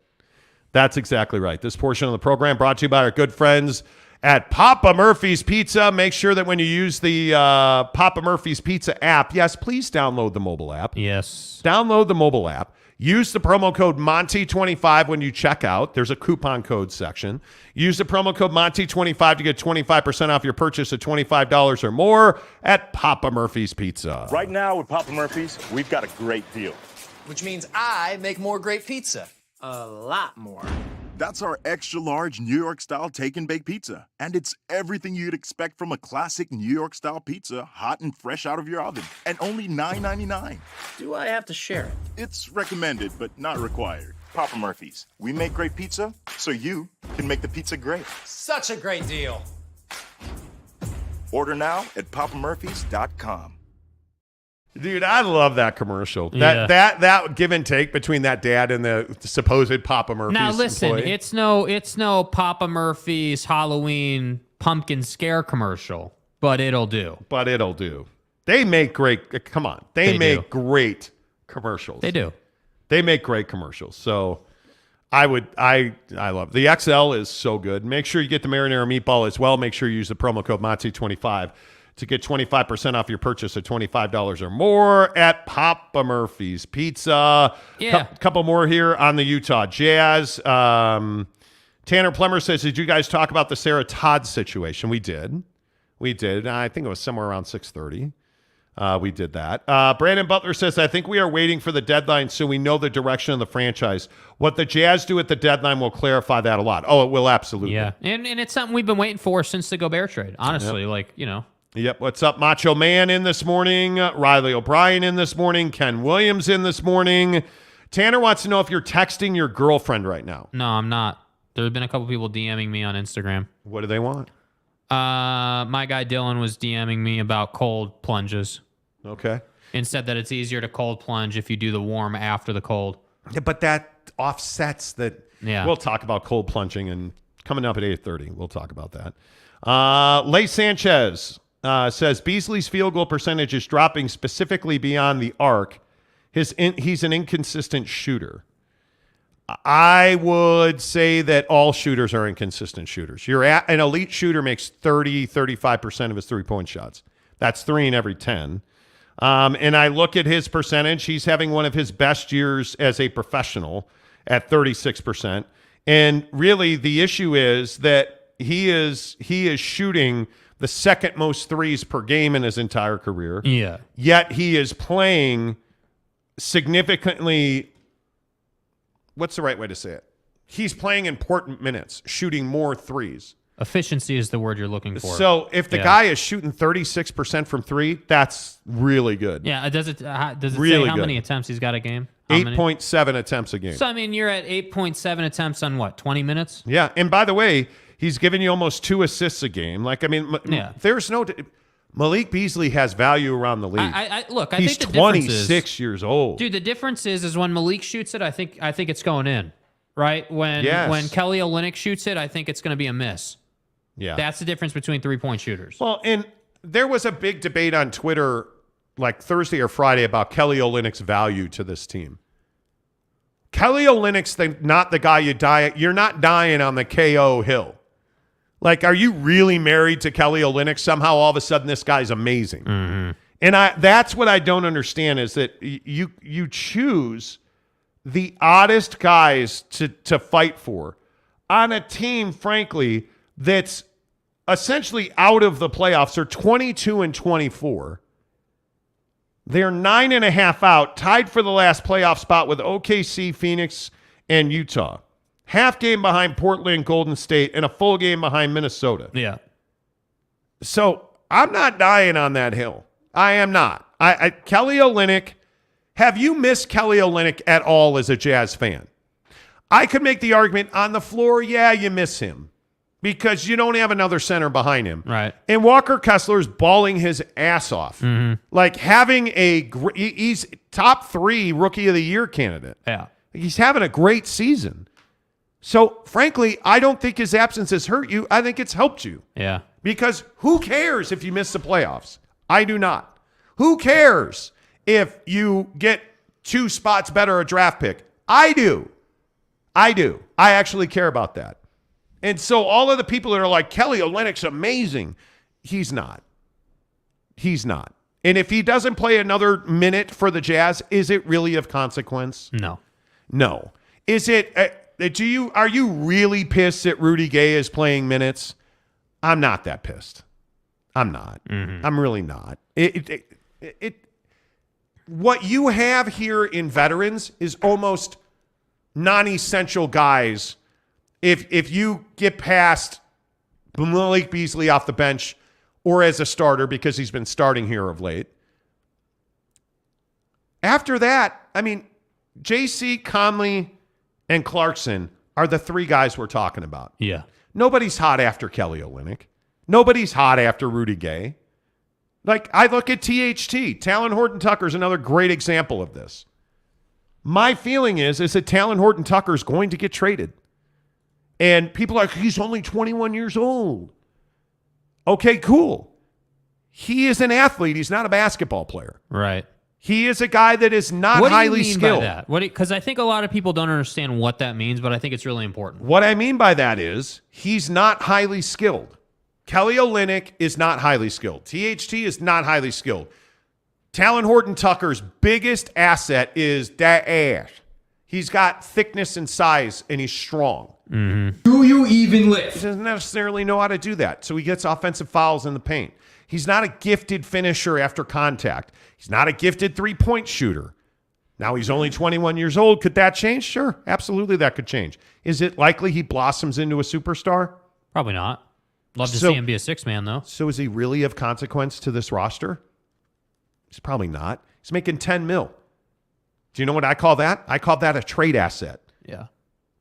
That's exactly right. This portion of the program brought to you by our good friends at Papa Murphy's Pizza. Make sure that when you use the Papa Murphy's Pizza app, yes, please download the mobile app. Yes. Download the mobile app. Use the promo code Monty25 when you check out. There's a coupon code section. Use the promo code Monty25 to get 25% off your purchase of $25 or more at Papa Murphy's Pizza. Right now with Papa Murphy's, we've got a great deal. Which means I make more great pizza. A lot more. That's our extra-large New York-style take-and-bake pizza. And it's everything you'd expect from a classic New York-style pizza, hot and fresh out of your oven. And only $9.99. Do I have to share it? It's recommended, but not required. Papa Murphy's. We make great pizza, so you can make the pizza great. Such a great deal. Order now at papamurphys.com. Dude, I love that commercial. That give and take between that dad and the supposed Papa Murphy's Now listen, employee. it's no Papa Murphy's Halloween pumpkin scare commercial, but it'll do. They make great. Come on, they make do. great commercials. They do. They make great commercials. So I love it. The XL is so good. Make sure you get the marinara meatball as well. Make sure you use the promo code Monty25 to get 25% off your purchase of $25 or more at Papa Murphy's Pizza. Yeah. Couple more here on the Utah Jazz. Tanner Plummer says, did you guys talk about the Sarah Todd situation? We did. I think it was somewhere around 6:30. We did that. Brandon Butler says, I think we are waiting for the deadline so we know the direction of the franchise. What the Jazz do at the deadline will clarify that a lot. Oh, it will absolutely. Yeah. And it's something we've been waiting for since the Gobert trade, honestly. Yep. Yep. What's up, Macho Man in this morning? Riley O'Brien in this morning. Ken Williams in this morning. Tanner wants to know if you're texting your girlfriend right now. No, I'm not. There have been a couple people DMing me on Instagram. What do they want? My guy Dylan was DMing me about cold plunges. Okay. And said that it's easier to cold plunge if you do the warm after the cold. Yeah, but that offsets that. Yeah. We'll talk about cold plunging and coming up at 8:30. We'll talk about that. Leigh Sanchez says Beasley's field goal percentage is dropping specifically beyond the arc. He's an inconsistent shooter. I would say that all shooters are inconsistent shooters. An elite shooter makes 35% of his three-point shots. That's 3 in every 10. And I look at his percentage. He's having one of his best years as a professional at 36%. And really the issue is that he is shooting the second most threes per game in his entire career. Yeah. Yet he is playing significantly, what's the right way to say it? He's playing important minutes, shooting more threes. Efficiency is the word you're looking for. So if the guy is shooting 36% from three, that's really good. Yeah. Does it really say how good. many attempts he's got a game? 8.7 attempts a game. So, I mean, you're at 8.7 attempts on what, 20 minutes? Yeah. And by the way, he's giving you almost 2 assists a game. Like, I mean, there's no... Malik Beasley has value around the league. Look, I he's think the difference 26 years old. Dude, the difference is when Malik shoots it, I think it's going in, right? When Kelly Olynyk shoots it, I think it's going to be a miss. Yeah. That's the difference between three-point shooters. Well, and there was a big debate on Twitter like Thursday or Friday about Kelly Olynyk's value to this team. Kelly Olynyk's not the guy you die. You're not dying on the KO hill. Like, are you really married to Kelly Olynyk? Somehow, all of a sudden, this guy's amazing. Mm-hmm. And that's what I don't understand is that you choose the oddest guys to fight for on a team, frankly, that's essentially out of the playoffs. They're 22-24. They're 9.5 out, tied for the last playoff spot with OKC, Phoenix, and Utah. Half game behind Portland, Golden State, and a full game behind Minnesota. Yeah. So I'm not dying on that hill. I am not. Kelly Olynyk, have you missed Kelly Olynyk at all as a Jazz fan? I could make the argument on the floor, yeah, you miss him because you don't have another center behind him. Right. And Walker Kessler's balling his ass off. Mm-hmm. Like having he's top 3 rookie of the year candidate. Yeah. He's having a great season. So, frankly, I don't think his absence has hurt you. I think it's helped you. Yeah. Because who cares if you miss the playoffs? I do not. Who cares if you get 2 spots better a draft pick? I do. I actually care about that. And so all of the people that are like, Kelly Olynyk's amazing. He's not. He's not. And if he doesn't play another minute for the Jazz, is it really of consequence? No. Is it... Are you really pissed that Rudy Gay is playing minutes? I'm not that pissed. I'm not. Mm-hmm. I'm really not. What you have here in veterans is almost non-essential guys. If you get past Malik Beasley off the bench or as a starter because he's been starting here of late. After that, I mean, JC, Conley, and Clarkson are the 3 guys we're talking about. Yeah. Nobody's hot after Kelly Olynyk. Nobody's hot after Rudy Gay. Like, I look at THT. Talon Horton-Tucker's another great example of this. My feeling is that Talon Horton-Tucker's going to get traded. And people are like, he's only 21 years old. Okay, cool. He is an athlete. He's not a basketball player. Right. He is a guy that is not highly skilled. By that? Because I think a lot of people don't understand what that means, but I think it's really important. What I mean by that is he's not highly skilled. Kelly Olynyk is not highly skilled. THT is not highly skilled. Talon Horton-Tucker's biggest asset is that ass. He's got thickness and size, and he's strong. Mm-hmm. Do you even lift? He doesn't necessarily know how to do that, so he gets offensive fouls in the paint. He's not a gifted finisher after contact. He's not a gifted three-point shooter. Now he's only 21 years old. Could that change? Sure, absolutely that could change. Is it likely he blossoms into a superstar? Probably not. Love to see him be a 6-man, though. So is he really of consequence to this roster? He's probably not. He's making $10 million. Do you know what I call that? I call that a trade asset. Yeah.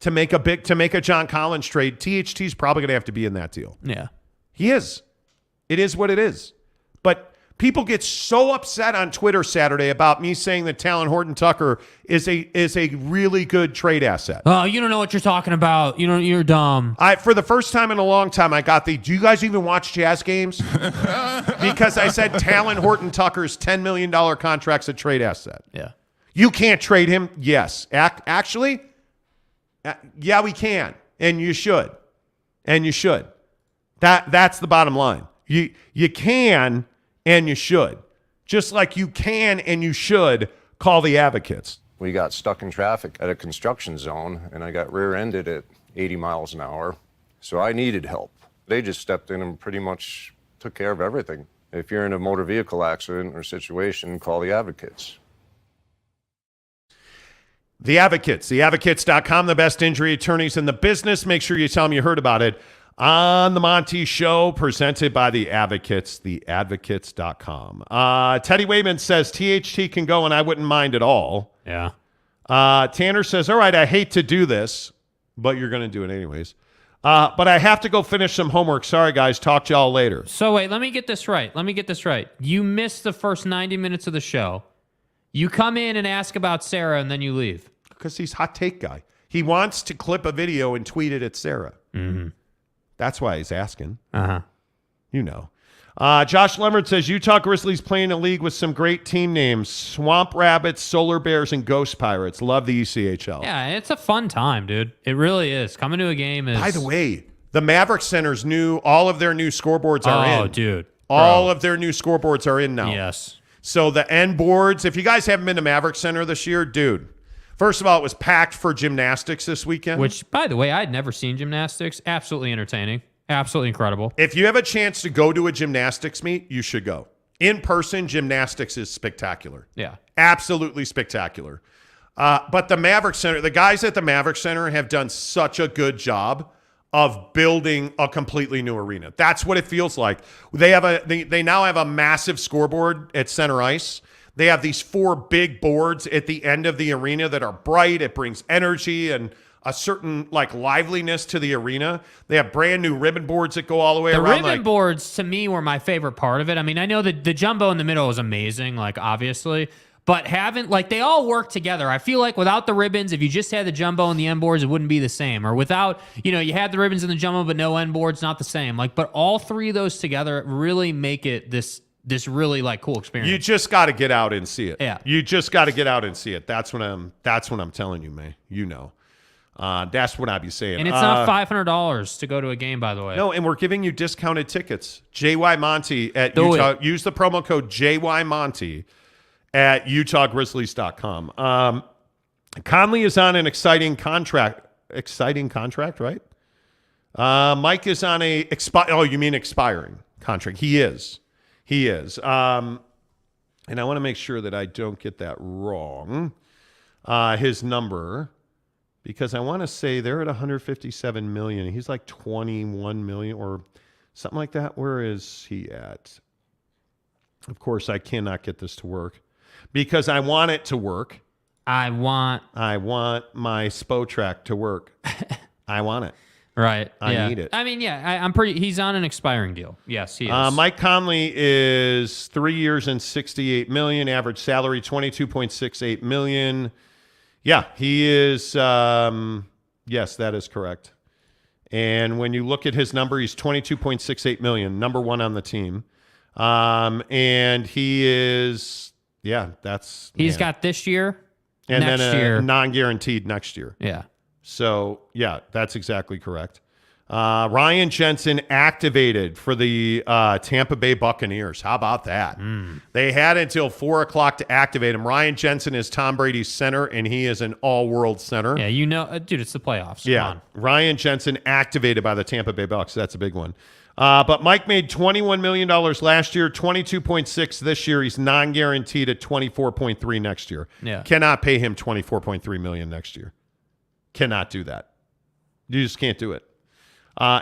To make a John Collins trade, THT's probably going to have to be in that deal. Yeah. He is. It is what it is. But people get so upset on Twitter Saturday about me saying that Talon Horton-Tucker is a really good trade asset. Oh, you don't know what you're talking about. You're dumb. For the first time in a long time, I got do you guys even watch Jazz games? Because I said Talon Horton-Tucker's $10 million contract's a trade asset. Yeah. You can't trade him? Yes. Actually, yeah, we can. And you should. And you should. That's the bottom line. You can and you should. Just like you can and you should call the advocates. We got stuck in traffic at a construction zone, and I got rear-ended at 80 miles an hour, so I needed help. They just stepped in and pretty much took care of everything. If you're in a motor vehicle accident or situation, call the advocates. The Advocates, theadvocates.com, the best injury attorneys in the business. Make sure you tell them you heard about it On the Monty Show, presented by The Advocates, theadvocates.com. Teddy Wayman says THT can go, and I wouldn't mind at all. Yeah. Tanner says, all right, I hate to do this, but you're going to do it anyways. But I have to go finish some homework. Sorry, guys. Talk to y'all later. So wait, let me get this right. You missed the first 90 minutes of the show. You come in and ask about Sarah, and then you leave. Because he's hot take guy. He wants to clip a video and tweet it at Sarah. Mm-hmm. That's why he's asking. Uh-huh. You know. Josh Leonard says, Utah Grizzlies playing a league with some great team names. Swamp Rabbits, Solar Bears, and Ghost Pirates. Love the ECHL. Yeah, it's a fun time, dude. It really is. Coming to a game is... By the way, the Maverick Center's all of their new scoreboards are in. Oh, dude. All of their new scoreboards are in now. Yes. So the end boards, if you guys haven't been to Maverick Center this year, dude, first of all, it was packed for gymnastics this weekend. Which, by the way, I'd never seen gymnastics. Absolutely entertaining. Absolutely incredible. If you have a chance to go to a gymnastics meet, you should go. In person, gymnastics is spectacular. Yeah. Absolutely spectacular. But the Maverick Center, the guys at the Maverick Center have done such a good job of building a completely new arena. That's what it feels like. They now have a massive scoreboard at center ice. They have these 4 big boards at the end of the arena that are bright. It brings energy and a certain liveliness to the arena. They have brand new ribbon boards that go all the way around. The ribbon boards, to me, were my favorite part of it. I mean, I know that the jumbo in the middle is amazing, obviously, but they all work together. I feel like without the ribbons, if you just had the jumbo and the end boards, it wouldn't be the same. Or without, you had the ribbons and the jumbo, but no end boards, not the same. But all 3 of those together really make it this really cool experience. You just got to get out and see it. Yeah. You just got to get out and see it. That's what I'm telling you, man. That's what I be saying. And it's not $500 to go to a game, by the way. No, and we're giving you discounted tickets. JY Monty at Utah. Use the promo code JY Monty at UtahGrizzlies.com. Conley is on an exciting contract. Exciting contract, right? Mike is on a you mean expiring contract. He is. And I want to make sure that I don't get that wrong. His number. Because I want to say they're at 157 million. He's like 21 million or something like that. Where is he at? Of course, I cannot get this to work because I want it to work. I want my SPO track to work. I want it. Right. I need it. I mean, yeah, he's on an expiring deal. Yes, he is. Mike Conley is 3 years and 68 million. Average salary, 22.68 million. Yeah, he is. Yes, that is correct. And when you look at his number, he's 22.68 million, number 1 on the team. And he is, he's got this year and next then year. Non-guaranteed next year. Yeah. So, that's exactly correct. Ryan Jensen activated for the Tampa Bay Buccaneers. How about that? They had until 4 o'clock to activate him. Ryan Jensen is Tom Brady's center, and he is an all-world center. Yeah, dude, it's the playoffs. Yeah, Come on. Ryan Jensen activated by the Tampa Bay Bucs. That's a big one. But Mike made $21 million last year, 22.6 this year. He's non-guaranteed at 24.3 next year. Yeah. Cannot pay him 24.3 million next year. Cannot do that. You just can't do it.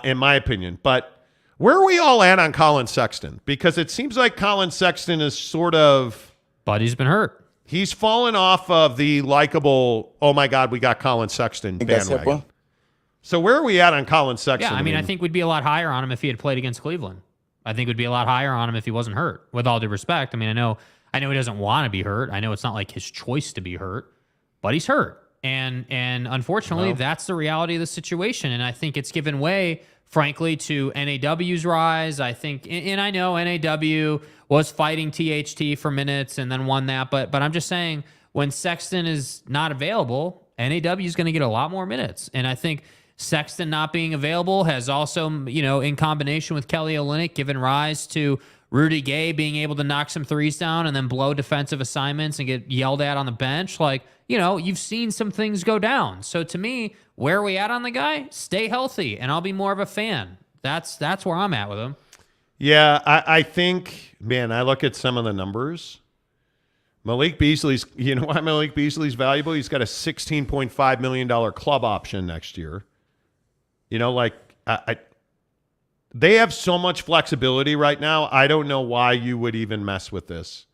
In my opinion. But where are we all at on Colin Sexton? Because it seems like Colin Sexton is sort of... But he's been hurt. He's fallen off of the likable, oh my God, we got Colin Sexton bandwagon. So where are we at on Colin Sexton? Yeah, I mean, I think we'd be a lot higher on him if he had played against Cleveland. I think we'd be a lot higher on him if he wasn't hurt, with all due respect. I mean, I know he doesn't want to be hurt. I know it's not like his choice to be hurt, but he's hurt. And unfortunately, that's the reality of the situation. And I think it's given way, frankly, to NAW's rise. I think, and I know NAW was fighting THT for minutes and then won that. But I'm just saying, when Sexton is not available, NAW is going to get a lot more minutes. And I think Sexton not being available has also, in combination with Kelly Olynyk, given rise to Rudy Gay being able to knock some threes down and then blow defensive assignments and get yelled at on the bench. You've seen some things go down. So to me, where are we at on the guy? Stay healthy, and I'll be more of a fan. That's where I'm at with him. Yeah, I think, man, I look at some of the numbers. Malik Beasley's, you know why Malik Beasley's valuable? He's got a $16.5 million club option next year. They have so much flexibility right now. I don't know why you would even mess with this.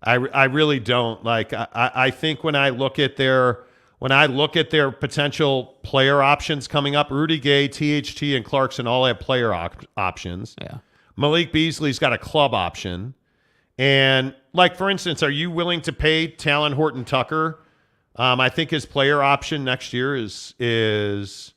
I really don't. Like I think when I look at their potential player options coming up, Rudy Gay, THT, and Clarkson all have player options. Yeah. Malik Beasley's got a club option. And like, for instance, are you willing to pay Talon Horton Tucker? I think his player option next year is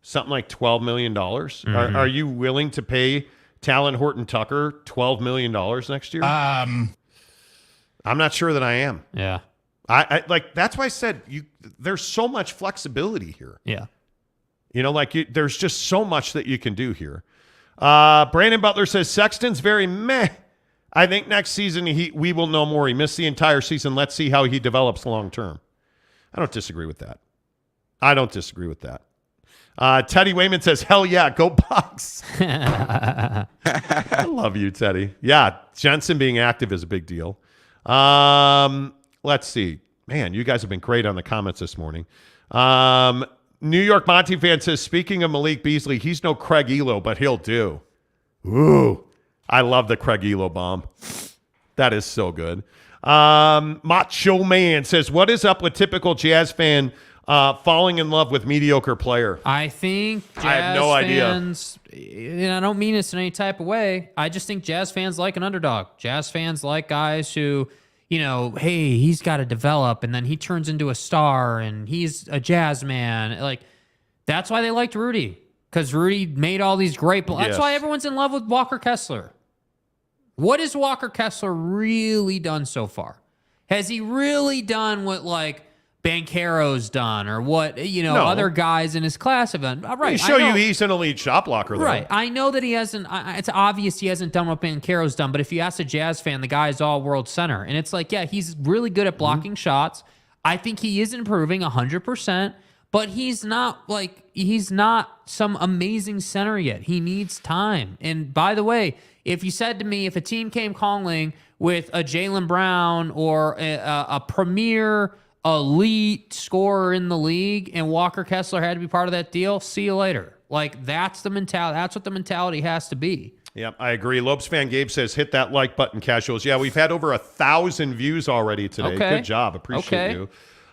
something like $12 million. Mm-hmm. Are you willing to pay Talon Horton Tucker $12 million next year? I'm not sure that I am. Yeah. I like, that's why I said there's so much flexibility here. Yeah. There's just so much that you can do here. Brandon Butler says Sexton's very meh. I think next season we will know more. He missed the entire season. Let's see how he develops long term. I don't disagree with that. Teddy Wayman says, hell yeah, go Bucks. I love you, Teddy. Yeah, Jensen being active is a big deal. Let's see. Man, you guys have been great on the comments this morning. New York Monty fan says, speaking of Malik Beasley, he's no Craig Elo, but he'll do. Ooh, I love the Craig Elo bomb. That is so good. Macho Man says, what is up with typical Jazz fan falling in love with mediocre player? I think Jazz I have no fans, and I don't mean this in any type of way. I just think Jazz fans like an underdog. Jazz fans like guys who, hey, he's got to develop, and then he turns into a star, and he's a Jazz man. Like, that's why they liked Rudy, because Rudy made all these great plays. That's why everyone's in love with Walker Kessler. What has Walker Kessler really done so far? Has he really done what, like, Banchero's done, or what, no. Other guys in his class have done? Right. He's an elite shot blocker, though. Right. I know that he hasn't, it's obvious he hasn't done what Banchero's done, but if you ask a Jazz fan, the guy is all-world center. And it's like, yeah, he's really good at blocking shots. I think he is improving 100%, but he's not some amazing center yet. He needs time. And by the way, if you said to me, if a team came calling with a Jaylen Brown or a premier elite scorer in the league and Walker Kessler had to be part of that deal, see you later. Like, that's the mentality. That's what the mentality has to be. Yep, I agree. Lopes fan Gabe says, hit that like button, casuals. Yeah, we've had over 1,000 views already today. Okay. Good job. Appreciate you.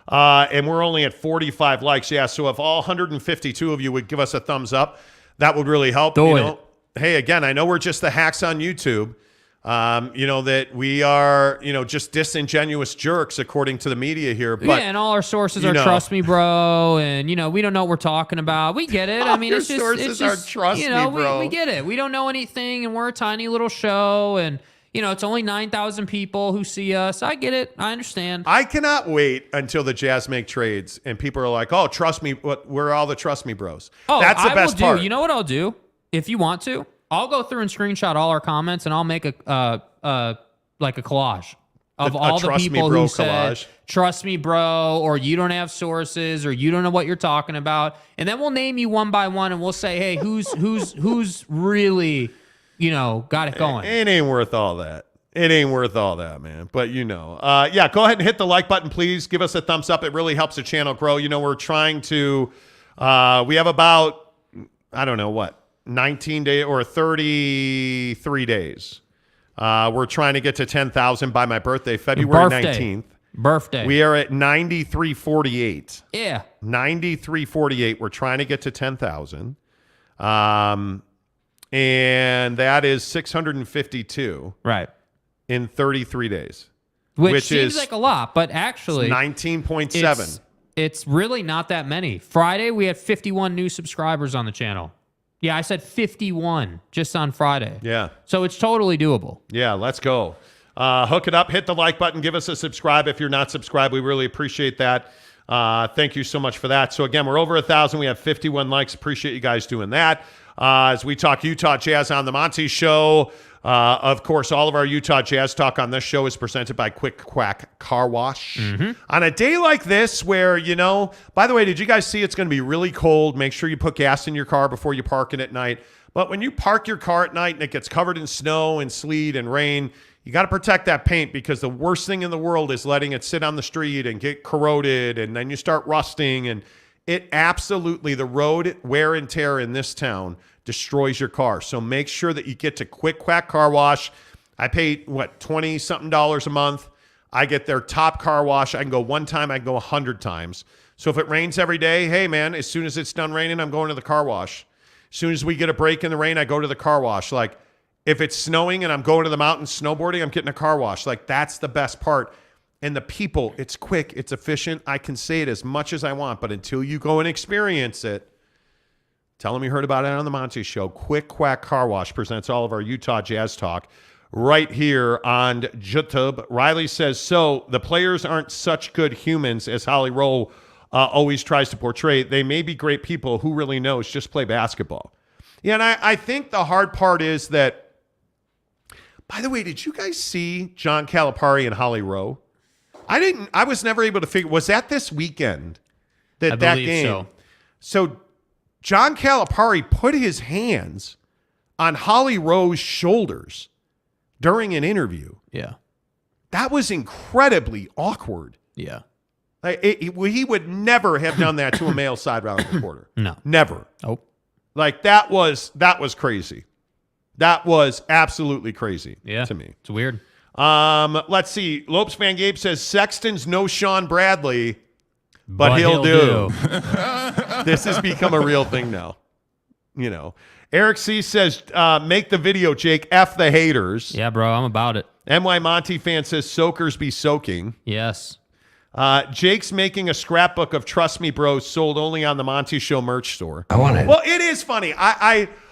And we're only at 45 likes. Yeah, so if all 152 of you would give us a thumbs up, that would really help. Hey, again, I know we're just the hacks on YouTube. That we are, just disingenuous jerks according to the media here. But, yeah, and all our sources are trust me, bro, and we don't know what we're talking about. We get it. I mean, it's just sources are trust me, bro. We get it. We don't know anything, and we're a tiny little show, and it's only 9,000 people who see us. I get it. I understand. I cannot wait until the Jazz make trades and people are like, "Oh, trust me, we're all the trust me bros." Oh, that's the best part. You know what I'll do? If you want to, I'll go through and screenshot all our comments, and I'll make a collage of all the people who said, "Trust me, bro," or "You don't have sources," or "You don't know what you're talking about," and then we'll name you one by one, and we'll say, "Hey, who's really, got it going?" It ain't worth all that. It ain't worth all that, man. But go ahead and hit the like button, please. Give us a thumbs up. It really helps the channel grow. We're trying to. We have about 19 days or 33 days. We're trying to get to 10,000 by my birthday, February 19th. Birthday. We are at 9348. Yeah. 9348. We're trying to get to 10,000. And that is 652. Right. In 33 days. Which seems like a lot, but actually 19.7. It's really not that many. Friday, we had 51 new subscribers on the channel. Yeah, I said 51 just on Friday. Yeah. So it's totally doable. Yeah, let's go. Hook it up. Hit the like button. Give us a subscribe if you're not subscribed. We really appreciate that. Thank you so much for that. So, again, we're over 1,000. We have 51 likes. Appreciate you guys doing that. As we talk Utah Jazz on the Monty Show. Of course, all of our Utah Jazz talk on this show is presented by Quick Quack Car Wash. Mm-hmm. On a day like this where, by the way, did you guys see it's going to be really cold? Make sure you put gas in your car before you park it at night. But when you park your car at night and it gets covered in snow and sleet and rain, you got to protect that paint, because the worst thing in the world is letting it sit on the street and get corroded, and then you start rusting. And it absolutely, the road wear and tear in this town destroys your car. So make sure that you get to Quick Quack Car Wash. I pay, $20-something a month. I get their top car wash. I can go one time. I can go 100 times. So if it rains every day, hey, man, as soon as it's done raining, I'm going to the car wash. As soon as we get a break in the rain, I go to the car wash. Like, if it's snowing and I'm going to the mountains snowboarding, I'm getting a car wash. Like, that's the best part. And the people, it's quick, it's efficient. I can say it as much as I want, but until you go and experience it, tell them you heard about it on the Monty Show. Quick Quack Car Wash presents all of our Utah Jazz talk right here on YouTube. Riley says, so the players aren't such good humans as Holly Rowe always tries to portray. They may be great people. Who really knows? Just play basketball. Yeah, and I think the hard part is that, by the way, did you guys see John Calipari and Holly Rowe? I was never able to figure, was that this weekend? That game? So John Calipari put his hands on Holly Rowe's shoulders during an interview. Yeah. That was incredibly awkward. Yeah. He would never have done that to a male sideline reporter. No. Never. Oh. Like, that was crazy. That was absolutely crazy to me. It's weird. Let's see. Lopes Van Gabe says Sexton's no Sean Bradley, but he'll do. This has become a real thing now. Eric C says, make the video, Jake. F the haters. Yeah, bro, I'm about it. MY Monty fan says soakers be soaking. Yes. Jake's making a scrapbook of Trust Me Bros sold only on the Monty Show merch store. I want it. Well, it is funny.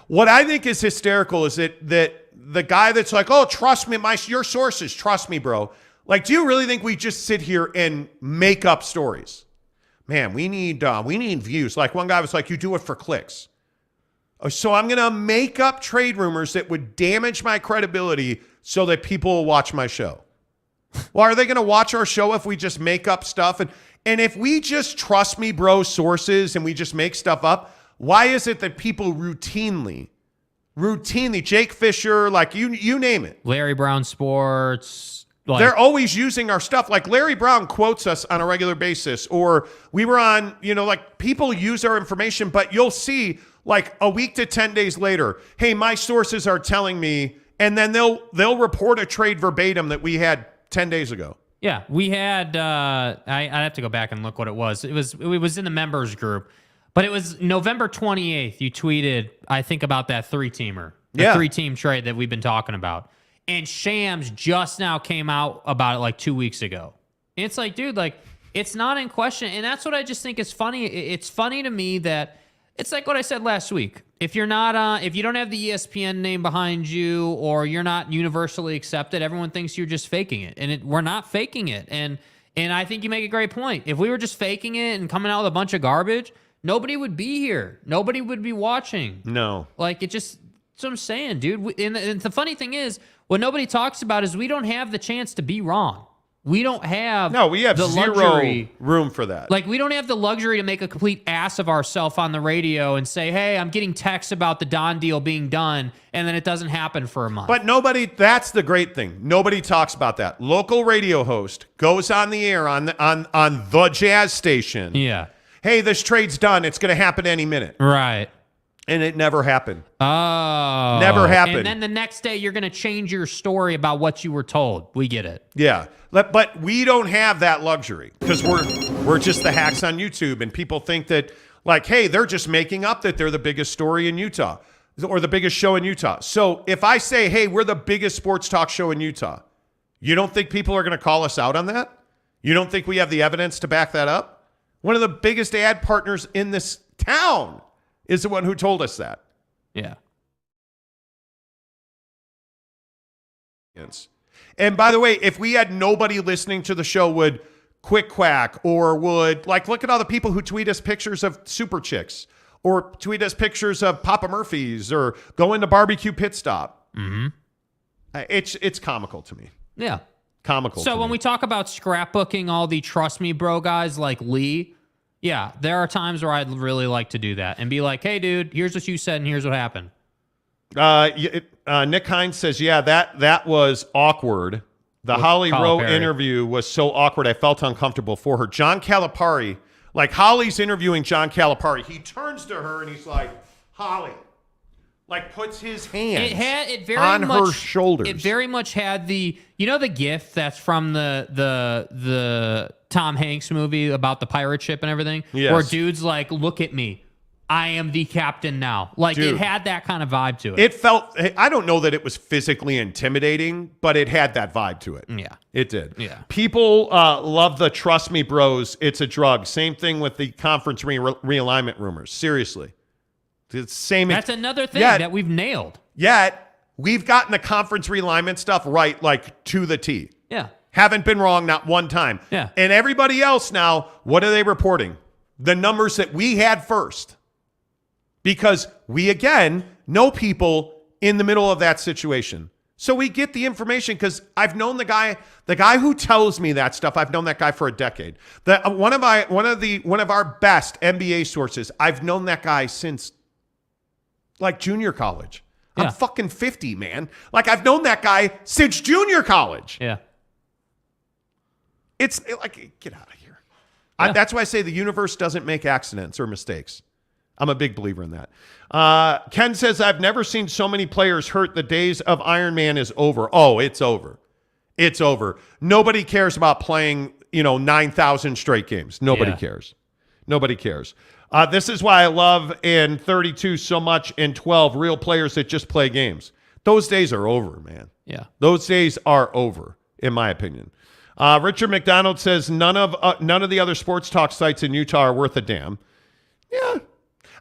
What I think is hysterical is that the guy that's like, oh, trust me, your sources, trust me, bro. Like, do you really think we just sit here and make up stories? Man, we need views. Like, one guy was like, you do it for clicks. So I'm going to make up trade rumors that would damage my credibility so that people will watch my show. Well, are they going to watch our show if we just make up stuff? And if we just trust me, bro, sources, and we just make stuff up, why is it that people routinely, Jake Fisher, like you name it. Larry Brown Sports. They're always using our stuff. Like, Larry Brown quotes us on a regular basis, or we were on, people use our information, but you'll see like a week to 10 days later, hey, my sources are telling me, and then they'll report a trade verbatim that we had 10 days ago. Yeah, we had, I have to go back and look what it was. It was in the members group, but it was November 28th. You tweeted, I think, about that three-teamer, the 3-team trade that we've been talking about. And Shams just now came out about it like 2 weeks ago. And it's like, dude, like, it's not in question. And that's what I just think is funny. It's funny to me that it's like what I said last week. If you're not, if you don't have the ESPN name behind you, or you're not universally accepted, everyone thinks you're just faking it. And we're not faking it. And I think you make a great point. If we were just faking it and coming out with a bunch of garbage, nobody would be here. Nobody would be watching. No. Like, that's what I'm saying, dude. And the funny thing is, what nobody talks about is we don't have the chance to be wrong. We don't have we have the zero luxury, room for that. Like, we don't have the luxury to make a complete ass of ourselves on the radio and say, hey, I'm getting texts about the Don deal being done, and then it doesn't happen for a month. But that's the great thing. Nobody talks about that. Local radio host goes on the air on the Jazz station. Yeah. Hey, this trade's done. It's going to happen any minute. Right. And it never happened. Oh. Never happened. And then the next day, you're going to change your story about what you were told. We get it. Yeah. But we don't have that luxury because we're just the hacks on YouTube, and people think that, like, hey, they're just making up that they're the biggest story in Utah or the biggest show in Utah. So if I say, hey, we're the biggest sports talk show in Utah, you don't think people are going to call us out on that? You don't think we have the evidence to back that up? One of the biggest ad partners in this town is the one who told us that. Yeah. And by the way, if we had nobody listening to the show would quick quack or would, like, look at all the people who tweet us pictures of super chicks or tweet us pictures of Papa Murphy's or go into barbecue pit stop. Mm-hmm. It's comical to me. Yeah. Comical. So when we talk about scrapbooking all the trust me bro guys like Lee, yeah, there are times where I'd really like to do that and be like, hey, dude, here's what you said and here's what happened. Nick Hines says, yeah, that was awkward. The Holly Rowe interview was so awkward, I felt uncomfortable for her. John Calipari, like, Holly's interviewing John Calipari. He turns to her and he's like, Holly, Like puts his hands on her shoulders. It very much had the gif that's from the Tom Hanks movie about the pirate ship and everything, where dude's like, look at me. I am the captain now. Like, dude, it had that kind of vibe to it. It felt, I don't know that it was physically intimidating, but it had that vibe to it. Yeah. It did. Yeah. People love the trust me bros, it's a drug. Same thing with the conference realignment rumors. Seriously. It's same. That's another thing that we've nailed. Yet, we've gotten the conference realignment stuff right, like to the T. Yeah. Haven't been wrong not one time. Yeah. And everybody else now, what are they reporting? The numbers that we had first. Because we, again, know people in the middle of that situation. So we get the information because I've known the guy who tells me that stuff. I've known that guy for a decade. One of our best NBA sources, I've known that guy since like junior college. Yeah. I'm fucking 50, man. Like I've known that guy since junior college. Yeah. It's like, get out of here. Yeah. That's why I say the universe doesn't make accidents or mistakes. I'm a big believer in that. Ken says, I've never seen so many players hurt. The days of Iron Man is over. Oh, it's over. It's over. Nobody cares about playing, 9,000 straight games. Nobody cares. Nobody cares. This is why I love in 32 so much in 12 real players that just play games. Those days are over, man. Yeah. Those days are over, in my opinion. Richard McDonald says none of the other sports talk sites in Utah are worth a damn. Yeah.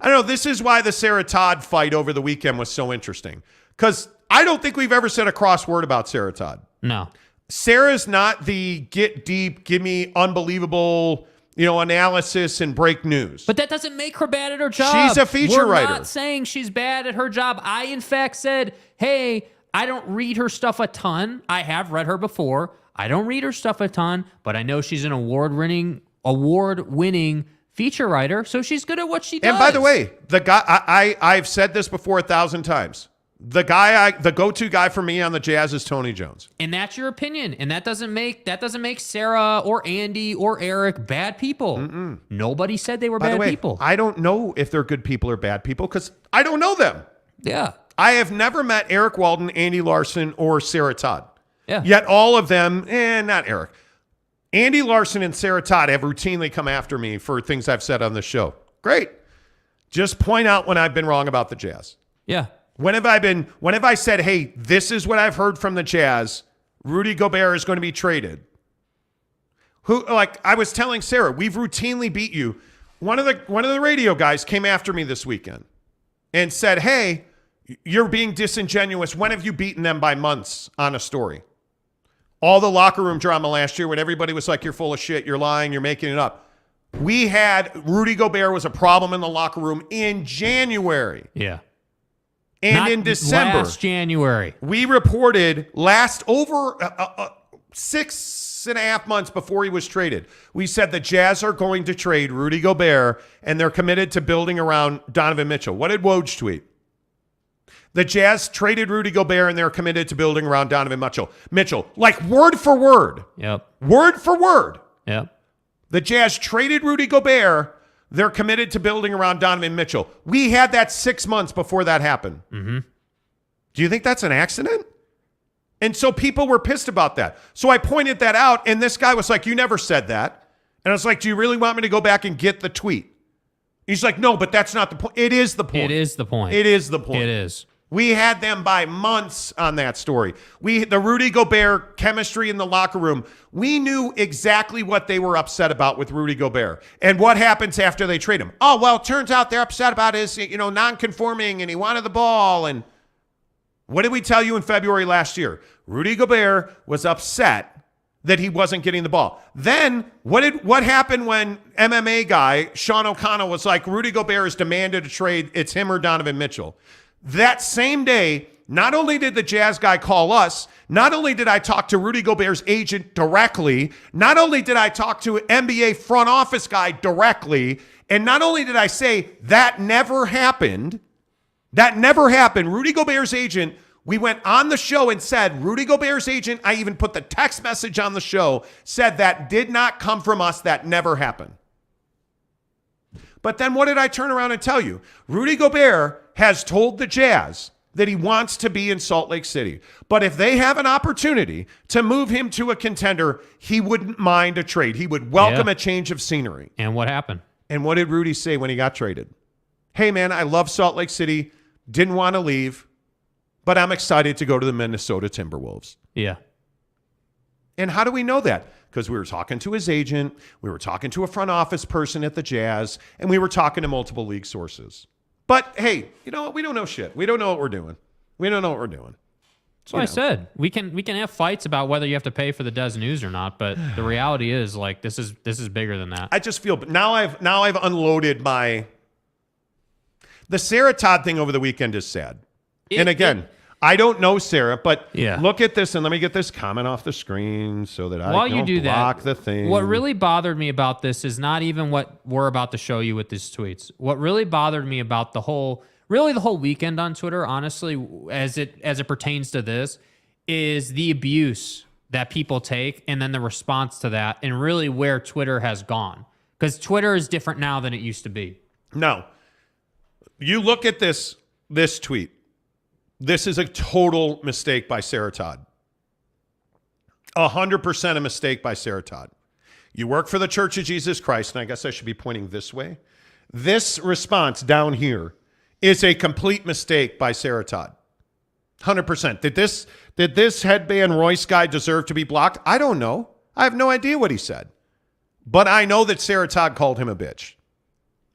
I don't know. This is why the Sarah Todd fight over the weekend was so interesting. Because I don't think we've ever said a cross word about Sarah Todd. No. Sarah's not the get deep, give me unbelievable, analysis and break news. But that doesn't make her bad at her job. She's a feature writer. We're not saying she's bad at her job. I, in fact, said, hey, I don't read her stuff a ton. I have read her before. I don't read her stuff a ton, but I know she's an award-winning feature writer, so she's good at what she does. And by the way, the guy I've said this before 1,000 times. The go-to guy for me on the Jazz is Tony Jones. And that's your opinion. And that doesn't make Sarah or Andy or Eric bad people. Mm-mm. Nobody said they were by bad the way, people. I don't know if they're good people or bad people because I don't know them. Yeah. I have never met Eric Walden, Andy Larson, or Sarah Todd. Yeah. Yet all of them, not Eric. Andy Larson and Sarah Todd have routinely come after me for things I've said on the show. Great. Just point out when I've been wrong about the Jazz. Yeah. When have I said, hey, this is what I've heard from the Jazz. Rudy Gobert is going to be traded. I was telling Sarah, we've routinely beat you. One of the radio guys came after me this weekend and said, hey, you're being disingenuous. When have you beaten them by months on a story? All the locker room drama last year when everybody was like, you're full of shit, you're lying, you're making it up. We had Rudy Gobert was a problem in the locker room in January. Yeah. And not in December. Last January. We reported over 6.5 months before he was traded. We said the Jazz are going to trade Rudy Gobert and they're committed to building around Donovan Mitchell. What did Woj tweet? The Jazz traded Rudy Gobert and they're committed to building around Donovan Mitchell, like word for word. Yep. Word for word. Yep. The Jazz traded Rudy Gobert. They're committed to building around Donovan Mitchell. We had that 6 months before that happened. Mm-hmm. Do you think that's an accident? And so people were pissed about that. So I pointed that out, and this guy was like, you never said that. And I was like, do you really want me to go back and get the tweet? He's like, no, but that's not the point. It is the point. It is the point. It is the point. It is. We had them by months on that story. The Rudy Gobert chemistry in the locker room, we knew exactly what they were upset about with Rudy Gobert. And what happens after they trade him? Oh, well, it turns out they're upset about his, non-conforming and he wanted the ball. And what did we tell you in February last year? Rudy Gobert was upset that he wasn't getting the ball. Then what happened when MMA guy Sean O'Connell was like, Rudy Gobert has demanded a trade. It's him or Donovan Mitchell. That same day, not only did the Jazz guy call us, not only did I talk to Rudy Gobert's agent directly, not only did I talk to NBA front office guy directly, and not only did I say that never happened, Rudy Gobert's agent, we went on the show and said, Rudy Gobert's agent, I even put the text message on the show, said that did not come from us, that never happened. But then what did I turn around and tell you? Rudy Gobert has told the Jazz that he wants to be in Salt Lake City. But if they have an opportunity to move him to a contender, he wouldn't mind a trade. He would welcome a change of scenery. And what happened? And what did Rudy say when he got traded? Hey, man, I love Salt Lake City. Didn't want to leave, but I'm excited to go to the Minnesota Timberwolves. Yeah. And how do we know that? Because we were talking to his agent, we were talking to a front office person at the Jazz, and we were talking to multiple league sources. But hey, you know what? We don't know shit. We don't know what we're doing. We don't know what we're doing. That's what I said. We can have fights about whether you have to pay for the Des News or not, but the reality is, like, this is bigger than that. I just feel now I've unloaded my. The Sarah Todd thing over the weekend is sad. And again, I don't know Sarah, but look at this, and let me get this comment off the screen so that I don't block the thing. What really bothered me about this is not even what we're about to show you with these tweets. What really bothered me about the whole weekend on Twitter, honestly, as it pertains to this, is the abuse that people take and then the response to that, and really where Twitter has gone. Because Twitter is different now than it used to be. No. You look at this tweet. This is a total mistake by Sarah Todd. 100% a mistake by Sarah Todd. You work for the Church of Jesus Christ, and I guess I should be pointing this way. This response down here is a complete mistake by Sarah Todd. 100%. Did this headband Royce guy deserve to be blocked? I don't know. I have no idea what he said. But I know that Sarah Todd called him a bitch.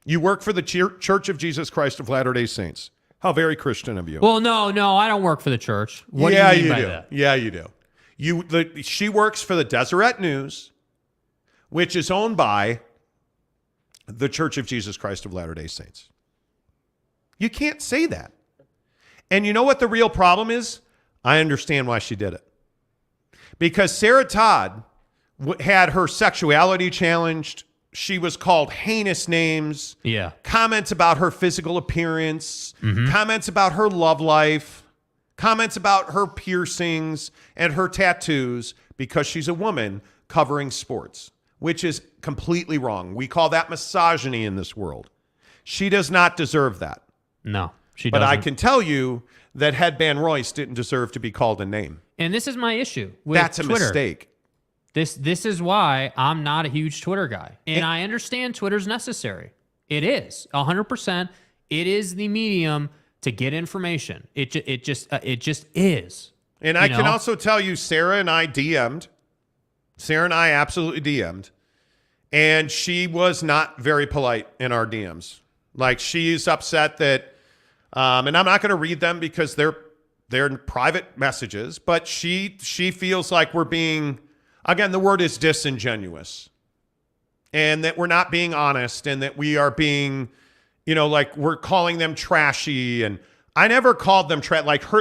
You work for the Church of Jesus Christ of Latter-day Saints. How very Christian of you. Well, no, I don't work for the church. What do you mean by that? Yeah, you do. She works for the Deseret News, which is owned by the Church of Jesus Christ of Latter-day Saints. You can't say that. And you know what the real problem is? I understand why she did it. Because Sarah Todd had her sexuality challenged. She was called heinous names. Yeah. Comments about her physical appearance. Comments about her love life. Comments about her piercings and her tattoos because she's a woman covering sports, which is completely wrong. We call that misogyny in this world. She does not deserve that. No, she doesn't. But I can tell you that Headband Royce didn't deserve to be called a name. And this is my issue with That's a Twitter. mistake. This is why I'm not a huge Twitter guy. And I understand Twitter's necessary. It is 100%. It is the medium to get information. It just is. And I can also tell you, Sarah and I DM'd. Sarah and I absolutely DM'd. And she was not very polite in our DMs. Like, she's upset that, and I'm not going to read them because they're private messages, but she feels like we're being, again, the word is disingenuous, and that we're not being honest, and that we are being, like we're calling them trashy. And I never called them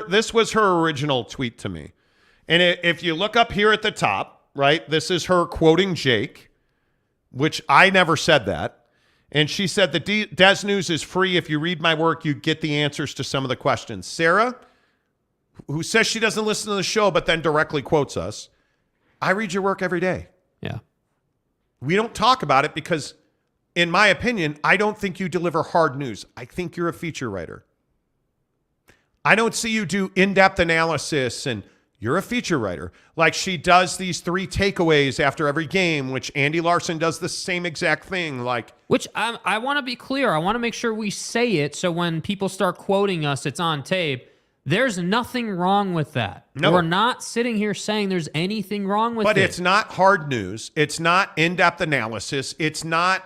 this was her original tweet to me. And if you look up here at the top, right, this is her quoting Jake, which I never said that. And she said the Des News is free. If you read my work, you get the answers to some of the questions. Sarah, who says she doesn't listen to the show, but then directly quotes us, I read your work every day. Yeah. We don't talk about it because, in my opinion, I don't think you deliver hard news. I think you're a feature writer. I don't see you do in-depth analysis, and you're a feature writer. Like, she does these 3 takeaways after every game, which Andy Larson does the same exact thing. Which I want to be clear. I want to make sure we say it so when people start quoting us, it's on tape. There's nothing wrong with that. No. We're not sitting here saying there's anything wrong with it. But it's not hard news. It's not in-depth analysis. It's not,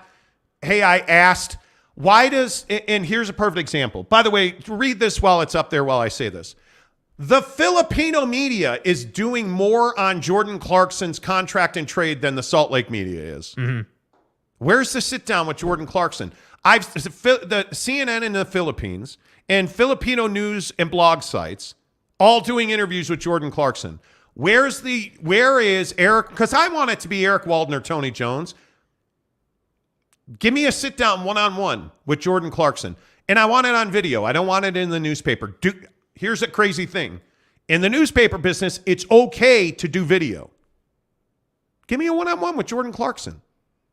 hey, I asked, why does, and here's a perfect example. By the way, read this while it's up there while I say this. The Filipino media is doing more on Jordan Clarkson's contract and trade than the Salt Lake media is. Mm-hmm. Where's the sit down with Jordan Clarkson? The CNN in the Philippines and Filipino news and blog sites all doing interviews with Jordan Clarkson. Where is Eric? Because I want it to be Eric Walden or Tony Jones. Give me a sit down one-on-one with Jordan Clarkson. And I want it on video. I don't want it in the newspaper. Here's a crazy thing. In the newspaper business, it's okay to do video. Give me a one-on-one with Jordan Clarkson.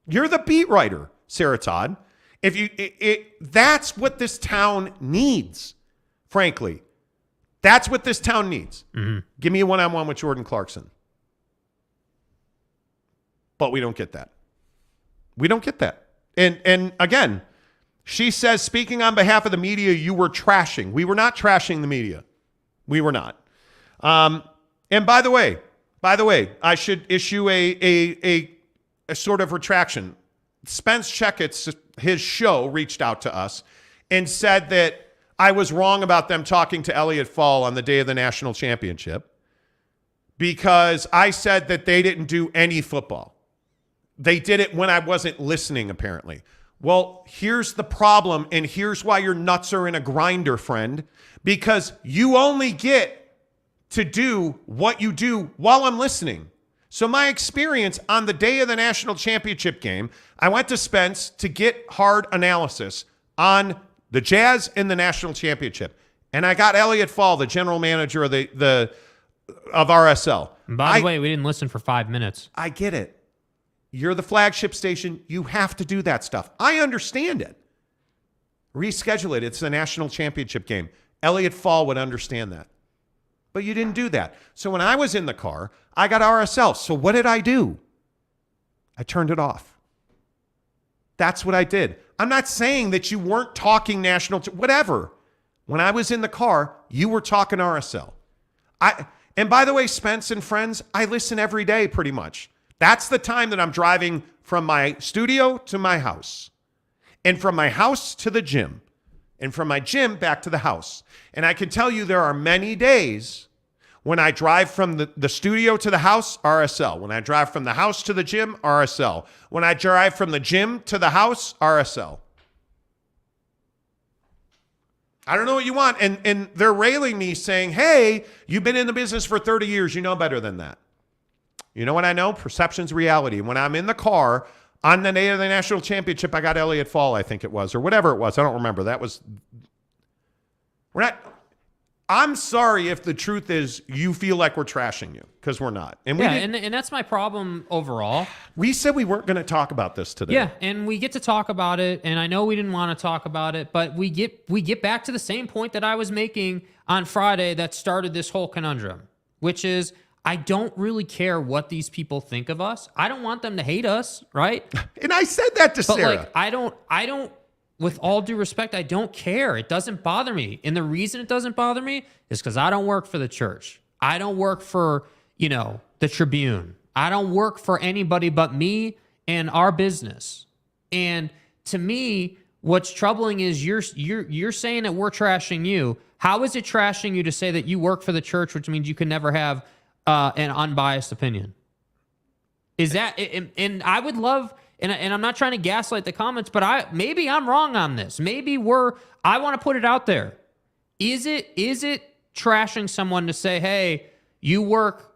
You're the beat writer, Sarah Todd. That's what this town needs, frankly. That's what this town needs. Mm-hmm. Give me a one-on-one with Jordan Clarkson. But we don't get that. We don't get that. And again, she says, speaking on behalf of the media, you were trashing. We were not trashing the media. We were not. And by the way, I should issue a sort of retraction. Spence Checkett's, his show, reached out to us and said that I was wrong about them talking to Elliott Fall on the day of the national championship because I said that they didn't do any football. They did it when I wasn't listening, apparently. Well, here's the problem, and here's why your nuts are in a grinder, friend, because you only get to do what you do while I'm listening. So my experience on the day of the national championship game, I went to Spence to get hard analysis on the Jazz in the national championship. And I got Elliott Fall, the general manager of of RSL. And by the way, we didn't listen for 5 minutes. I get it. You're the flagship station. You have to do that stuff. I understand it. Reschedule it. It's the national championship game. Elliott Fall would understand that. But you didn't do that. So when I was in the car, I got RSL. So what did I do? I turned it off. That's what I did. I'm not saying that you weren't talking whatever. When I was in the car, you were talking RSL. And by the way, Spence and friends, I listen every day pretty much. That's the time that I'm driving from my studio to my house, and from my house to the gym, and from my gym back to the house. And I can tell you there are many days when I drive from the studio to the house, RSL. When I drive from the house to the gym, RSL. When I drive from the gym to the house, RSL. I don't know what you want. And they're railing me saying, hey, you've been in the business for 30 years. You know better than that. You know what I know? Perception's reality. When I'm in the car on the day of the national championship, I got Elliott Fall, I think it was, or whatever it was. I don't remember. I'm sorry if the truth is you feel like we're trashing you, because we're not. And and that's my problem overall. We said we weren't going to talk about this today. Yeah, and we get to talk about it, and I know we didn't want to talk about it, but we get back to the same point that I was making on Friday that started this whole conundrum, which is I don't really care what these people think of us. I don't want them to hate us, right? And I said that to Sarah. Like, I don't, with all due respect, I don't care. It doesn't bother me. And the reason it doesn't bother me is because I don't work for the church. I don't work for, the Tribune. I don't work for anybody but me and our business. And to me, what's troubling is you're saying that we're trashing you. How is it trashing you to say that you work for the church, which means you can never have an unbiased opinion? Is that, and I would love, and I'm not trying to gaslight the comments, but maybe I'm wrong on this. Maybe I want to put it out there. Is it trashing someone to say, hey, you work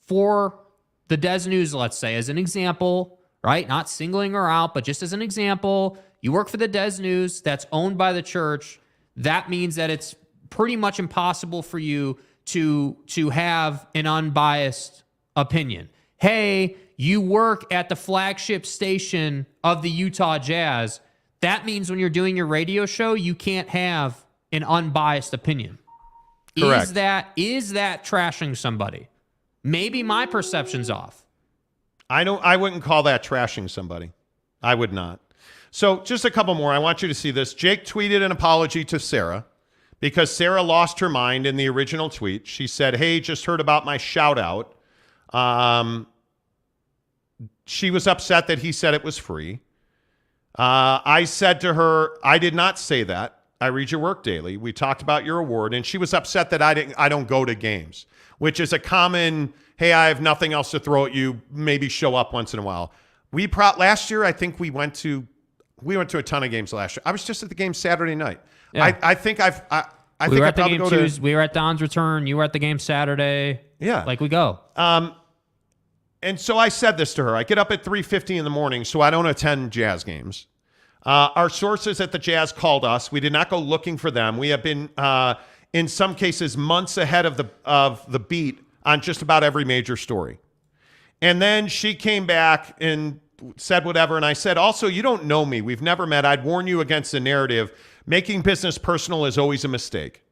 for the Des News, let's say, as an example, right? Not singling her out, but just as an example, you work for the Des News that's owned by the church. That means that it's pretty much impossible for you to have an unbiased opinion. Hey, you work at the flagship station of the Utah Jazz. That means when you're doing your radio show, you can't have an unbiased opinion. Correct. Is that trashing somebody? Maybe my perception's off. I wouldn't call that trashing somebody. I would not. So just a couple more. I want you to see this. Jake tweeted an apology to Sarah because Sarah lost her mind in the original tweet. She said, hey, just heard about my shout out. She was upset that he said it was free. I said to her, I did not say that. I read your work daily. We talked about your award, and she was upset that I don't go to games, which is a common, hey, I have nothing else to throw at you, maybe show up once in a while. Last year, I think we went to a ton of games last year. I was just at the game Saturday night. Yeah. I think we were at the game Tuesday. We were at Don's return. You were at the game Saturday. Yeah. Like we go. And so I said this to her. I get up at 3:50 in the morning, so I don't attend Jazz games. Our sources at the Jazz called us. We did not go looking for them. We have been, in some cases, months ahead of the beat on just about every major story. And then she came back and said whatever, and I said, also, you don't know me. We've never met. I'd warn you against the narrative. Making business personal is always a mistake.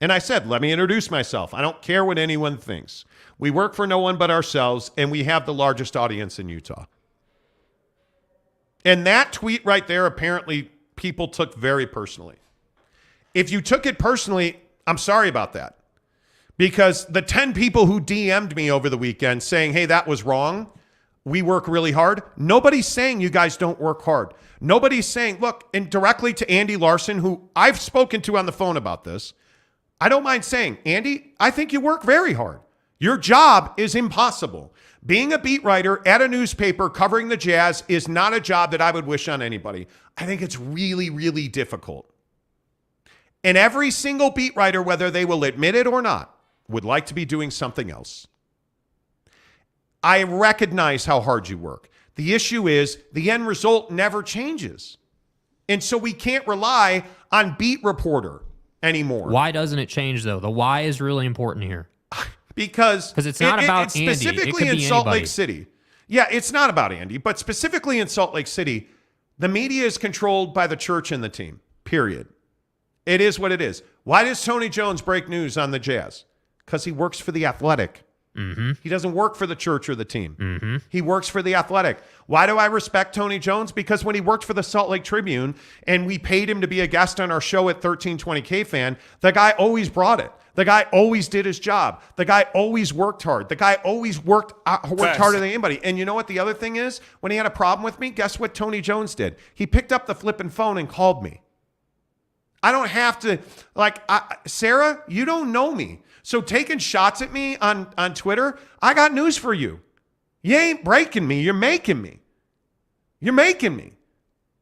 And I said, let me introduce myself. I don't care what anyone thinks. We work for no one but ourselves, and we have the largest audience in Utah. And that tweet right there, apparently, people took very personally. If you took it personally, I'm sorry about that. Because the 10 people who DM'd me over the weekend saying, hey, that was wrong, we work really hard, nobody's saying you guys don't work hard. Nobody's saying, look, and directly to Andy Larson, who I've spoken to on the phone about this, I don't mind saying, Andy, I think you work very hard. Your job is impossible. Being a beat writer at a newspaper covering the Jazz is not a job that I would wish on anybody. I think it's really, really difficult. And every single beat writer, whether they will admit it or not, would like to be doing something else. I recognize how hard you work. The issue is the end result never changes. And so we can't rely on beat reporter anymore. Why doesn't it change, though? The why is really important here. Because it's not about Andy. Specifically it could in be Salt anybody. Lake City. Yeah, it's not about Andy, but specifically in Salt Lake City, the media is controlled by the church and the team, period. It is what it is. Why does Tony Jones break news on the Jazz? Because he works for The Athletic. Mm-hmm. He doesn't work for the church or the team. Mm-hmm. He works for The Athletic. Why do I respect Tony Jones? Because when he worked for the Salt Lake Tribune and we paid him to be a guest on our show at 1320 KFan, the guy always brought it. The guy always did his job. The guy always worked hard. The guy always worked harder than anybody. And you know what the other thing is? When he had a problem with me, guess what Tony Jones did? He picked up the flipping phone and called me. I don't have to, Sarah, you don't know me. So taking shots at me on Twitter, I got news for you. You ain't breaking me. You're making me. You're making me.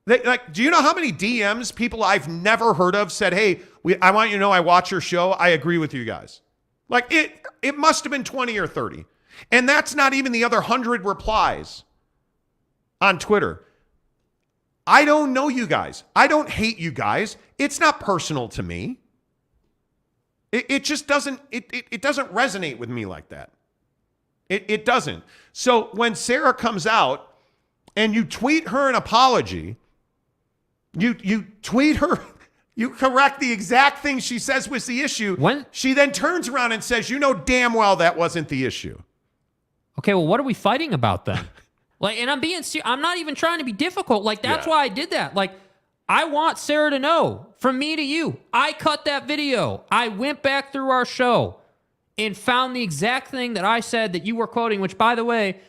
Do you know how many DMs people I've never heard of said, hey, I want you to know I watch your show. I agree with you guys. It must have been 20 or 30. And that's not even the other 100 replies on Twitter. I don't know you guys. I don't hate you guys. It's not personal to me. It just doesn't, it doesn't resonate with me like that. It doesn't. So when Sarah comes out and you tweet her an apology, you tweet her, you correct the exact thing she says was the issue. She then turns around and says, you know damn well that wasn't the issue. Okay, well, what are we fighting about then? And I'm not even trying to be difficult. That's why I did that. I want Sarah to know, from me to you, I cut that video. I went back through our show and found the exact thing that I said that you were quoting, which, by the way,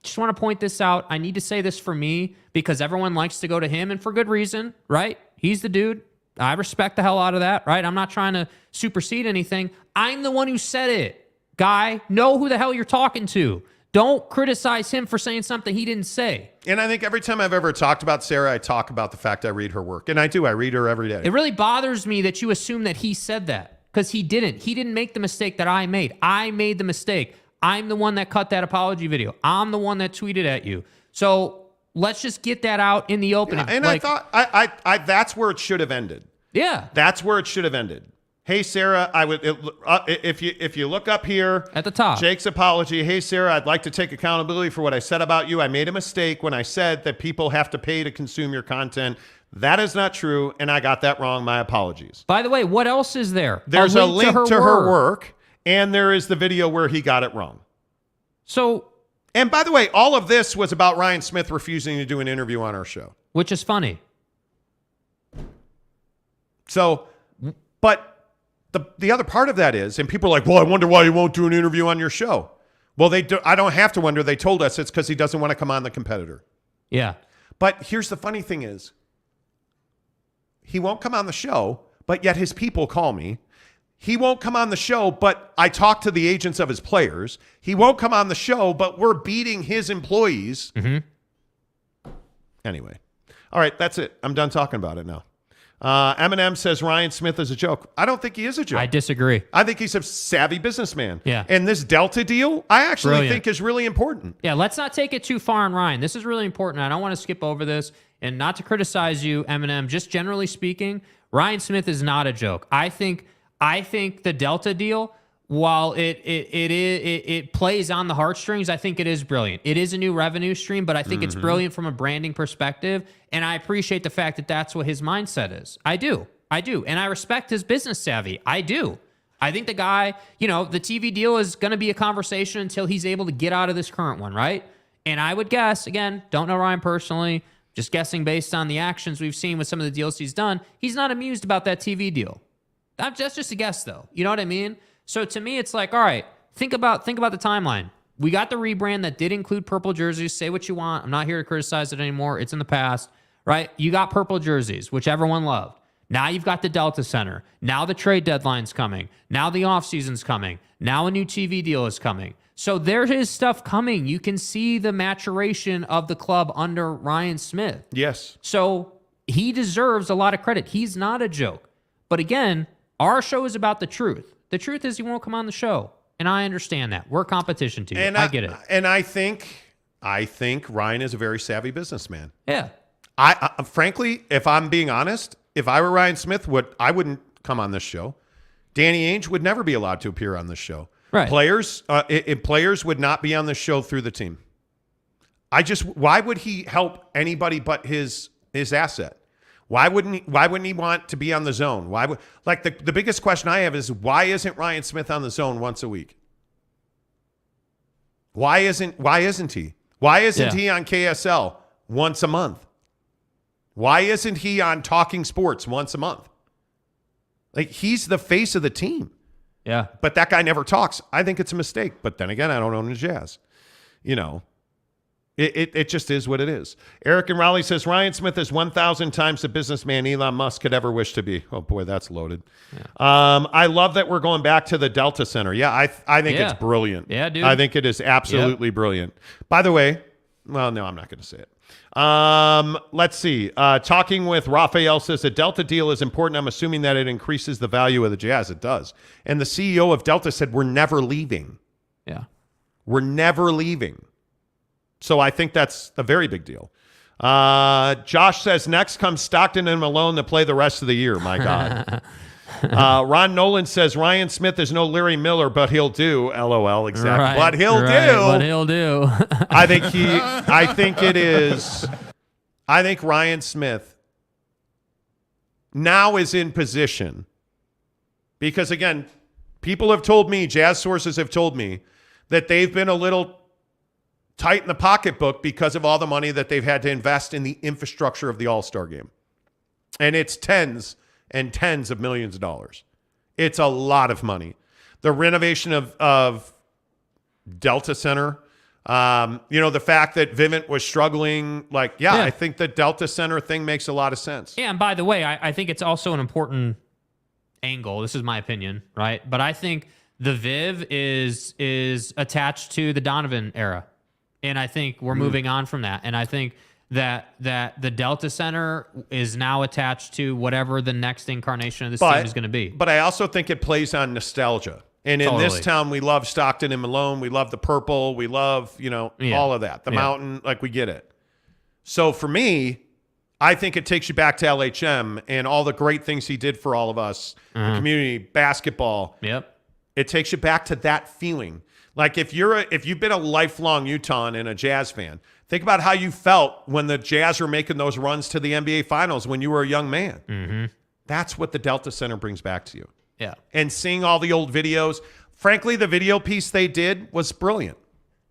just want to point this out. I need to say this for me because everyone likes to go to him, and for good reason, right? He's the dude. I respect the hell out of that, right? I'm not trying to supersede anything. I'm the one who said it. Guy, know who the hell you're talking to. Don't criticize him for saying something he didn't say. And I think every time I've ever talked about Sarah, I talk about the fact I read her work. And I do. I read her every day. It really bothers me that you assume that he said that because he didn't. He didn't make the mistake that I made. I made the mistake. I'm the one that cut that apology video. I'm the one that tweeted at you. So let's just get that out in the open. Yeah, and I thought that's where it should have ended. Yeah. That's where it should have ended. Hey, Sarah, if you look up here at the top, Jake's apology. Hey, Sarah, I'd like to take accountability for what I said about you. I made a mistake when I said that people have to pay to consume your content. That is not true, and I got that wrong. My apologies. By the way, what else is there? There's a link to her work, and there is the video where he got it wrong. So, and by the way, all of this was about Ryan Smith refusing to do an interview on our show. Which is funny. So, but the other part of that is, and people are like, well, I wonder why he won't do an interview on your show. Well, I don't have to wonder. They told us it's because he doesn't want to come on the competitor. Yeah. But here's the funny thing is, he won't come on the show, but yet his people call me. He won't come on the show, but I talk to the agents of his players. He won't come on the show, but we're beating his employees. Mm-hmm. Anyway. All right, that's it. I'm done talking about it now. Eminem says Ryan Smith is a joke. I don't think he is a joke. I disagree. I think he's a savvy businessman. Yeah. And this Delta deal, I actually think is really important. Yeah, let's not take it too far on Ryan. This is really important. I don't want to skip over this. And not to criticize you, Eminem, just generally speaking, Ryan Smith is not a joke. I think the Delta deal while it plays on the heartstrings, I think it is brilliant. It is a new revenue stream, but I think it's brilliant from a branding perspective, and I appreciate the fact that that's what his mindset is. I do, and I respect his business savvy. I do. I think the guy, the TV deal is going to be a conversation until he's able to get out of this current one, right? And I would guess, again, don't know Ryan personally, just guessing based on the actions we've seen with some of the deals he's done, he's not amused about that TV deal. That's just a guess, though. You know what I mean? So to me, it's like, all right, think about the timeline. We got the rebrand that did include purple jerseys. Say what you want. I'm not here to criticize it anymore. It's in the past, right? You got purple jerseys, which everyone loved. Now you've got the Delta Center. Now the trade deadline's coming. Now the offseason's coming. Now a new TV deal is coming. So there is stuff coming. You can see the maturation of the club under Ryan Smith. Yes. So he deserves a lot of credit. He's not a joke. But again, our show is about the truth. The truth is he won't come on the show. And I understand that. We're competition to you. I get it. And I think Ryan is a very savvy businessman. Yeah. I frankly, if I'm being honest, if I were Ryan Smith, I wouldn't come on this show. Danny Ainge would never be allowed to appear on this show. Right. Players would not be on the show through the team. Why would he help anybody but his asset? Why wouldn't he want to be on the zone? The biggest question I have is, why isn't Ryan Smith on the zone once a week? Why isn't he? Why isn't he on KSL once a month? Why isn't he on Talking Sports once a month? He's the face of the team. Yeah. But that guy never talks. I think it's a mistake. But then again, I don't own the Jazz. It just is what it is. Eric and Raleigh says, Ryan Smith is 1,000 times the businessman Elon Musk could ever wish to be. Oh, boy, that's loaded. Yeah. I love that we're going back to the Delta Center. Yeah, I think it's brilliant. Yeah, dude. I think it is absolutely brilliant. By the way, well, no, I'm not going to say it. Let's see. Talking with Raphael says the Delta deal is important. I'm assuming that it increases the value of the Jazz. It does. And the CEO of Delta said, we're never leaving. Yeah. We're never leaving. So I think that's a very big deal. Josh says, next comes Stockton and Malone to play the rest of the year. My God. Ron Nolan says, Ryan Smith is no Larry Miller, but he'll do. LOL, exactly. Right, but he'll do. But he'll do. I think Ryan Smith now is in position because, again, people have told me, Jazz sources have told me, that they've been a little tight in the pocketbook because of all the money that they've had to invest in the infrastructure of the All-Star game. And it's tens and tens of millions of dollars. It's a lot of money. The renovation of Delta Center, the fact that Vivint was struggling, I think the Delta Center thing makes a lot of sense. Yeah, and by the way, I think it's also an important angle. This is my opinion, right? But I think the Viv is attached to the Donovan era. And I think we're moving on from that. And I think that the Delta Center is now attached to whatever the next incarnation of this team is going to be. But I also think it plays on nostalgia. And in this town, we love Stockton and Malone. We love the purple. We love, all of that. The mountain, we get it. So for me, I think it takes you back to LHM and all the great things he did for all of us, the community, basketball. Yep. It takes you back to that feeling. If you've been a lifelong Utahn and a Jazz fan, think about how you felt when the Jazz were making those runs to the NBA Finals when you were a young man. Mm-hmm. That's what the Delta Center brings back to you. Yeah. And seeing all the old videos. Frankly, the video piece they did was brilliant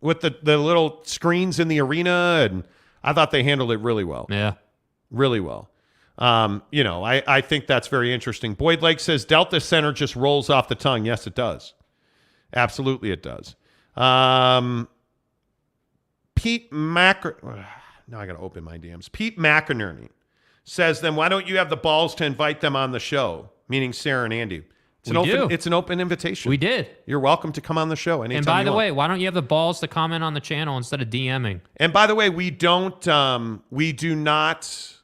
with the little screens in the arena, and I thought they handled it really well. Yeah. Really well. I think that's very interesting. Boyd Lake says Delta Center just rolls off the tongue. Yes, it does. Absolutely, it does. Pete now I got to open my DMs. Pete McInerney says, then why don't you have the balls to invite them on the show? Meaning Sarah and Andy. It's an open invitation. We did. You're welcome to come on the show anytime. And by the way, why don't you have the balls to comment on the channel instead of DMing? And by the way, we do not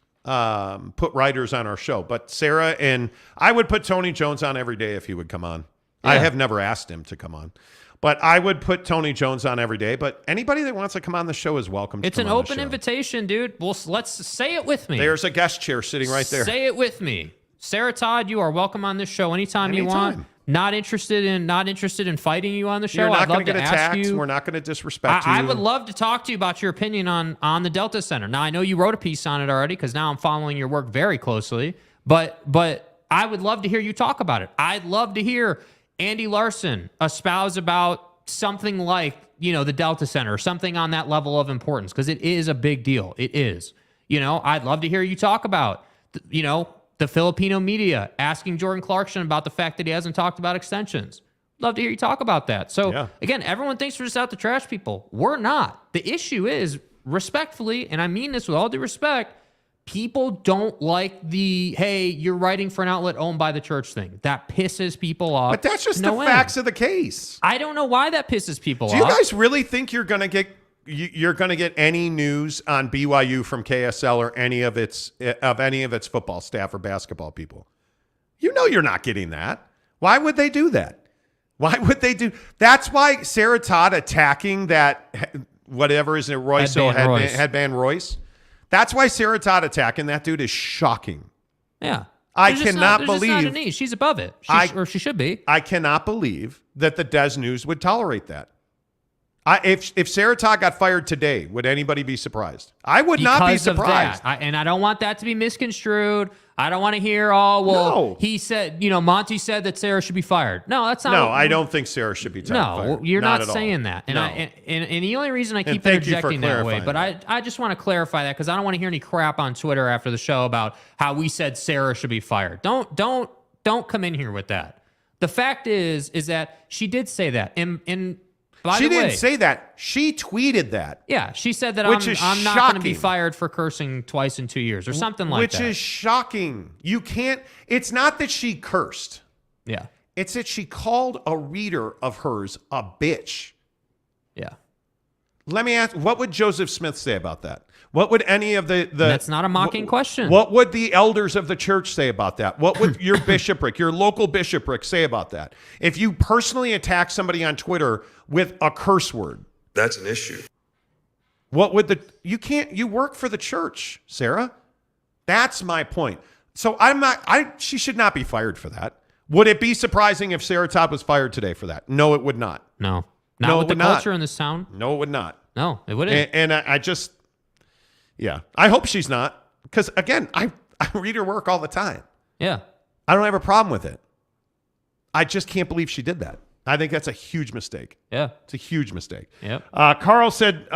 put writers on our show, but Sarah and I would put Tony Jones on every day if he would come on. Yeah. I have never asked him to come on, but I would put Tony Jones on every day. But anybody that wants to come on the show is welcome. It's an open invitation, dude. Well, let's say it with me. There's a guest chair sitting right there. Say it with me. Sarah Todd, you are welcome on this show anytime you want. not interested in fighting you on the show. You're not I'd love going to get attacked. ask you. We're not going to disrespect you. I would love to talk to you about your opinion on the Delta Center. Now, I know you wrote a piece on it already because now I'm following your work very closely. But I would love to hear you talk about it. I'd love to hear Andy Larson espouse about something like, the Delta Center or something on that level of importance, because it is a big deal. It is. I'd love to hear you talk about, the Filipino media asking Jordan Clarkson about the fact that he hasn't talked about extensions. Love to hear you talk about that. So, Again, everyone thinks we're just out to trash people. We're not. The issue is, respectfully, and I mean this with all due respect, people don't like the, hey, you're writing for an outlet owned by the church thing. That pisses people off. But that's just the facts of the case. I don't know why that pisses people off. Do you guys really think you're going to get any news on BYU from KSL or any of its football staff or basketball people? You're not getting that. Why would they do that? Why would they do? That's why Sarah Todd attacking that whatever, isn't it Royce? Headband Royce. That's why Sarah Todd attacking that dude is shocking. Yeah. I cannot believe. Just not a knee. She's above it. Or she should be. I cannot believe that the Des News would tolerate that. If Sarah Todd got fired today, would anybody be surprised? I would not be surprised. And I don't want that to be misconstrued. I don't want to hear, he said, Monty said that Sarah should be fired. No, that's not. No, I don't think Sarah should be fired. No, you're not saying that. And, and the only reason I keep interjecting that way, but I just want to clarify that because I don't want to hear any crap on Twitter after the show about how we said Sarah should be fired. Don't come in here with that. The fact is that she did say that. She didn't say that. She tweeted that. Yeah, she said that I'm not going to be fired for cursing twice in 2 years or something like that. Which is shocking. You can't. It's not that she cursed. Yeah. It's that she called a reader of hers a bitch. Yeah. Let me ask, what would Joseph Smith say about that? What would any of the That's not a mocking question. What would the elders of the church say about that? What would your bishopric, your local bishopric say about that? If you personally attack somebody on Twitter with a curse word, that's an issue. What would you work for the church, Sarah? That's my point. So she should not be fired for that. Would it be surprising if Sarah Todd was fired today for that? No, it would not. No. Not with the culture in this town. No, it would not. No, it wouldn't. And I hope she's not, because again, I read her work all the time. Yeah. I don't have a problem with it. I just can't believe she did that. I think that's a huge mistake. Yeah. It's a huge mistake. Yep. Carl said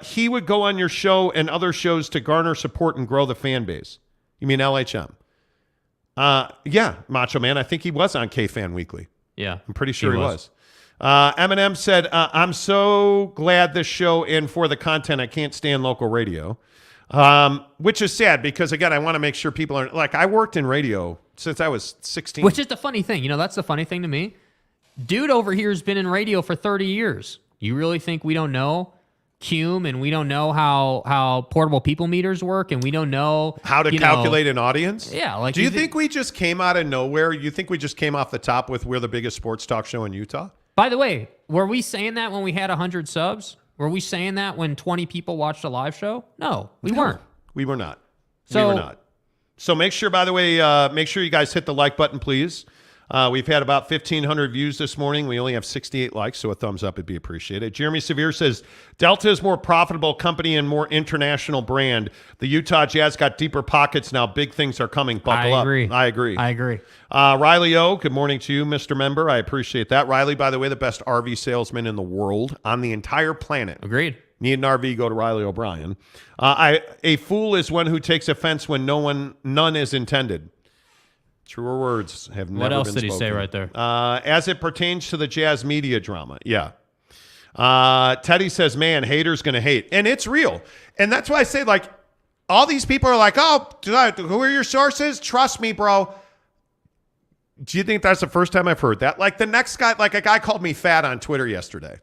he would go on your show and other shows to garner support and grow the fan base. You mean LHM? Yeah, Macho Man. I think he was on K-Fan Weekly. Yeah. I'm pretty sure he was. Eminem said, I'm so glad this show and for the content. I can't stand local radio. Which is sad because, again, I want to make sure people are like, I worked in radio since I was 16. Which is the funny thing. That's the funny thing to me. Dude over here has been in radio for 30 years. You really think we don't know Cume and we don't know how portable people meters work and we don't know how to calculate an audience? Yeah. Do you think we just came out of nowhere? You think we just came off the top with we're the biggest sports talk show in Utah? By the way, were we saying that when we had 100 subs? Were we saying that when 20 people watched a live show? No, we weren't. We were not. So, we were not. So make sure, by the way, make sure you guys hit the like button, please. We've had about 1,500 views this morning. We only have 68 likes, so a thumbs up would be appreciated. Jeremy Severe says, Delta is more profitable company and more international brand. The Utah Jazz got deeper pockets now. Big things are coming. Buckle up. I agree. Riley O, good morning to you, Mr. Member. I appreciate that. Riley, by the way, the best RV salesman in the world on the entire planet. Agreed. Need an RV, go to Riley O'Brien. A fool is one who takes offense when none is intended. Truer words have never been spoken. What else did he say right there? As it pertains to the Jazz media drama. Yeah. Teddy says, man, haters going to hate. And it's real. And that's why I say, like, all these people are like, oh, who are your sources? Trust me, bro. Do you think that's the first time I've heard that? Like the next guy, like a guy called me fat on Twitter yesterday.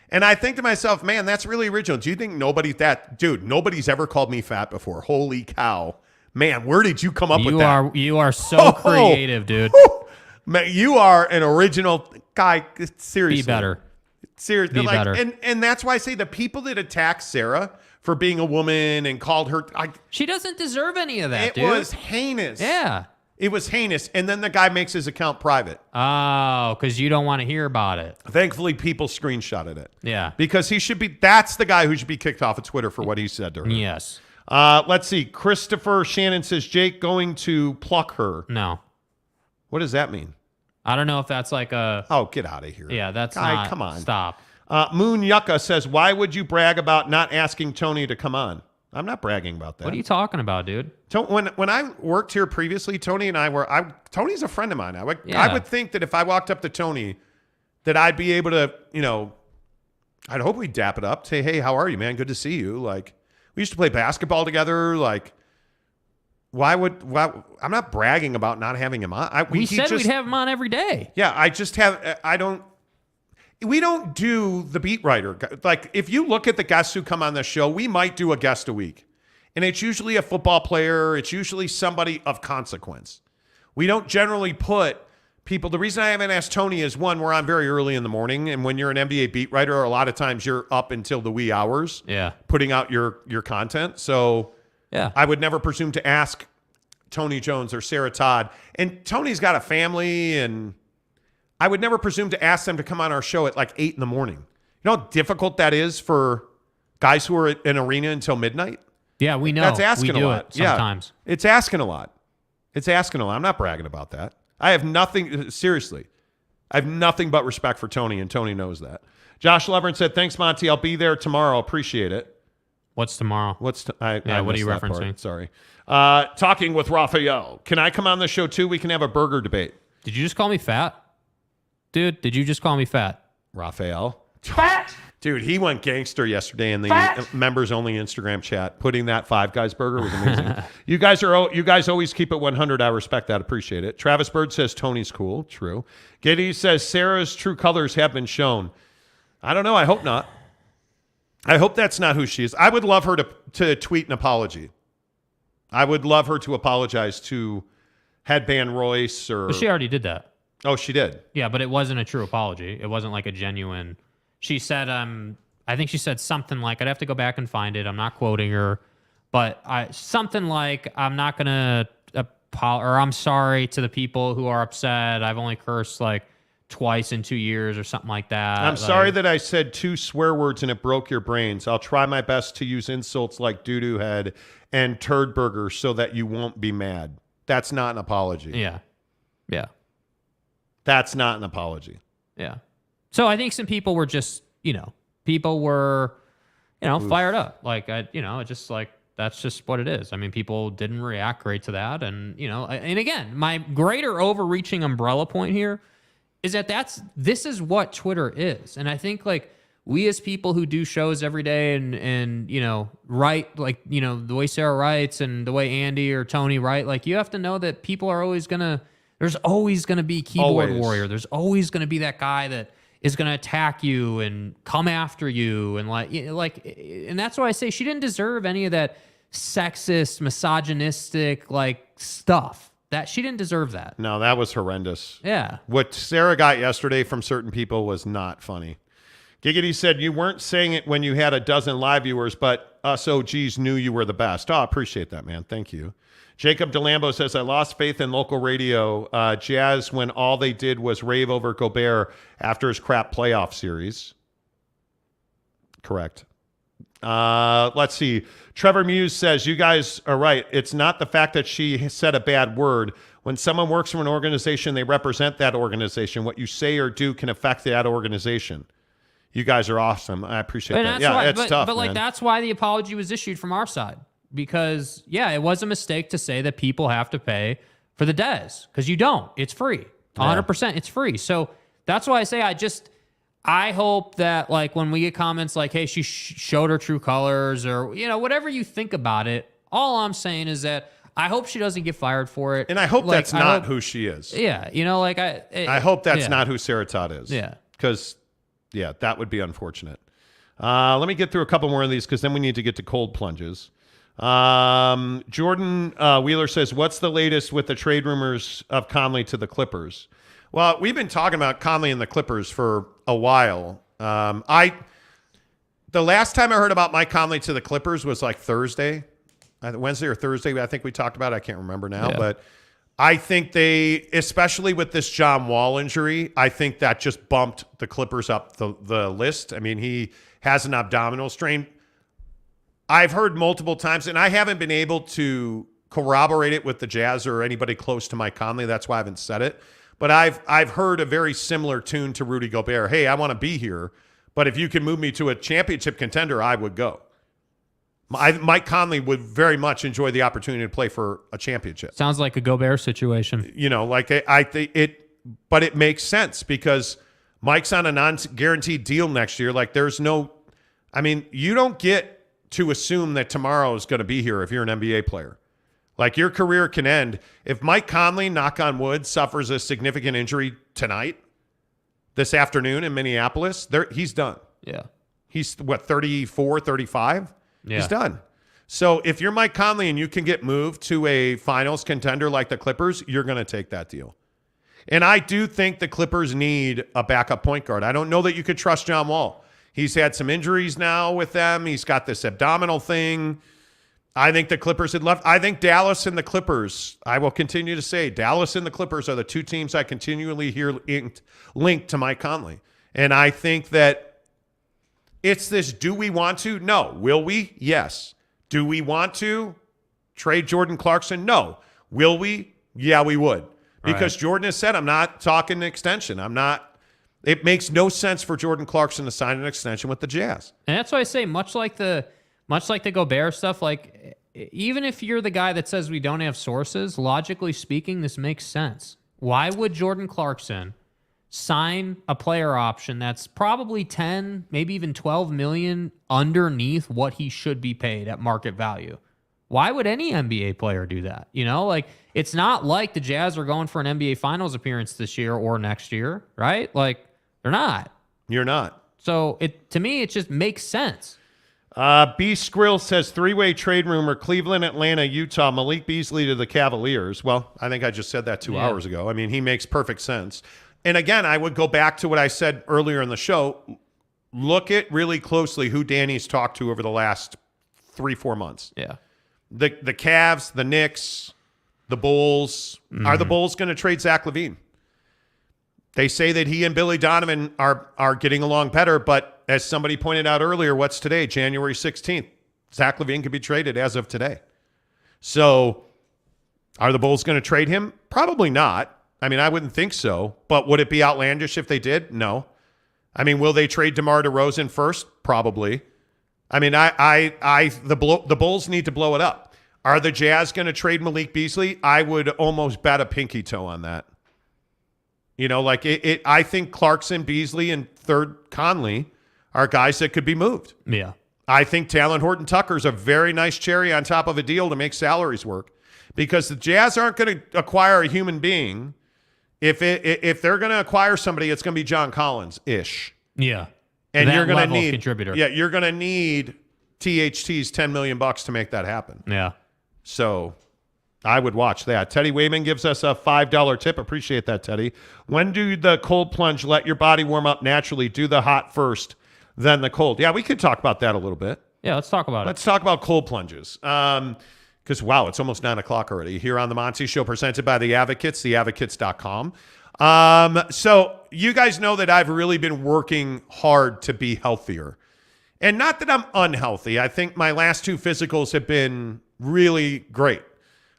And I think to myself, man, that's really original. Do you think nobody's ever called me fat before? Holy cow. Man, where did you come up with that? You are so creative, dude. Man, you are an original guy. Seriously. Be better. Seriously. Be better. And that's why I say the people that attack Sarah for being a woman and called her... she doesn't deserve any of that, dude. It was heinous. Yeah. It was heinous. And then the guy makes his account private. Oh, because you don't want to hear about it. Thankfully, people screenshotted it. Yeah. Because that's the guy who should be kicked off of Twitter for what he said to her. Yes. Let's see. Christopher Shannon says, Jake going to pluck her. No. What does that mean? I don't know if that's like a... Oh, get out of here. Yeah, that's Guy, not... come on. Stop. Moon Yucca says, why would you brag about not asking Tony to come on? I'm not bragging about that. What are you talking about, dude? When I worked here previously, Tony and I were... Tony's a friend of mine. I would think that if I walked up to Tony, that I'd be able to, I'd hope we'd dap it up. Say, hey, how are you, man? Good to see you. Like, we used to play basketball together. Like... Why? I'm not bragging about not having him on. We said we'd have him on every day. Yeah, we don't do the beat writer. Like, if you look at the guests who come on the show, we might do a guest a week. And it's usually a football player. It's usually somebody of consequence. We don't generally put people. The reason I haven't asked Tony is, one, we're on very early in the morning. And when you're an NBA beat writer, a lot of times you're up until the wee hours putting out your content. So... Yeah, I would never presume to ask Tony Jones or Sarah Todd. And Tony's got a family, and I would never presume to ask them to come on our show at like 8 in the morning. You know how difficult that is for guys who are at an arena until midnight? Yeah, we know. That's asking we do a lot. It sometimes. Yeah, it's asking a lot. I'm not bragging about that. I have nothing, seriously, I have nothing but respect for Tony, and Tony knows that. Josh Levern said, thanks, Monty. I'll be there tomorrow. Appreciate it. What's tomorrow? What are you referencing? Sorry. Talking with Raphael. Can I come on the show too? We can have a burger debate. Did you just call me fat? Dude, did you just call me fat? Raphael. Fat! Dude, he went gangster yesterday in the members-only Instagram chat. Putting that Five Guys burger was amazing. You guys always keep it 100. I respect that. Appreciate it. Travis Bird says Tony's cool. True. Giddy says Sarah's true colors have been shown. I don't know. I hope not. I hope that's not who she is. I would love her to tweet an apology. I would love her to apologize to Headband Royce or... But she already did that. Oh, she did? Yeah, but it wasn't a true apology. It wasn't like a genuine... She said, I think she said something like, I'd have to go back and find it. I'm not quoting her. But something like, I'm not going to... or I'm sorry to the people who are upset. I've only cursed like twice in 2 years or something like that. I'm sorry that I said 2 swear words and it broke your brains. I'll try my best to use insults like doo-doo head and turd burger so that you won't be mad. That's not an apology. Yeah. Yeah. That's not an apology. Yeah. So I think some people were just, people were, fired up. Like, it's just like, that's just what it is. I mean, people didn't react great to that. And, and again, my greater overreaching umbrella point here is that this is what Twitter is. And I think like we as people who do shows every day and write, like, the way Sarah writes and the way Andy or Tony write, like you have to know that people are there's always going to be keyboard warrior. There's always going to be that guy that is going to attack you and come after you. And and that's why I say she didn't deserve any of that sexist, misogynistic, like stuff. That she didn't deserve that. No, that was horrendous. Yeah. What Sarah got yesterday from certain people was not funny. Giggity said you weren't saying it when you had a dozen live viewers, but us OGs knew you were the best. Oh, I appreciate that, man. Thank you. Jacob DeLambo says, I lost faith in local radio, Jazz, when all they did was rave over Gobert after his crap playoff series. Correct. Let's see. Trevor Muse says, you guys are right. It's not the fact that she said a bad word. When someone works for an organization, they represent that organization. What you say or do can affect that organization. You guys are awesome. I appreciate that. Yeah, it's tough, but man. That's why the apology was issued from our side. Because, it was a mistake to say that people have to pay for the Dez. Because you don't. It's free. 100%. It's free. So that's why I say I hope that, like, when we get comments like, hey, she showed her true colors or, whatever you think about it, all I'm saying is that I hope she doesn't get fired for it. And I hope that's not who she is. Yeah. I hope that's not who Sarah Todd is. Yeah. Because, that would be unfortunate. Let me get through a couple more of these because then we need to get to cold plunges. Jordan Wheeler says, what's the latest with the trade rumors of Conley to the Clippers? Well, we've been talking about Conley and the Clippers for a while. The last time I heard about Mike Conley to the Clippers was like Thursday, Wednesday or Thursday. I think we talked about it. I can't remember now, but I think they, especially with this John Wall injury, I think that just bumped the Clippers up the list. I mean, he has an abdominal strain. I've heard multiple times, and I haven't been able to corroborate it with the Jazz or anybody close to Mike Conley. That's why I haven't said it. But I've heard a very similar tune to Rudy Gobert. Hey, I want to be here, but if you can move me to a championship contender, I would go. Mike Conley would very much enjoy the opportunity to play for a championship. Sounds like a Gobert situation. You know, like I think it, but it makes sense because Mike's on a non-guaranteed deal next year. Like there's no, I mean, you don't get to assume that tomorrow is going to be here if you're an NBA player. Like your career can end. If Mike Conley, knock on wood, suffers a significant injury tonight, this afternoon in Minneapolis, he's done. Yeah. He's, what, 34, 35? Yeah. He's done. So if you're Mike Conley and you can get moved to a finals contender like the Clippers, you're going to take that deal. And I do think the Clippers need a backup point guard. I don't know that you could trust John Wall. He's had some injuries now with them. He's got this abdominal thing. I think the Clippers had left. I think Dallas and the Clippers, I will continue to say, Dallas and the Clippers are the two teams I continually hear linked to Mike Conley. And I think that it's this, do we want to? No. Will we? Yes. Do we want to trade Jordan Clarkson? No. Will we? Yeah, we would. Because Jordan has said, I'm not talking an extension. It makes no sense for Jordan Clarkson to sign an extension with the Jazz. And that's why I say, much like the Gobert stuff, like even if you're the guy that says we don't have sources, logically speaking, this makes sense. Why would Jordan Clarkson sign a player option that's probably 10, maybe even 12 million underneath what he should be paid at market value? Why would any NBA player do that? You know, like it's not like the Jazz are going for an NBA Finals appearance this year or next year, right? Like they're not. You're not. So to me, it just makes sense. B Skrill says three-way trade rumor: Cleveland, Atlanta, Utah, Malik Beasley to the Cavaliers. Well, I think I just said that 2 hours ago. I mean, he makes perfect sense. And again, I would go back to what I said earlier in the show. Look at really closely who Danny's talked to over the last 3-4 months. Yeah. The Cavs, the Knicks, the Bulls. Mm-hmm. Are the Bulls going to trade Zach LaVine? They say that he and Billy Donovan are getting along better, but as somebody pointed out earlier, what's today? January 16th. Zach LaVine could be traded as of today. So are the Bulls going to trade him? Probably not. I mean, I wouldn't think so, but would it be outlandish if they did? No. I mean, will they trade DeMar DeRozan first? Probably. I mean, the Bulls need to blow it up. Are the Jazz going to trade Malik Beasley? I would almost bet a pinky toe on that. You know, like I think Clarkson, Beasley, and third Conley are guys that could be moved. Yeah. I think Talon Horton-Tucker's a very nice cherry on top of a deal to make salaries work, because the Jazz aren't going to acquire a human being. If they're going to acquire somebody, it's going to be John Collins-ish. Yeah. And that you're going to need contributor. Yeah, you're going to need THT's $10 million to make that happen. Yeah. So I would watch that. Teddy Wayman gives us a $5 tip. Appreciate that, Teddy. When do the cold plunge let your body warm up naturally? Do the hot first, then the cold. Yeah, we could talk about that a little bit. Yeah, let's talk about it. Let's talk about cold plunges. Because, wow, it's almost 9 o'clock already. Here on The Monty Show, presented by The Advocates, theadvocates.com. So you guys know that I've really been working hard to be healthier. And not that I'm unhealthy. I think my last 2 physicals have been really great.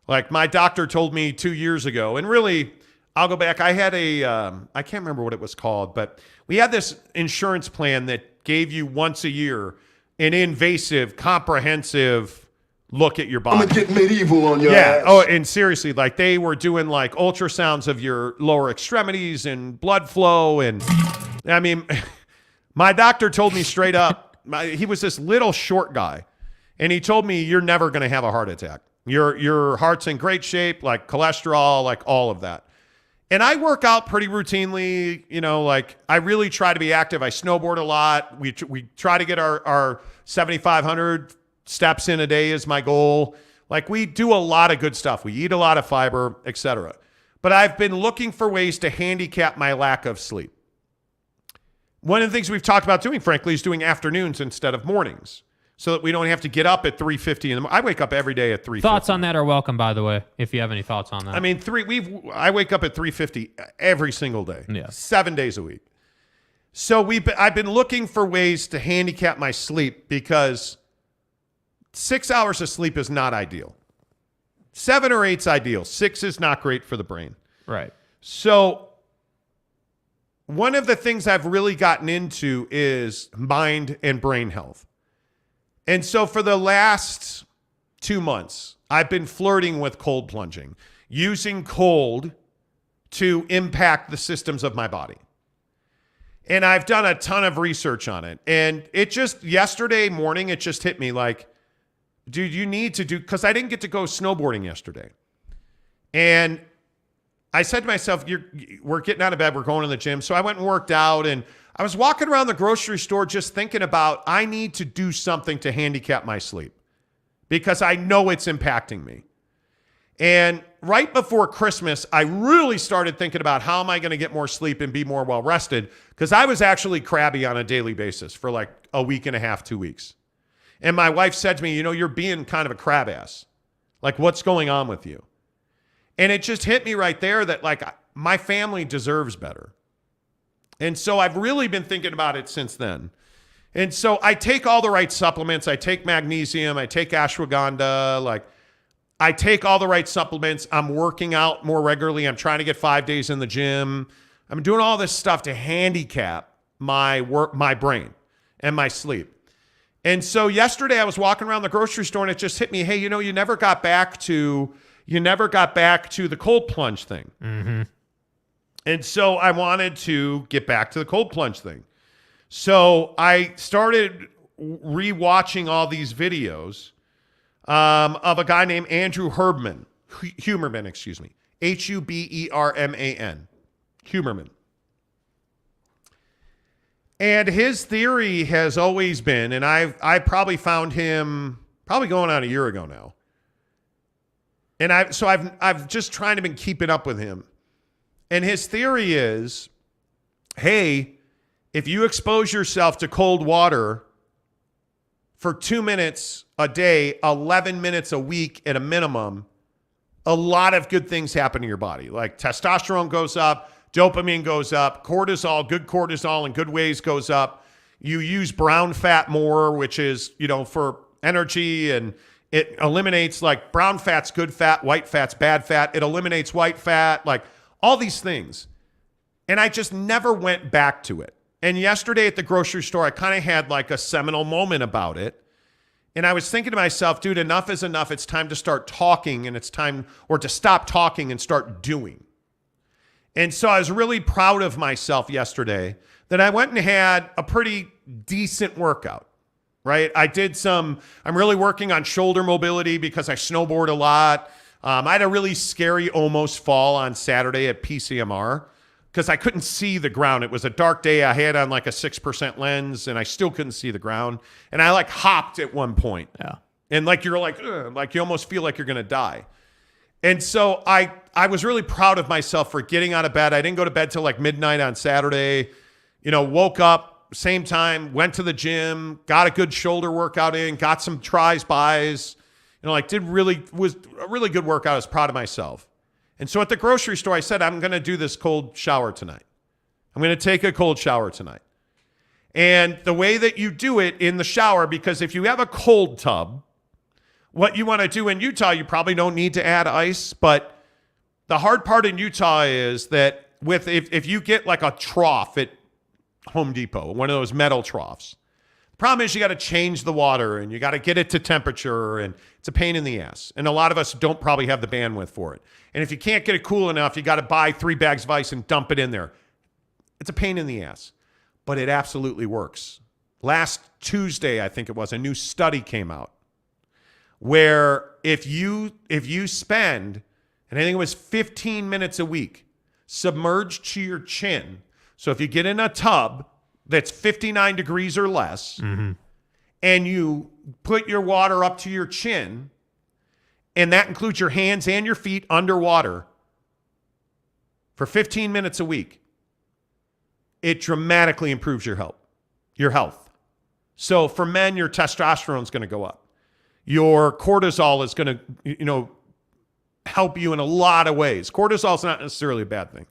Like my doctor told me 2 years ago, and really, I'll go back. I had I can't remember what it was called, but we had this insurance plan that gave you once a year an invasive, comprehensive look at your body. I'm gonna get medieval on your ass. ass. Oh, and seriously, like they were doing like ultrasounds of your lower extremities and blood flow. And I mean, my doctor told me straight up, he was this little short guy, and he told me, you're never going to have a heart attack. Your heart's in great shape, like cholesterol, like all of that. And I work out pretty routinely, you know, like I really try to be active. I snowboard a lot. We try to get our 7,500 steps in a day is my goal. Like we do a lot of good stuff. We eat a lot of fiber, etc. But I've been looking for ways to handicap my lack of sleep. One of the things we've talked about doing, frankly, is doing afternoons instead of mornings. so that we don't have to get up at 3:50 in the morning. I wake up every day at 3:50. Thoughts on that are welcome, by the way, if you have any thoughts on that. I mean, I wake up at 3:50 every single day, 7 days a week. So I've been looking for ways to handicap my sleep because 6 hours of sleep is not ideal. 7 or 8's ideal. 6 is not great for the brain. Right. So one of the things I've really gotten into is mind and brain health. And so for the last 2 months, I've been flirting with cold plunging, using cold to impact the systems of my body. And I've done a ton of research on it. And yesterday morning, it just hit me like, dude, you need to because I didn't get to go snowboarding yesterday. And I said to myself, we're getting out of bed, we're going to the gym. So I went and worked out, and I was walking around the grocery store just thinking about, I need to do something to handicap my sleep because I know it's impacting me. And right before Christmas, I really started thinking about how am I going to get more sleep and be more well-rested, because I was actually crabby on a daily basis for like a week and a half, 2 weeks. And my wife said to me, you're being kind of a crab ass. Like, what's going on with you? And it just hit me right there that like my family deserves better. And so I've really been thinking about it since then. And so I take all the right supplements. I take magnesium. I take ashwagandha. Like, I take all the right supplements. I'm working out more regularly. I'm trying to get 5 days in the gym. I'm doing all this stuff to handicap my brain and my sleep. And so yesterday I was walking around the grocery store and it just hit me, hey, you never got back to the cold plunge thing. Mm-hmm. And so I wanted to get back to the cold plunge thing. So I started rewatching all these videos of a guy named Andrew Huberman, Huberman, Huberman. And his theory has always been, and I probably found him probably going on a year ago now. And I've just trying to been keeping up with him. And his theory is, hey, if you expose yourself to cold water for 2 minutes a day, 11 minutes a week at a minimum, a lot of good things happen to your body. Like testosterone goes up, dopamine goes up, good cortisol in good ways goes up. You use brown fat more, which is, for energy, and it eliminates like brown fat's good fat, white fat's bad fat. It eliminates white fat, like all these things. And I just never went back to it. And yesterday at the grocery store, I kind of had like a seminal moment about it. And I was thinking to myself, dude, enough is enough. It's time to start talking, and it's time, or to stop talking and start doing. And so I was really proud of myself yesterday that I went and had a pretty decent workout, right? I'm really working on shoulder mobility because I snowboard a lot. I had a really scary almost fall on Saturday at PCMR because I couldn't see the ground. It was a dark day. I had on like a 6% lens, and I still couldn't see the ground. And I like hopped at one point. Yeah. And like you're like you almost feel like you're going to die. And so I was really proud of myself for getting out of bed. I didn't go to bed till like midnight on Saturday. Woke up, same time, went to the gym, got a good shoulder workout in, got some tries, buys. Was a really good workout. I was proud of myself. And so at the grocery store, I said, I'm going to do this cold shower tonight. I'm going to take a cold shower tonight. And the way that you do it in the shower, because if you have a cold tub, what you want to do in Utah, you probably don't need to add ice. But the hard part in Utah is that if you get like a trough at Home Depot, one of those metal troughs, the problem is you got to change the water and you got to get it to temperature, and it's a pain in the ass. And a lot of us don't probably have the bandwidth for it. And if you can't get it cool enough, you got to buy 3 bags of ice and dump it in there. It's a pain in the ass, but it absolutely works. Last Tuesday, I think it was, a new study came out where if you spend, and I think it was 15 minutes a week, submerged to your chin. So if you get in a tub that's 59 degrees or less, mm-hmm. and you put your water up to your chin, and that includes your hands and your feet underwater for 15 minutes a week, it dramatically improves your health. So for men, your testosterone is going to go up. Your cortisol is going to, help you in a lot of ways. Cortisol is not necessarily a bad thing.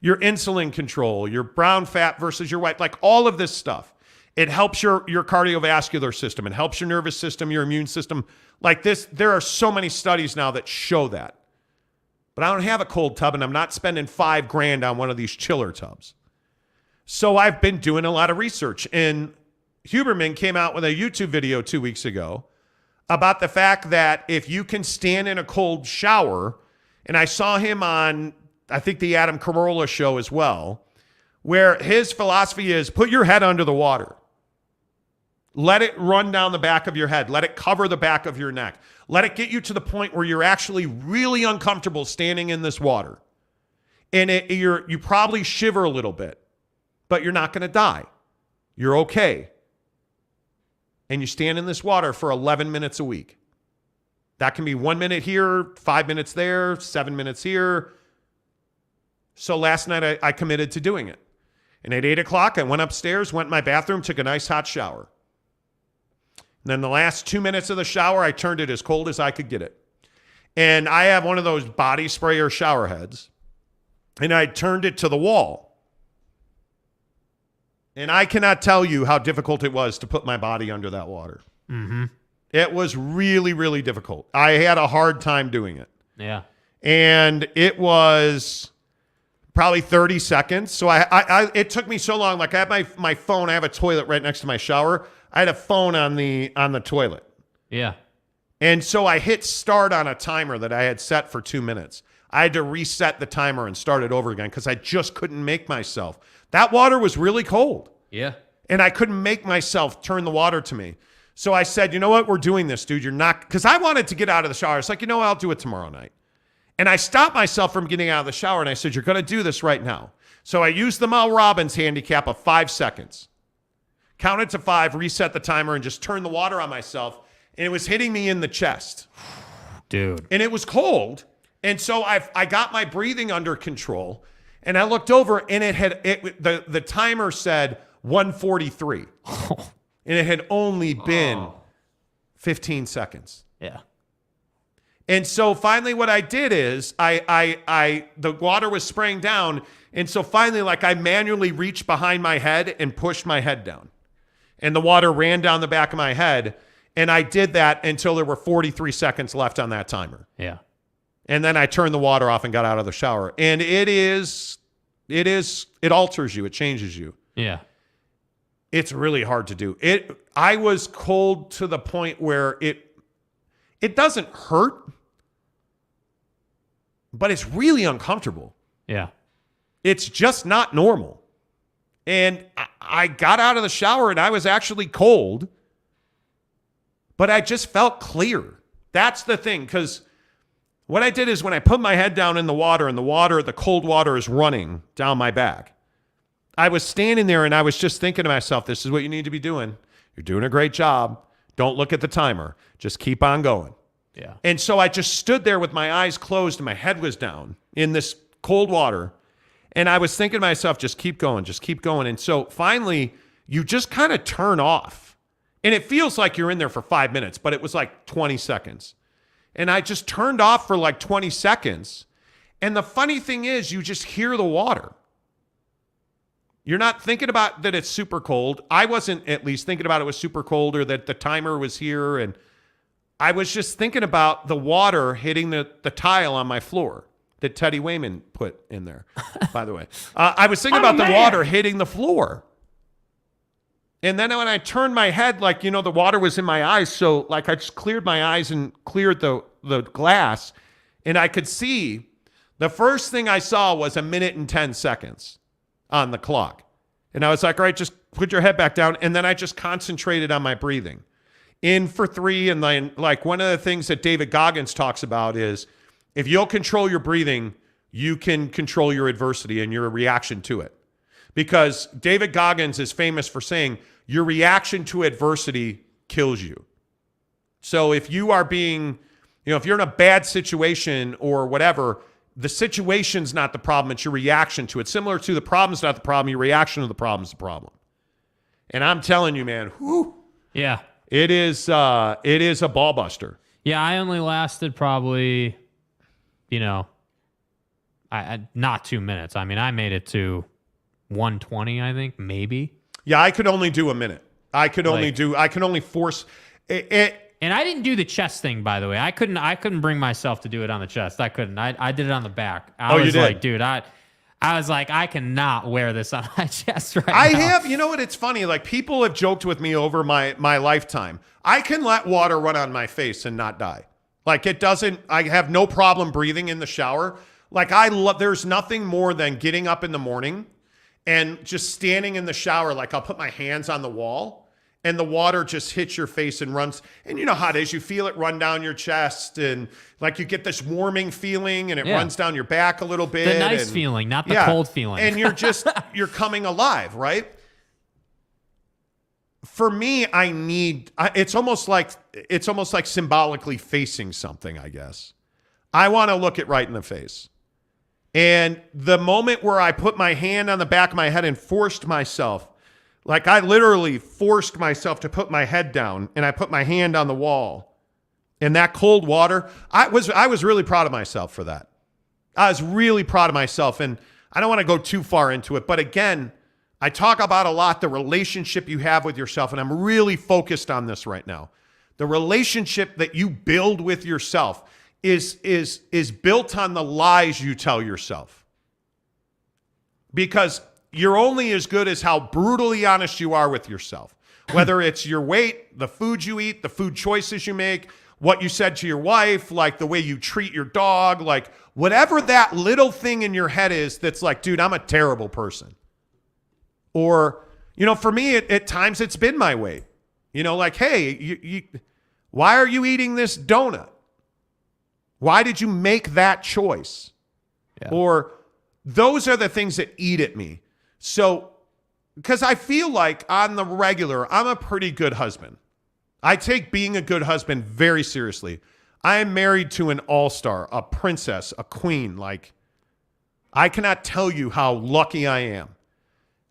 Your insulin control, your brown fat versus your white, like all of this stuff. It helps your cardiovascular system. It helps your nervous system, your immune system. Like this, there are so many studies now that show that. But I don't have a cold tub, and I'm not spending $5,000 on one of these chiller tubs. So I've been doing a lot of research. And Huberman came out with a YouTube video 2 weeks ago about the fact that if you can stand in a cold shower, and I saw him on, I think, the Adam Carolla show as well, where his philosophy is put your head under the water. Let it run down the back of your head. Let it cover the back of your neck. Let it get you to the point where you're actually really uncomfortable standing in this water. And you probably shiver a little bit, but you're not going to die. You're okay. And you stand in this water for 11 minutes a week. That can be 1 minute here, 5 minutes there, 7 minutes here. So last night I committed to doing it. And at 8 o'clock, I went upstairs, went in my bathroom, took a nice hot shower. And then the last 2 minutes of the shower, I turned it as cold as I could get it. And I have one of those body sprayer shower heads. And I turned it to the wall. And I cannot tell you how difficult it was to put my body under that water. Mm-hmm. It was really, really difficult. I had a hard time doing it. Yeah. And it was probably 30 seconds. So it took me so long. Like I have my phone. I have a toilet right next to my shower. I had a phone on the toilet. Yeah. And so I hit start on a timer that I had set for 2 minutes. I had to reset the timer and start it over again because I just couldn't make myself. That water was really cold. Yeah. And I couldn't make myself turn the water to me. So I said, you know what? We're doing this, dude. You're not, because I wanted to get out of the shower. It's like, you know what? I'll do it tomorrow night. And I stopped myself from getting out of the shower and I said, you're going to do this right now. So I used the Mel Robbins handicap of 5 seconds. Counted to 5, reset the timer, and just turned the water on myself. And it was hitting me in the chest. Dude. And it was cold. And so I got my breathing under control. And I looked over and the timer said 143. And it had only been 15 seconds. Yeah. And so finally what I did is the water was spraying down. And so finally, like I manually reached behind my head and pushed my head down. And the water ran down the back of my head. And I did that until there were 43 seconds left on that timer. Yeah. And then I turned the water off and got out of the shower. And it alters you. It changes you. Yeah. It's really hard to do. I was cold to the point where it doesn't hurt, but it's really uncomfortable. Yeah. It's just not normal. And I got out of the shower and I was actually cold, but I just felt clear. That's the thing, because what I did is when I put my head down in the water and the cold water is running down my back, I was standing there and I was just thinking to myself, this is what you need to be doing. You're doing a great job. Don't look at the timer. Just keep on going. Yeah. And so I just stood there with my eyes closed and my head was down in this cold water. And I was thinking to myself, just keep going, just keep going. And so finally, you just kind of turn off. And it feels like you're in there for 5 minutes, but it was like 20 seconds. And I just turned off for like 20 seconds. And the funny thing is, you just hear the water. You're not thinking about that it's super cold. I wasn't at least thinking about it was super cold or that the timer was here. And I was just thinking about the water hitting the tile on my floor that Teddy Wayman put in there, by the way. I was thinking about the water hitting the floor. And then when I turned my head, like, the water was in my eyes. So like I just cleared my eyes and cleared the glass. And I could see the first thing I saw was 1 minute and 10 seconds on the clock. And I was like, all right, just put your head back down. And then I just concentrated on my breathing. In for 3. And then like one of the things that David Goggins talks about is if you'll control your breathing, you can control your adversity and your reaction to it. Because David Goggins is famous for saying your reaction to adversity kills you. So if you are being, if you're in a bad situation or whatever, the situation's not the problem, it's your reaction to it. Similar to the problem's not the problem, your reaction to the problem's the problem. And I'm telling you, man, Yeah. It is a ball buster. Yeah, I only lasted probably, not 2 minutes. I mean, I made it to 120, I think, maybe. Yeah, I could only do a minute. I could only force it. And I didn't do the chest thing, by the way. I couldn't bring myself to do it on the chest. I couldn't. I did it on the back. You did? Like, dude, I was like, I cannot wear this on my chest right now. I have, you know what? It's funny. Like, people have joked with me over my lifetime. I can let water run on my face and not die. Like, I have no problem breathing in the shower. Like, there's nothing more than getting up in the morning and just standing in the shower. Like, I'll put my hands on the wall and the water just hits your face and runs. And you know how it is. You feel it run down your chest and like you get this warming feeling and it runs down your back a little bit. The nice feeling, not the cold feeling. And you're coming alive, right? For me, it's almost like symbolically facing something, I guess. I want to look it right in the face. And the moment where I put my hand on the back of my head and forced myself, like I literally forced myself to put my head down and I put my hand on the wall. And that cold water, I was really proud of myself for that. I was really proud of myself. And I don't want to go too far into it. But again, I talk about a lot the relationship you have with yourself. And I'm really focused on this right now. The relationship that you build with yourself is built on the lies you tell yourself. Because you're only as good as how brutally honest you are with yourself. Whether it's your weight, the food you eat, the food choices you make, what you said to your wife, like the way you treat your dog, like whatever that little thing in your head is that's like, dude, I'm a terrible person. Or, for me, at times it's been my weight. Like, hey, why are you eating this donut? Why did you make that choice? Yeah. Or those are the things that eat at me. So, because I feel like on the regular, I'm a pretty good husband. I take being a good husband very seriously. I am married to an all-star, a princess, a queen. Like, I cannot tell you how lucky I am.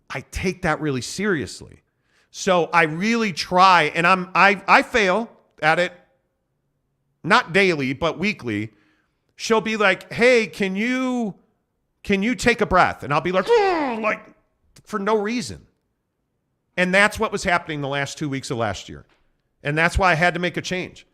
I take that really seriously. So I really try, and I fail at it, not daily, but weekly. She'll be like, hey, can you take a breath? And I'll be like, for no reason. And that's what was happening the last 2 weeks of last year. And that's why I had to make a change.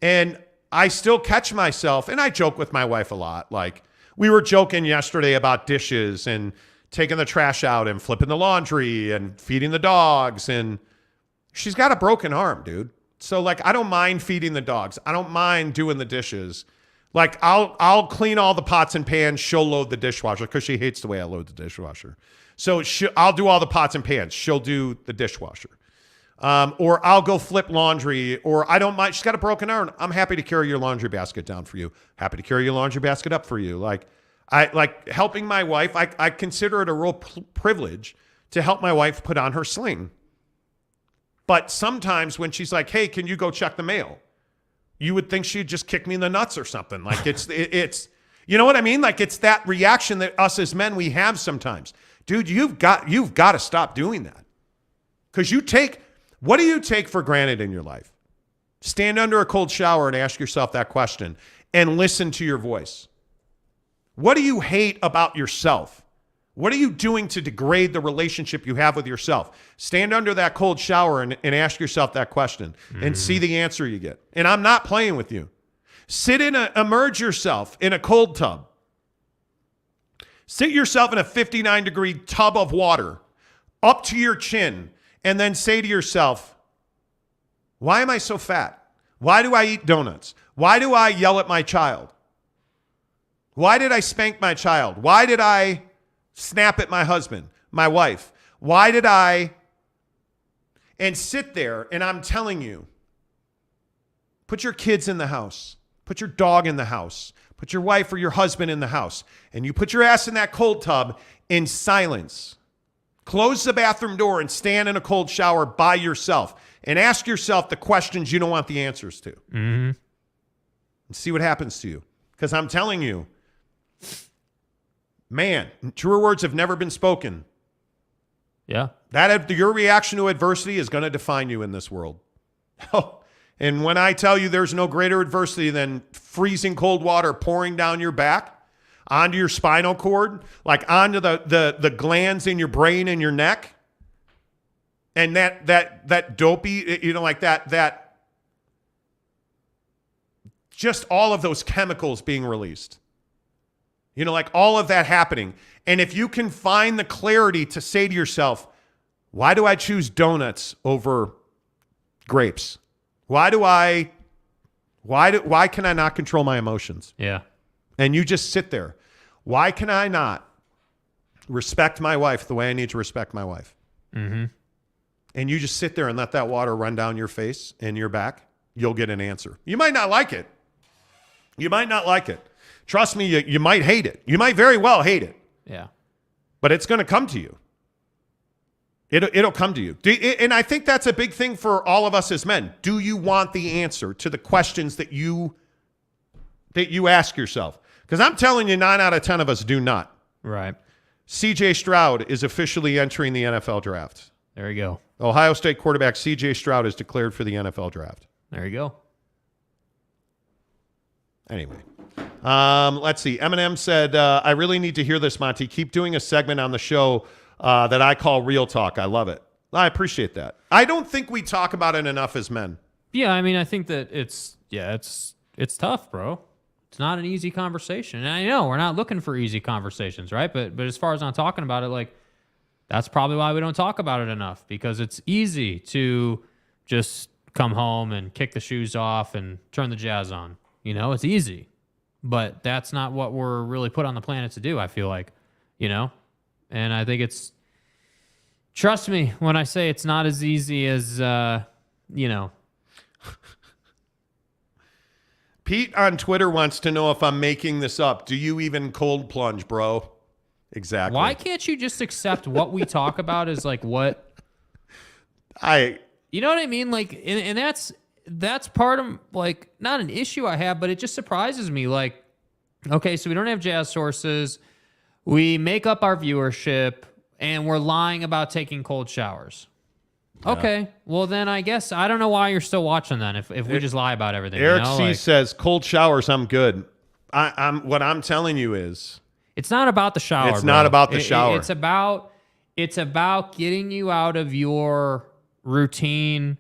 And I still catch myself, and I joke with my wife a lot. Like, we were joking yesterday about dishes and taking the trash out and flipping the laundry and feeding the dogs. And she's got a broken arm, dude. So, like, I don't mind feeding the dogs. I don't mind doing the dishes. Like, I'll clean all the pots and pans. She'll load the dishwasher because she hates the way I load the dishwasher. So I'll do all the pots and pans. She'll do the dishwasher. Or I'll go flip laundry. Or I don't mind. She's got a broken arm. I'm happy to carry your laundry basket down for you. Happy to carry your laundry basket up for you. Like, I like helping my wife. I consider it a real privilege to help my wife put on her sling. But sometimes when she's like, hey, can you go check the mail? You would think she'd just kick me in the nuts or something. Like it's you know what I mean? Like it's that reaction that us as men, we have sometimes. Dude, you've got to stop doing that. Because what do you take for granted in your life? Stand under a cold shower and ask yourself that question and listen to your voice. What do you hate about yourself? What are you doing to degrade the relationship you have with yourself? Stand under that cold shower and ask yourself that question and see the answer you get. And I'm not playing with you. Immerse yourself in a cold tub. Sit yourself in a 59-degree tub of water up to your chin and then say to yourself, why am I so fat? Why do I eat donuts? Why do I yell at my child? Why did I spank my child? Why did I snap at my husband, my wife? Why did I? And sit there, and I'm telling you, put your kids in the house. Put your dog in the house. Put your wife or your husband in the house. And you put your ass in that cold tub in silence. Close the bathroom door and stand in a cold shower by yourself. And ask yourself the questions you don't want the answers to. Mm-hmm. And see what happens to you. Because I'm telling you, man, truer words have never been spoken. Yeah. Your reaction to adversity is going to define you in this world. And when I tell you there's no greater adversity than freezing cold water pouring down your back, onto your spinal cord, like onto the glands in your brain and your neck, and that dopey, like that, just all of those chemicals being released. Like all of that happening. And if you can find the clarity to say to yourself, why do I choose donuts over grapes? Why can I not control my emotions? Yeah. And you just sit there. Why can I not respect my wife the way I need to respect my wife? Mm-hmm. And you just sit there and let that water run down your face and your back. You'll get an answer. You might not like it. Trust me, you might hate it. You might very well hate it. Yeah. But it's going to come to you. It'll come to you. And I think that's a big thing for all of us as men. Do you want the answer to the questions that you ask yourself? Because I'm telling you, 9 out of 10 of us do not. Right. C.J. Stroud is officially entering the NFL draft. There you go. Ohio State quarterback C.J. Stroud is declared for the NFL draft. There you go. Anyway, let's see. Eminem said, I really need to hear this, Monty. Keep doing a segment on the show that I call Real Talk. I love it. I appreciate that. I don't think we talk about it enough as men. Yeah, I mean, I think that it's tough, bro. It's not an easy conversation. And I know we're not looking for easy conversations, right? But as far as not talking about it, like, that's probably why we don't talk about it enough, because it's easy to just come home and kick the shoes off and turn the jazz on. It's easy. But that's not what we're really put on the planet to do, I feel like, And I think trust me when I say it's not as easy as, Pete on Twitter wants to know if I'm making this up. Do you even cold plunge, bro? Exactly. Why can't you just accept what we talk about as like what? You know what I mean? Like, and that's part of like not an issue I have, but it just surprises me. Like, okay, so we don't have jazz sources. We make up our viewership, and we're lying about taking cold showers. Yeah. Okay, well then I guess I don't know why you're still watching then if we just lie about everything. Eric C says cold showers. I'm good. What I'm telling you is it's not about the shower. It's not about the shower. It's about getting you out of your routine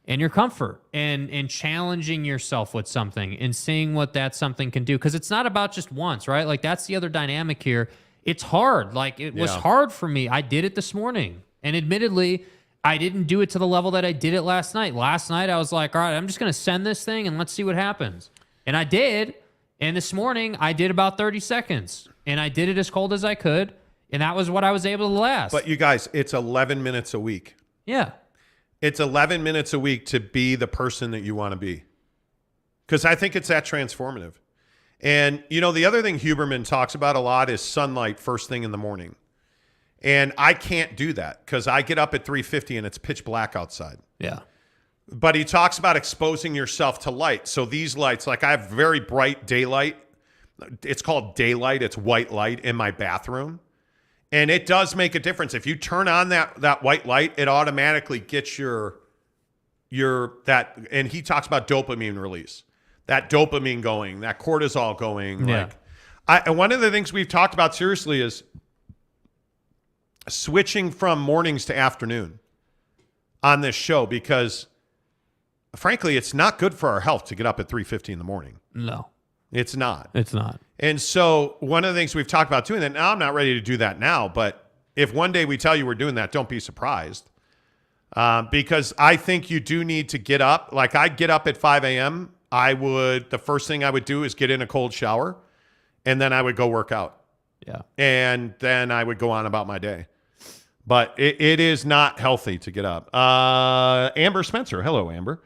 and your comfort and challenging yourself with something and seeing what that something can do. Because it's not about just once, right? Like that's the other dynamic here. It's hard. Like it was hard for me. I did it this morning. And admittedly, I didn't do it to the level that I did it last night. Last night, I was like, all right, I'm just going to send this thing and let's see what happens. And I did. And this morning, I did about 30 seconds. And I did it as cold as I could. And that was what I was able to last. But you guys, it's 11 minutes a week. Yeah. It's 11 minutes a week to be the person that you want to be. Because I think it's that transformative. And, the other thing Huberman talks about a lot is sunlight first thing in the morning. And I can't do that because I get up at 3:50 and it's pitch black outside. Yeah. But he talks about exposing yourself to light. So these lights, like I have very bright daylight. It's called daylight. It's white light in my bathroom. And it does make a difference. If you turn on that white light, it automatically gets your and he talks about dopamine release. That dopamine going, that cortisol going. Yeah. And one of the things we've talked about seriously is switching from mornings to afternoon on this show because, frankly, it's not good for our health to get up at 3:50 in the morning. No. It's not. It's not. And so one of the things we've talked about doing that, now I'm not ready to do that now, but if one day we tell you we're doing that, don't be surprised. Because I think you do need to get up. Like I'd get up at 5 a.m. The first thing I would do is get in a cold shower and then I would go work out. Yeah. And then I would go on about my day. But it is not healthy to get up. Amber Spencer. Hello, Amber.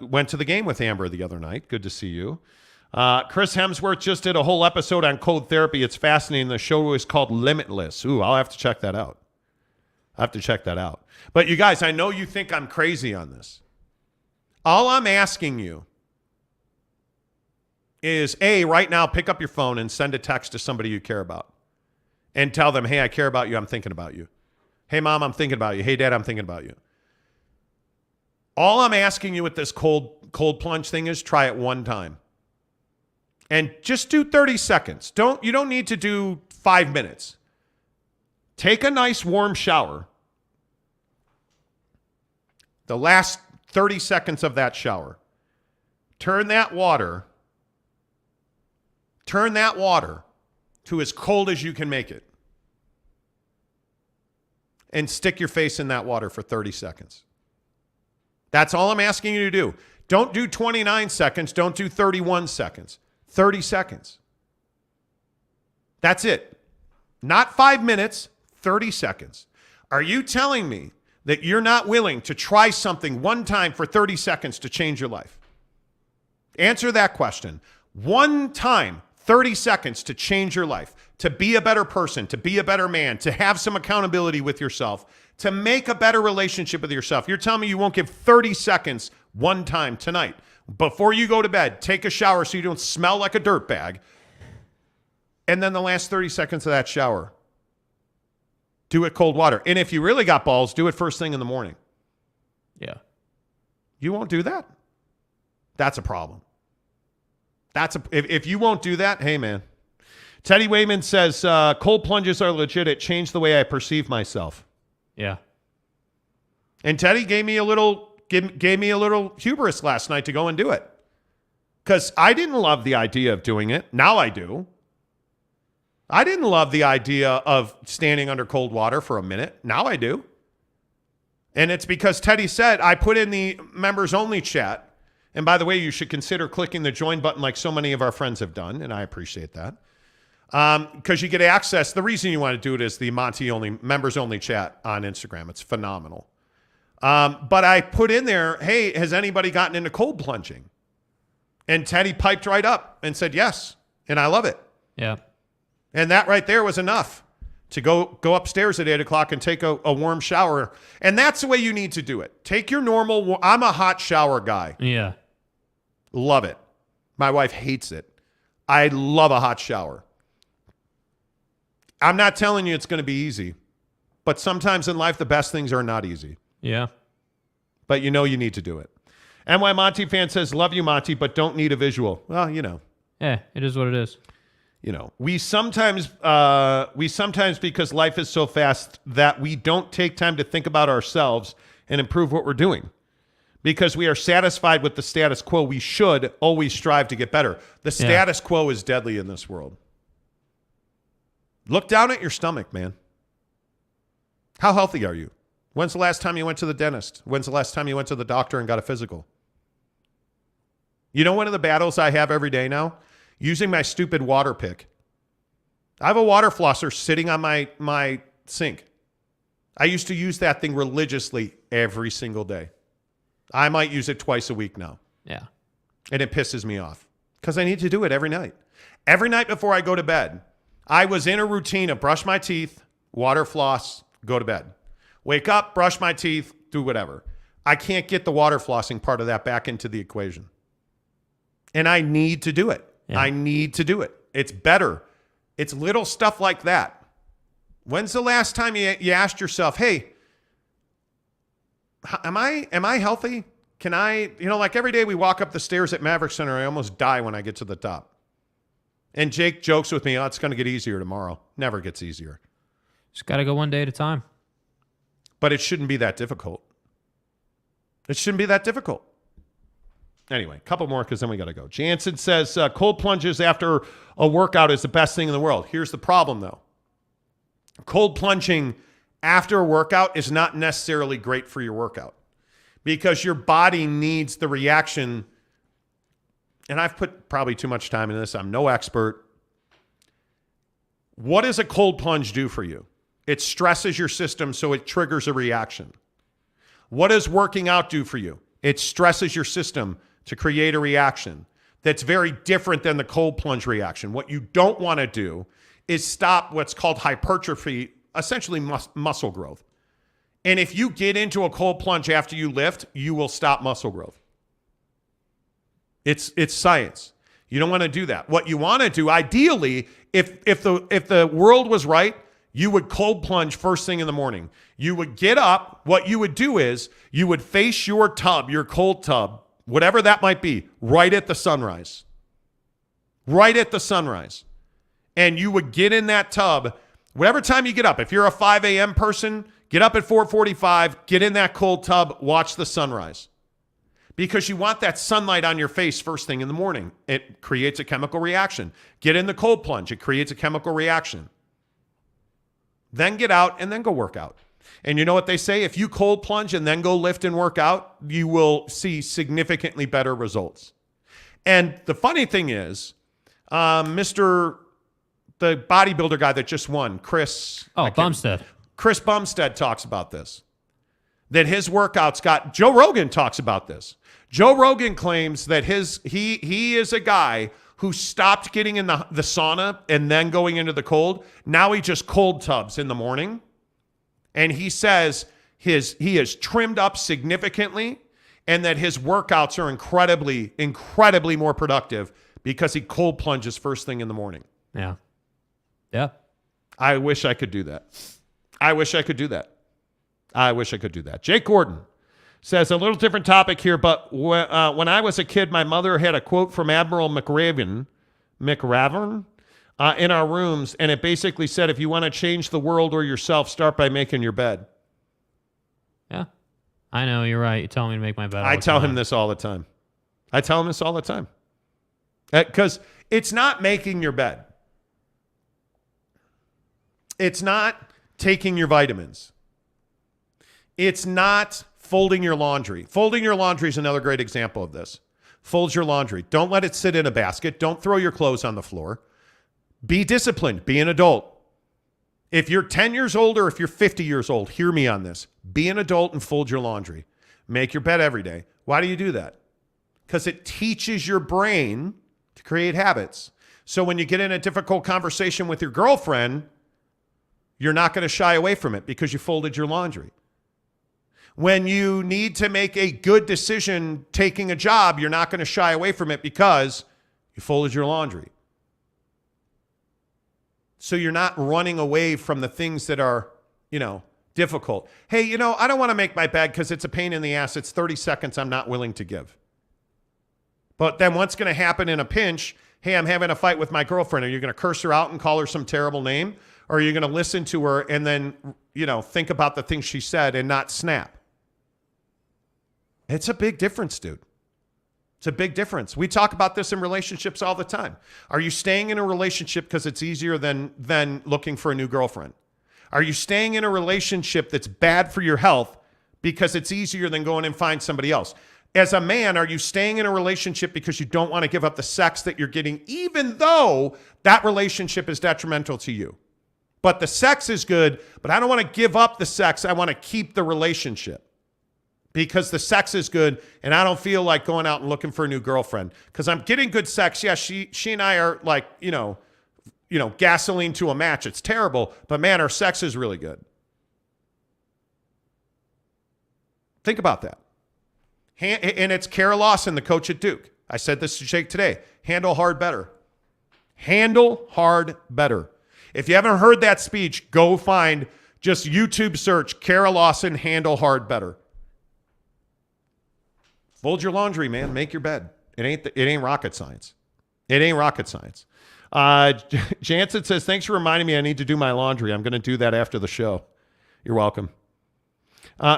Went to the game with Amber the other night. Good to see you. Chris Hemsworth just did a whole episode on cold therapy. It's fascinating. The show is called Limitless. Ooh, I'll have to check that out. But you guys, I know you think I'm crazy on this. All I'm asking you is, right now, pick up your phone and send a text to somebody you care about. And tell them, hey, I care about you. I'm thinking about you. Hey, Mom, I'm thinking about you. Hey, Dad, I'm thinking about you. All I'm asking you with this cold plunge thing is try it one time. And just do 30 seconds. You don't need to do 5 minutes. Take a nice warm shower. The last 30 seconds of that shower. Turn that water to as cold as you can make it. And stick your face in that water for 30 seconds. That's all I'm asking you to do. Don't do 29 seconds. Don't do 31 seconds. 30 seconds. That's it. Not 5 minutes, 30 seconds. Are you telling me that you're not willing to try something one time for 30 seconds to change your life? Answer that question. One time, 30 seconds to change your life, to be a better person, to be a better man, to have some accountability with yourself, to make a better relationship with yourself. You're telling me you won't give 30 seconds one time tonight. Before you go to bed, take a shower so you don't smell like a dirtbag. And then the last 30 seconds of that shower, do it cold water. And if you really got balls, do it first thing in the morning. Yeah. You won't do that? That's a problem. If you won't do that, hey, man. Teddy Wayman says, cold plunges are legit. It changed the way I perceive myself. Yeah. And Teddy gave me a little hubris last night to go and do it. Because I didn't love the idea of doing it. Now I do. I didn't love the idea of standing under cold water for a minute. Now I do. And it's because Teddy said, I put in the members only chat. And by the way, you should consider clicking the join button like so many of our friends have done. And I appreciate that. Because you get access. The reason you want to do it is the members only chat on Instagram. It's phenomenal. But I put in there, hey, has anybody gotten into cold plunging? And Teddy piped right up and said yes. And I love it. Yeah. And that right there was enough to go upstairs at 8 o'clock and take a warm shower. And that's the way you need to do it. Take your normal, I'm a hot shower guy. Yeah. Love it. My wife hates it. I love a hot shower. I'm not telling you it's going to be easy, but sometimes in life, the best things are not easy. Yeah. But you know you need to do it. NY Monty fan says, love you, Monty, but don't need a visual. Well, you know. Yeah, it is what it is. You know, we sometimes because life is so fast that we don't take time to think about ourselves and improve what we're doing. Because we are satisfied with the status quo, we should always strive to get better. The status quo is deadly in this world. Look down at your stomach, man. How healthy are you? When's the last time you went to the dentist? When's the last time you went to the doctor and got a physical? You know one of the battles I have every day now? Using my stupid water pick. I have a water flosser sitting on my sink. I used to use that thing religiously every single day. I might use it twice a week now. Yeah. And it pisses me off because I need to do it every night. Every night before I go to bed, I was in a routine of brush my teeth, water floss, go to bed. Wake up, brush my teeth, do whatever. I can't get the water flossing part of that back into the equation. And I need to do it. Yeah. I need to do it. It's better. It's little stuff like that. When's the last time you asked yourself, hey, am I healthy? Can I, like every day we walk up the stairs at Maverick Center, I almost die when I get to the top. And Jake jokes with me, oh, it's going to get easier tomorrow. Never gets easier. Just got to go one day at a time. But it shouldn't be that difficult. It shouldn't be that difficult. Anyway, a couple more because then we got to go. Jansen says, cold plunges after a workout is the best thing in the world. Here's the problem, though. Cold plunging after a workout is not necessarily great for your workout because your body needs the reaction. And I've put probably too much time into this. I'm no expert. What does a cold plunge do for you? It stresses your system so it triggers a reaction. What does working out do for you? It stresses your system to create a reaction that's very different than the cold plunge reaction. What you don't want to do is stop what's called hypertrophy, essentially muscle growth. And if you get into a cold plunge after you lift, you will stop muscle growth. It's science. You don't want to do that. What you want to do, ideally, if the world was right, you would cold plunge first thing in the morning. You would get up. What you would do is you would face your tub, your cold tub, whatever that might be, right at the sunrise. Right at the sunrise. And you would get in that tub, whatever time you get up. If you're a 5 a.m. person, get up at 4:45, get in that cold tub, watch the sunrise. Because you want that sunlight on your face first thing in the morning. It creates a chemical reaction. Get in the cold plunge. It creates a chemical reaction. Then get out and then go work out. And you know what they say? If you cold plunge and then go lift and work out, you will see significantly better results. And the funny thing is, the bodybuilder guy that just won, Chris Bumstead talks about this. That his workouts Joe Rogan talks about this. Joe Rogan claims that he is a guy who stopped getting in the sauna and then going into the cold. Now he just cold tubs in the morning. And he says he has trimmed up significantly and that his workouts are incredibly, incredibly more productive because he cold plunges first thing in the morning. Yeah. Yeah. I wish I could do that. Jake Gordon says, a little different topic here, but when I was a kid, my mother had a quote from Admiral McRaven in our rooms, and it basically said, if you want to change the world or yourself, start by making your bed. Yeah. I know, you're right. You tell me to make my bed. I tell him this all the time. Because it's not making your bed. It's not taking your vitamins. It's not folding your laundry. Folding your laundry is another great example of this. Fold your laundry. Don't let it sit in a basket. Don't throw your clothes on the floor. Be disciplined. Be an adult. If you're 10 years old or if you're 50 years old, hear me on this. Be an adult and fold your laundry. Make your bed every day. Why do you do that? Because it teaches your brain to create habits. So when you get in a difficult conversation with your girlfriend, you're not going to shy away from it because you folded your laundry. When you need to make a good decision taking a job, you're not going to shy away from it because you folded your laundry. So you're not running away from the things that are, difficult. Hey, I don't want to make my bed because it's a pain in the ass. It's 30 seconds I'm not willing to give. But then what's going to happen in a pinch? Hey, I'm having a fight with my girlfriend. Are you going to curse her out and call her some terrible name? Or are you going to listen to her and then, think about the things she said and not snap? It's a big difference, dude. It's a big difference. We talk about this in relationships all the time. Are you staying in a relationship because it's easier than looking for a new girlfriend? Are you staying in a relationship that's bad for your health because it's easier than going and find somebody else? As a man, are you staying in a relationship because you don't want to give up the sex that you're getting, even though that relationship is detrimental to you? But the sex is good, but I don't want to give up the sex. I want to keep the relationship because the sex is good, and I don't feel like going out and looking for a new girlfriend because I'm getting good sex. Yeah, she and I are like, gasoline to a match. It's terrible, but man, our sex is really good. Think about that. And it's Kara Lawson, the coach at Duke. I said this to Jake today. Handle hard better. Handle hard better. If you haven't heard that speech, go find, just YouTube search Kara Lawson, handle hard better. Fold your laundry, man. Make your bed. It ain't rocket science. It ain't rocket science. Jansen says, thanks for reminding me I need to do my laundry. I'm going to do that after the show. You're welcome.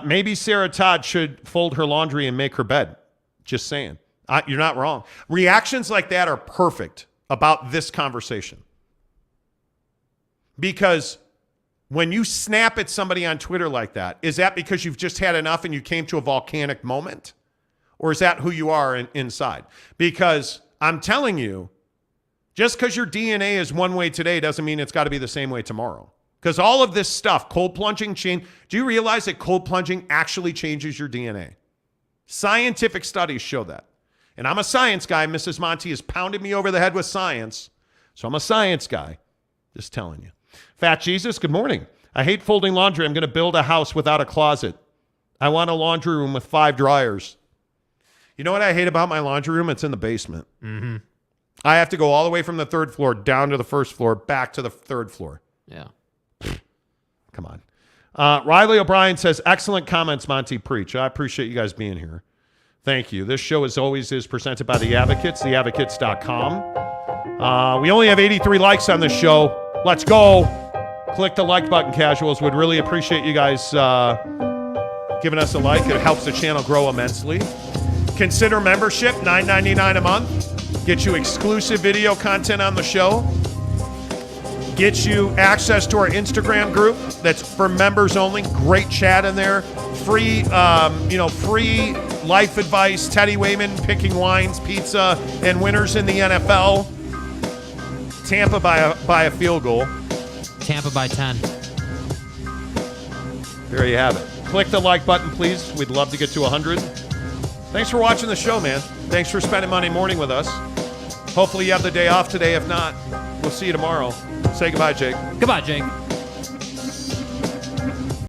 Maybe Sarah Todd should fold her laundry and make her bed. Just saying. You're not wrong. Reactions like that are perfect about this conversation. Because when you snap at somebody on Twitter like that, is that because you've just had enough and you came to a volcanic moment? Or is that who you are inside? Because I'm telling you, just because your DNA is one way today doesn't mean it's got to be the same way tomorrow. Because all of this stuff, cold plunging change. Do you realize that cold plunging actually changes your DNA? Scientific studies show that. And I'm a science guy. Mrs. Monty has pounded me over the head with science. So I'm a science guy. Just telling you. Fat Jesus, good morning. I hate folding laundry. I'm going to build a house without a closet. I want a laundry room with 5 dryers. You know what I hate about my laundry room? It's in the basement. Mm-hmm. I have to go all the way from the 3rd floor down to the 1st floor, back to the 3rd floor. Yeah. Come on. Riley O'Brien says, excellent comments, Monty. Preach. I appreciate you guys being here. Thank you. This show, as always, is presented by The Advocates, theadvocates.com. We only have 83 likes on this show. Let's go. Click the like button, casuals. Would really appreciate you guys giving us a like. It helps the channel grow immensely. Consider membership, $9.99 a month. Get you exclusive video content on the show. Get you access to our Instagram group that's for members only. Great chat in there. Free, free life advice. Teddy Wayman picking wines, pizza, and winners in the NFL. Tampa by a field goal. Tampa by 10. There you have it. Click the like button, please. We'd love to get to 100. Thanks for watching the show, man. Thanks for spending Monday morning with us. Hopefully you have the day off today. If not, we'll see you tomorrow. Say goodbye, Jake. Goodbye, Jake.